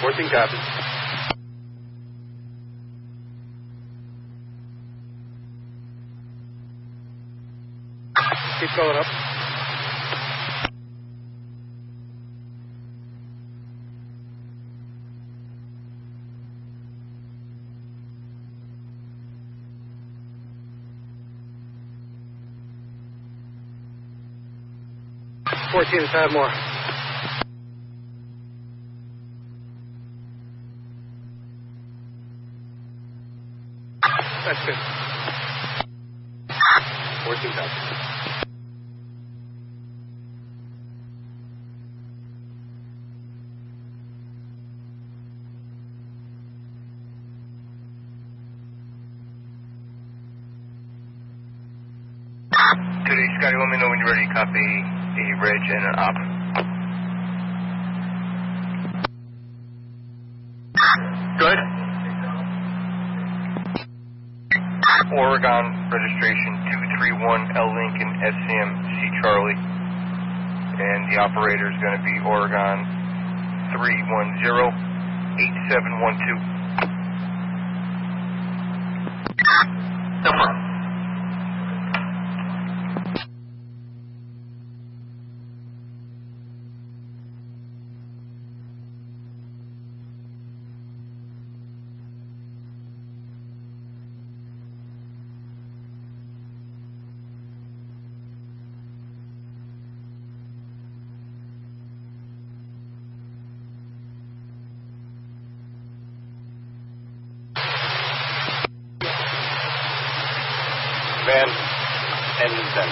14 copies. Keep going up. Let's have more. That's good. 14 copies. Today, Scotty, let me know when you're ready to copy a reg and an op. Good. Oregon registration 231 L Lincoln SCM C Charlie. And the operator is going to be Oregon 310-8712. Number. Van, engine 10.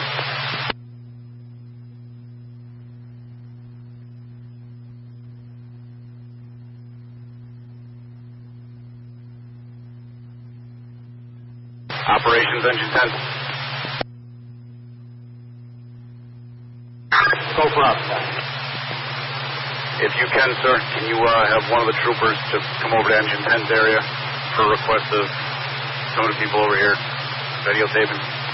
Operations engine 10. If you can, sir, can you have one of the troopers to come over to Engine 10's area for a request of some of the people over here videotaping?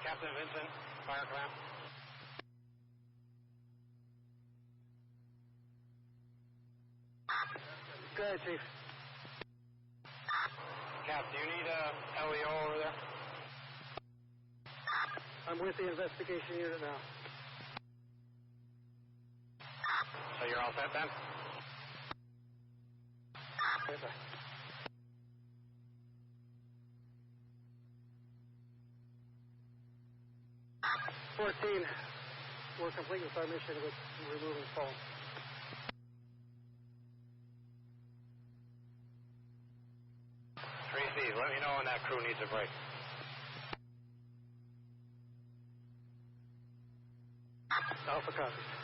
Captain Vincent, Fire Command. Go ahead, Chief. Cap, do you need a LEO over there? I'm with the investigation unit now. So you're all set then? Yes, sir. 14, we're complete with our mission with removing foam. Tracy, let me know when that crew needs a break. Alpha copies.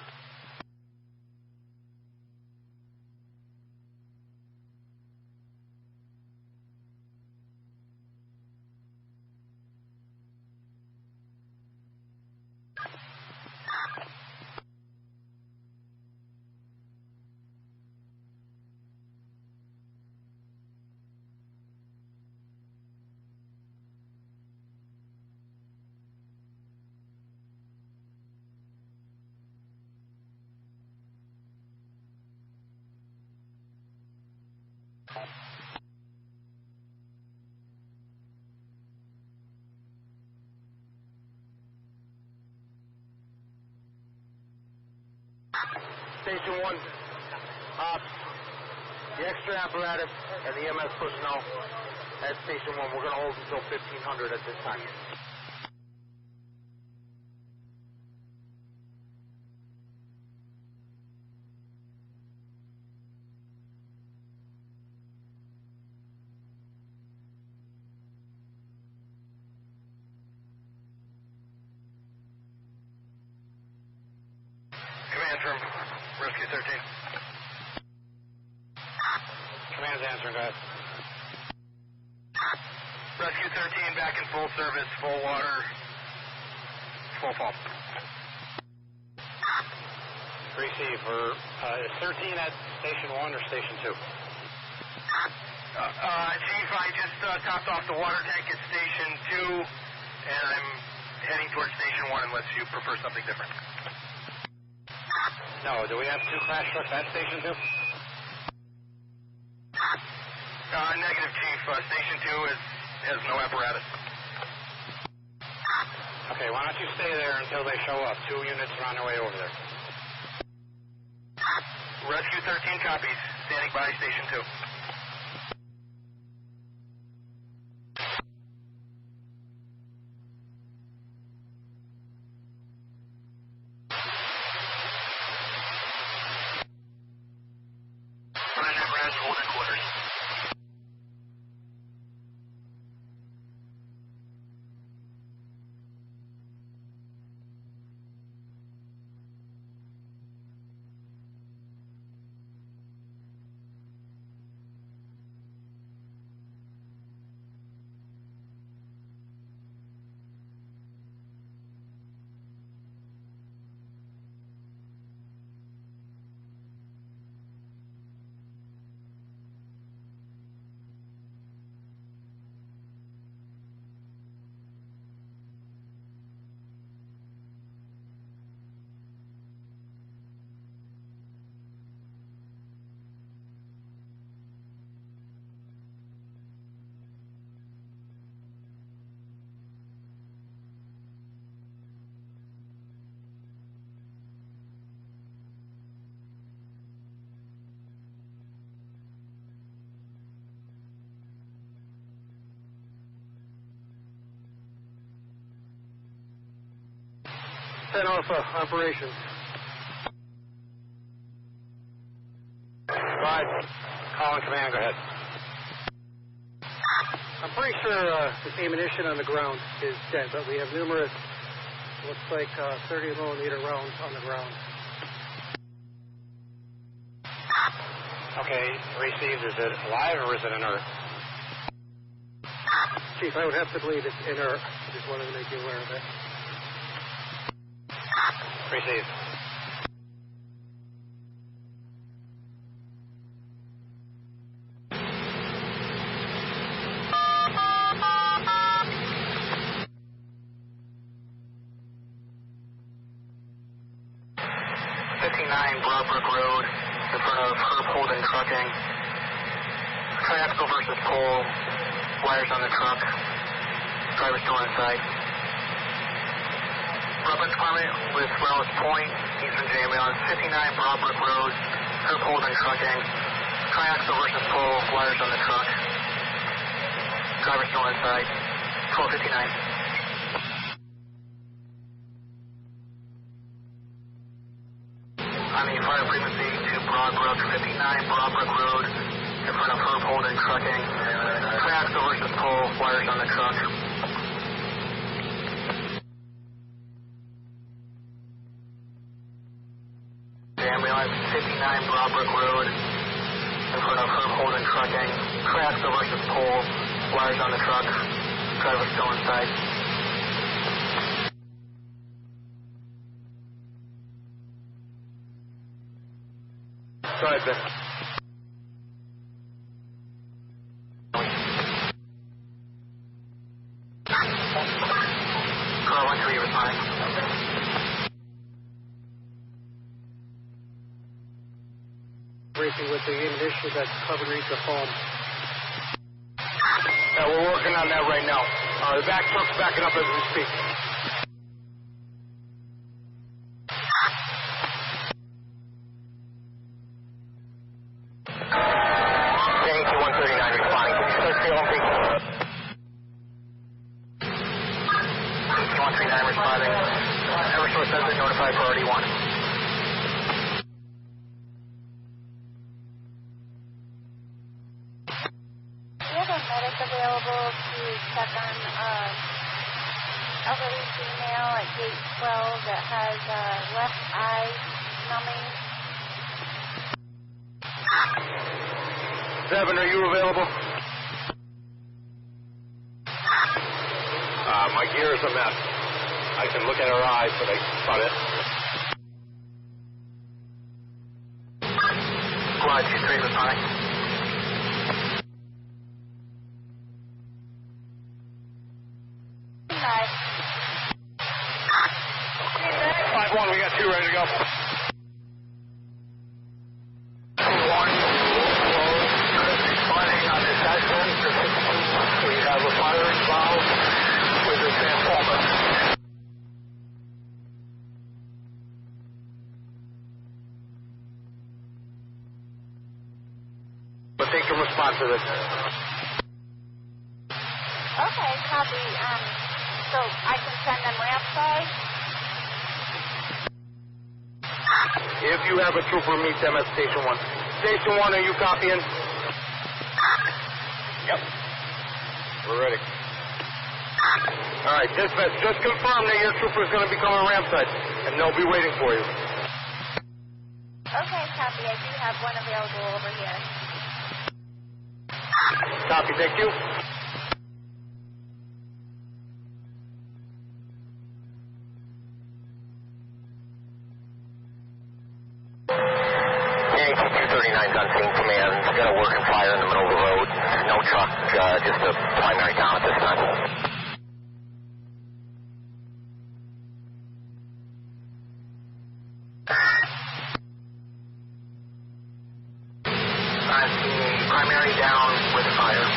Station 1, ops, the extra apparatus and the EMS personnel at Station 1. We're going to hold until 1500 at this time. Command from Rescue 13. Command's answering, guys. Rescue 13 back in full service, full water, full foam. Receive for is 13 at Station 1 or Station 2? Chief, I just topped off the water tank at Station 2, and I'm heading towards Station 1 unless you prefer something different. No, do we have 2 crash trucks at Station 2? Negative, Chief. Station 2 has no apparatus. Okay, why don't you stay there until they show up? 2 units are on their way over there. Rescue 13 copies. Standing by Station 2. Holding quarters. Ten Alpha, operations. 5, calling command, go ahead. I'm pretty sure this ammunition on the ground is dead, but we have numerous, looks like 30 millimeter rounds on the ground. Okay, received. Is it alive or is it inert? Chief, I would have to believe it's inert. I just wanted to make you aware of it. Received. Broadbrook Road, in front of Herb Holden Trucking. Triaxle versus pole, wires on the truck, driver still inside. Broadbrook Department with Wells Point, Eastern JML, 59 Broadbrook Road, Herb Holden Trucking. Triaxle versus pole, wires on the truck, driver still inside. 1259. On the fire frequency to Broadbrook, 59 Broadbrook Road, in front of Herb Holden Trucking. Triaxle versus pole, wires on the truck. The ambulance, 59 Broadbrook Road, in front of Herb Holden Trucking. Triaxle versus pole, wires on the truck. Driver still inside. Go ahead, Ben. Car 1-3 responding. Racing with the ammunition that's covering the foam. Yeah, we're working on that right now. The back truck's backing up as we speak. Notify priority 1. Do you have a medic available to check on elderly female at gate 12 that has left eye numbing? 7, are you available? My gear is a mess. I can look at her eyes, but that's about it. Squad 2-3 responding. they can respond to this. Okay, copy. So I can send them ramp side? If you have a trooper, meet them at Station 1. Station 1, are you copying? Yep. We're ready. All right, dispatch, just confirm that your trooper is going to be coming ramp side, and they'll be waiting for you. Okay, copy. I do have one available over here. Copy, thank you. Yankee 239's on scene command. Got a working fire in the middle of the road. No truck, just a primary down at this time. I'm seeing primary down with fire.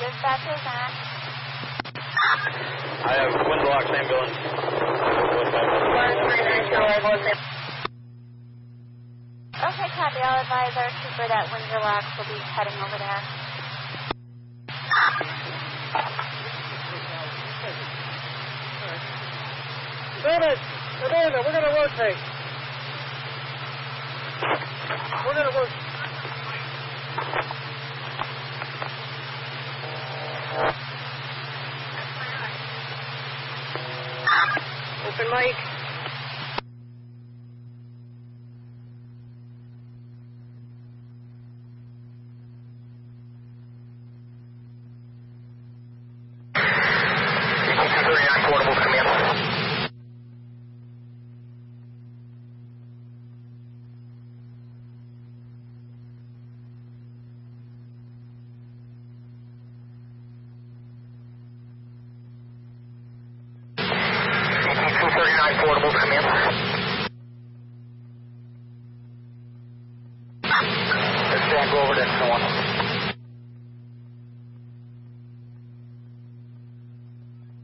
Dispatch is on. I have Windsor ambulance. Okay, copy. I'll advise our trooper that Windsor Locks will be heading over there. Savannah, we're going to rotate. We're going to rotate. Open mic. Portable command. Portable command. Let's go over to one.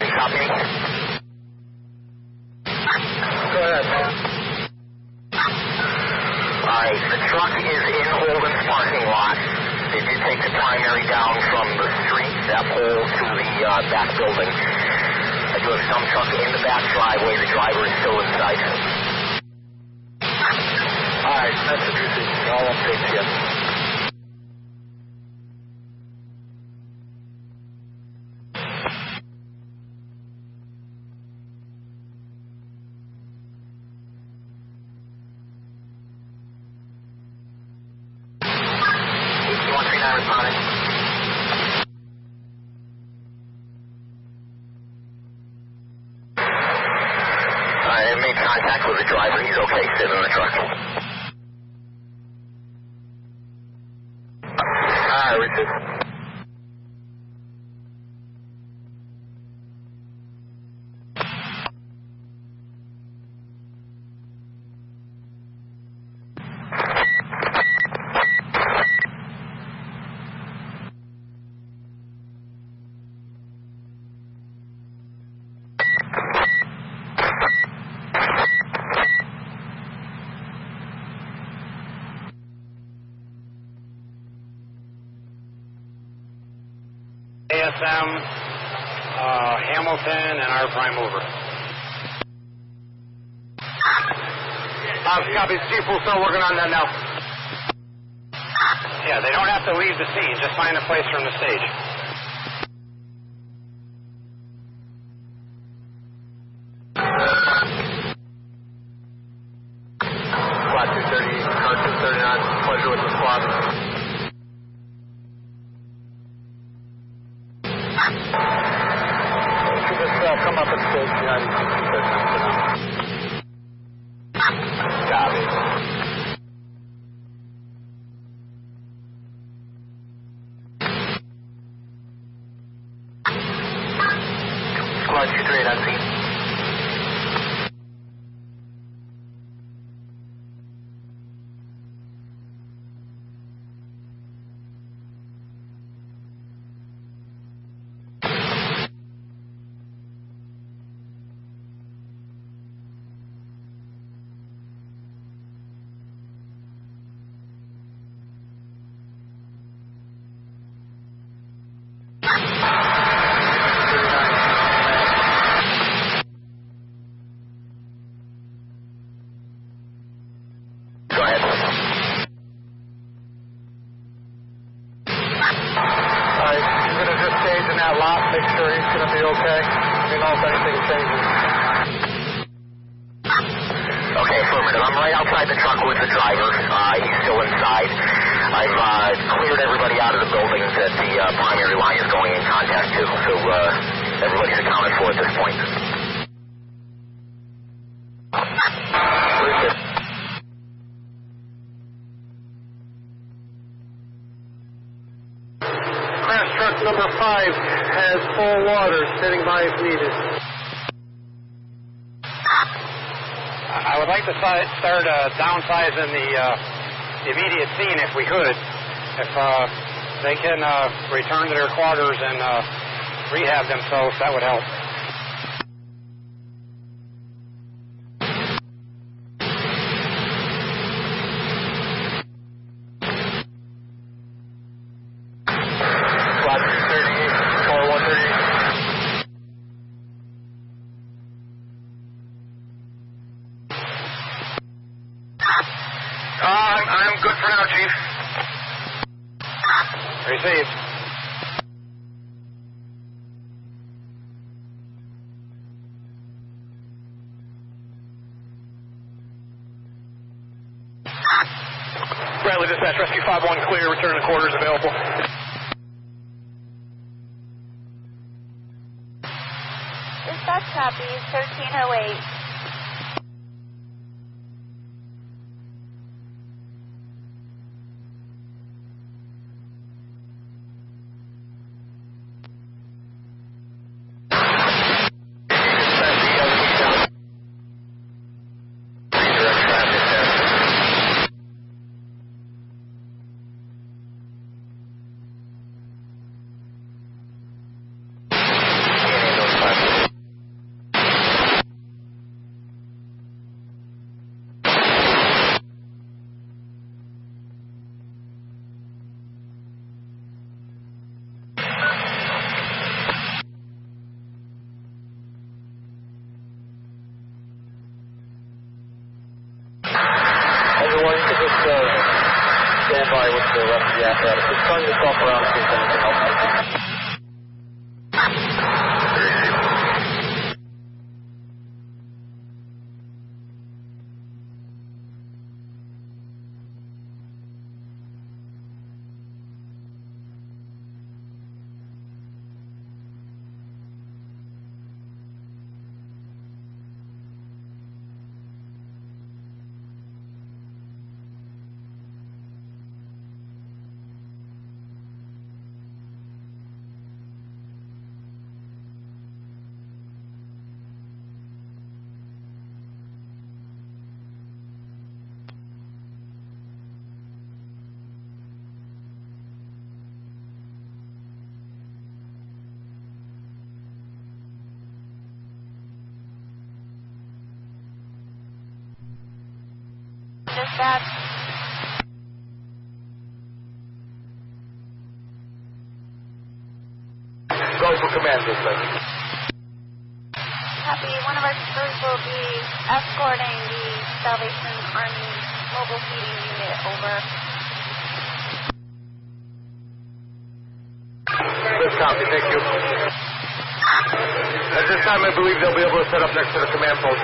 Copy. Go ahead. Alright, the truck is in Holden's parking lot. They did take the primary down from the street, that pole to the back building. I do have some truck in the back driveway. The driver is still inside. Alright, that's what you see. I'll update you. Responding. I made contact with the driver. He's okay sitting in the truck. Richard. ASM, Hamilton, and our prime mover. Copy, Chief. We'll start working on that now. Yeah, they don't have to leave the scene. Just find a place from the stage. should just come up and stay behind these positions for now. Copy. Squad 238 on scene. Make sure he's going to be okay. Let me know if anything changes. Okay, affirmative. I'm right outside the truck with the driver. He's still inside. I've cleared everybody out of the building that the primary line is going in contact to, so everybody's accounted for at this point. Crash truck number 5 has full water, standing by if needed. I would like to start downsizing the immediate scene if we could. If they can return to their quarters and rehab themselves, that would help. I'm good for now, Chief. Received. Bradley Dispatch, Rescue 5-1 clear, return to quarters available. Dispatch copies, 1308. Everyone, you can just stand by with the rest of the apparatus. Just turn yourself around and see if anything else happens. Dispatch. Go for command, dispatch. Copy. One of our troopers will be escorting the Salvation Army mobile feeding unit over. Good copy, thank you. At this time, I believe they'll be able to set up next to the command post.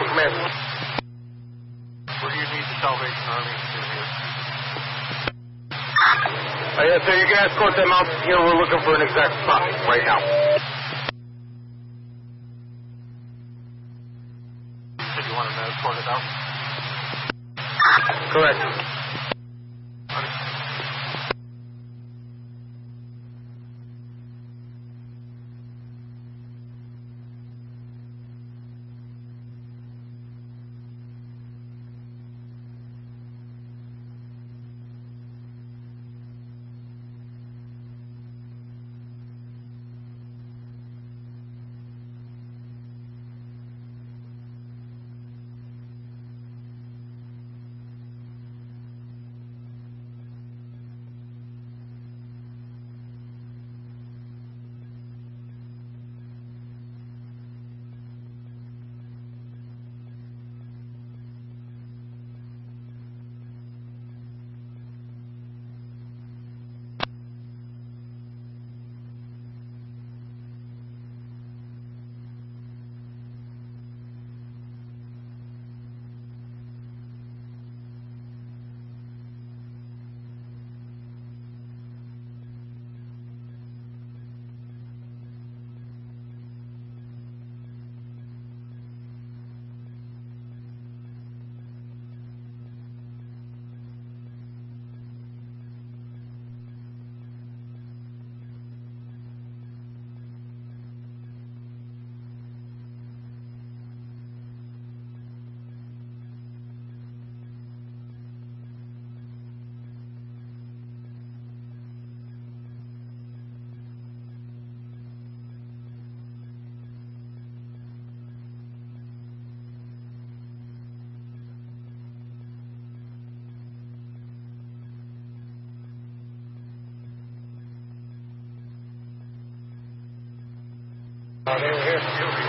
Mobile Command. Where do you need the Salvation Army in here? Yes, sir, you can escort them out here. We're looking for an exact spot right now. So you want them escorted out? Correct.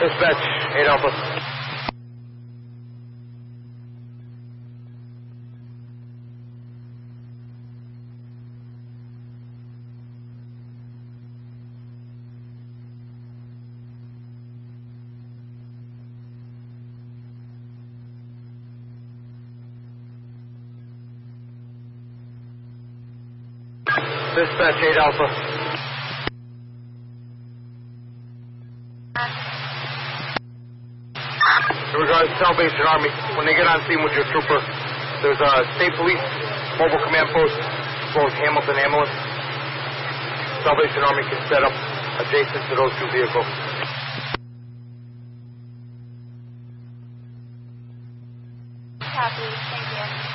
Dispatch, 8 Alpha. Dispatch, 8 Alpha. In regards to Salvation Army, when they get on scene with your trooper, there's a state police mobile command post as well as Hamilton ambulance. Salvation Army can set up adjacent to those two vehicles. Copy. Thank you.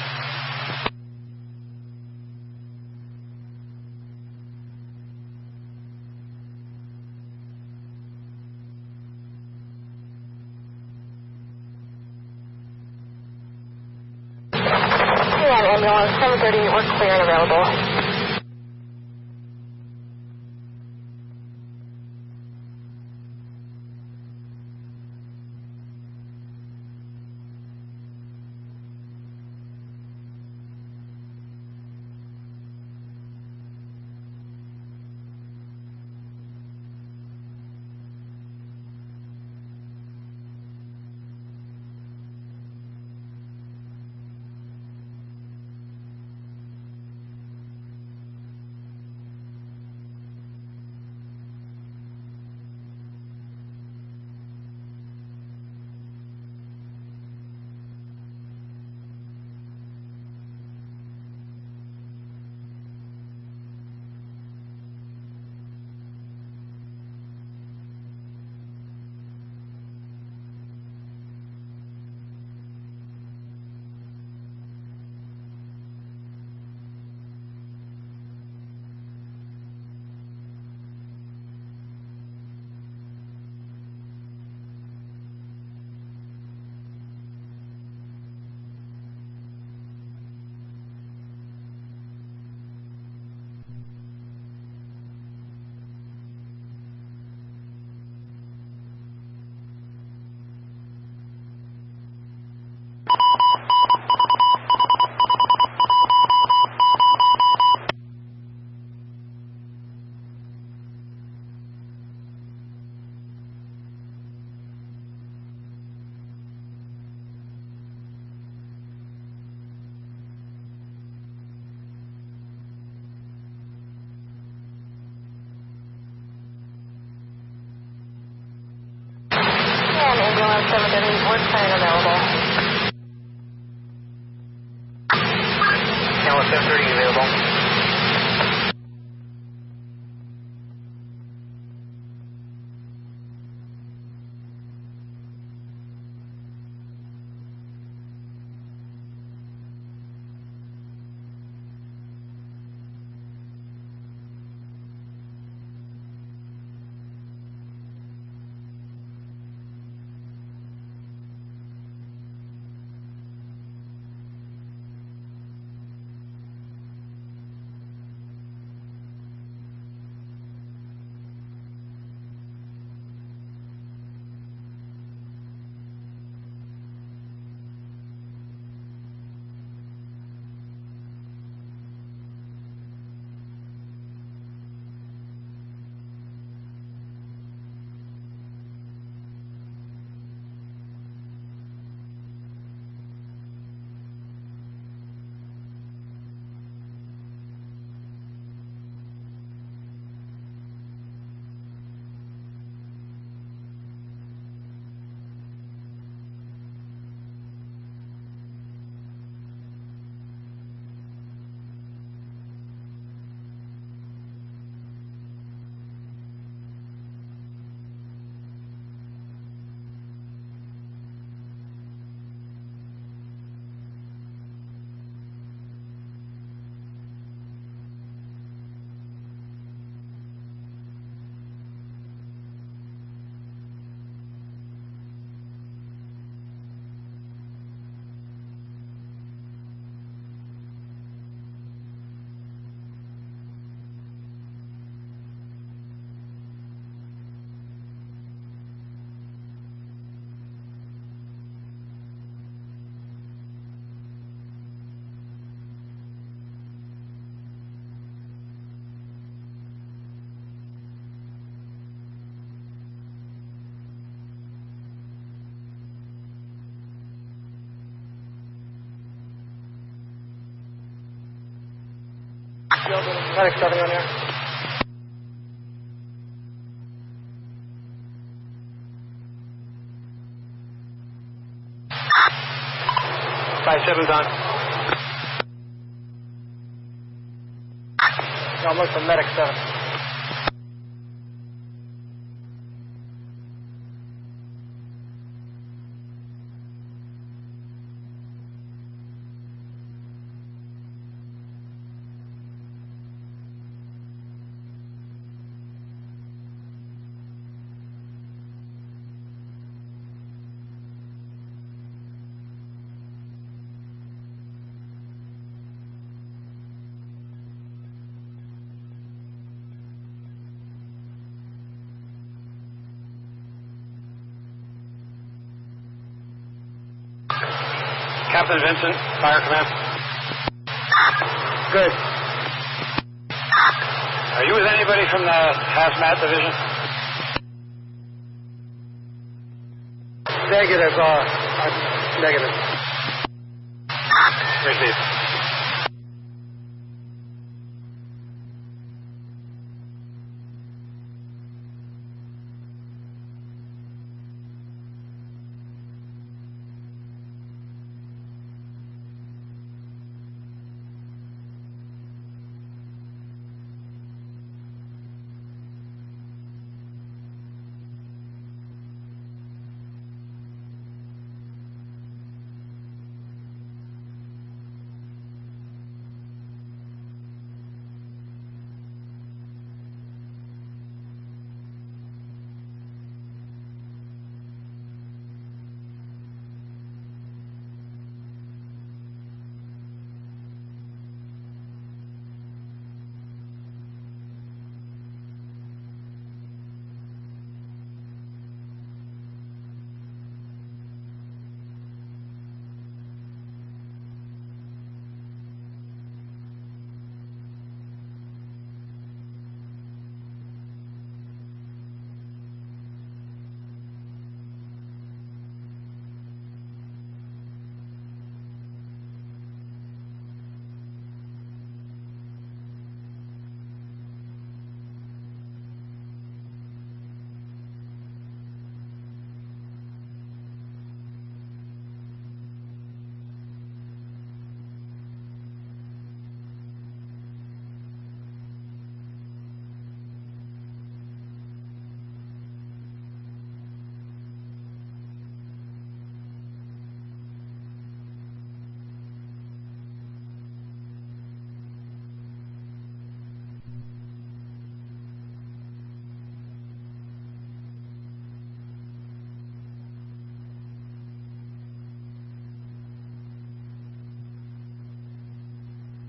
Ambulance 730, we're clear and available. 10 available. Channel 1030 available. Medic 7 on there. B17's on. No, I'm looking for Medic 7. Captain Vincent, Fire Command. Good. Are you with anybody from the Hazmat Division? Negative, negative. Received.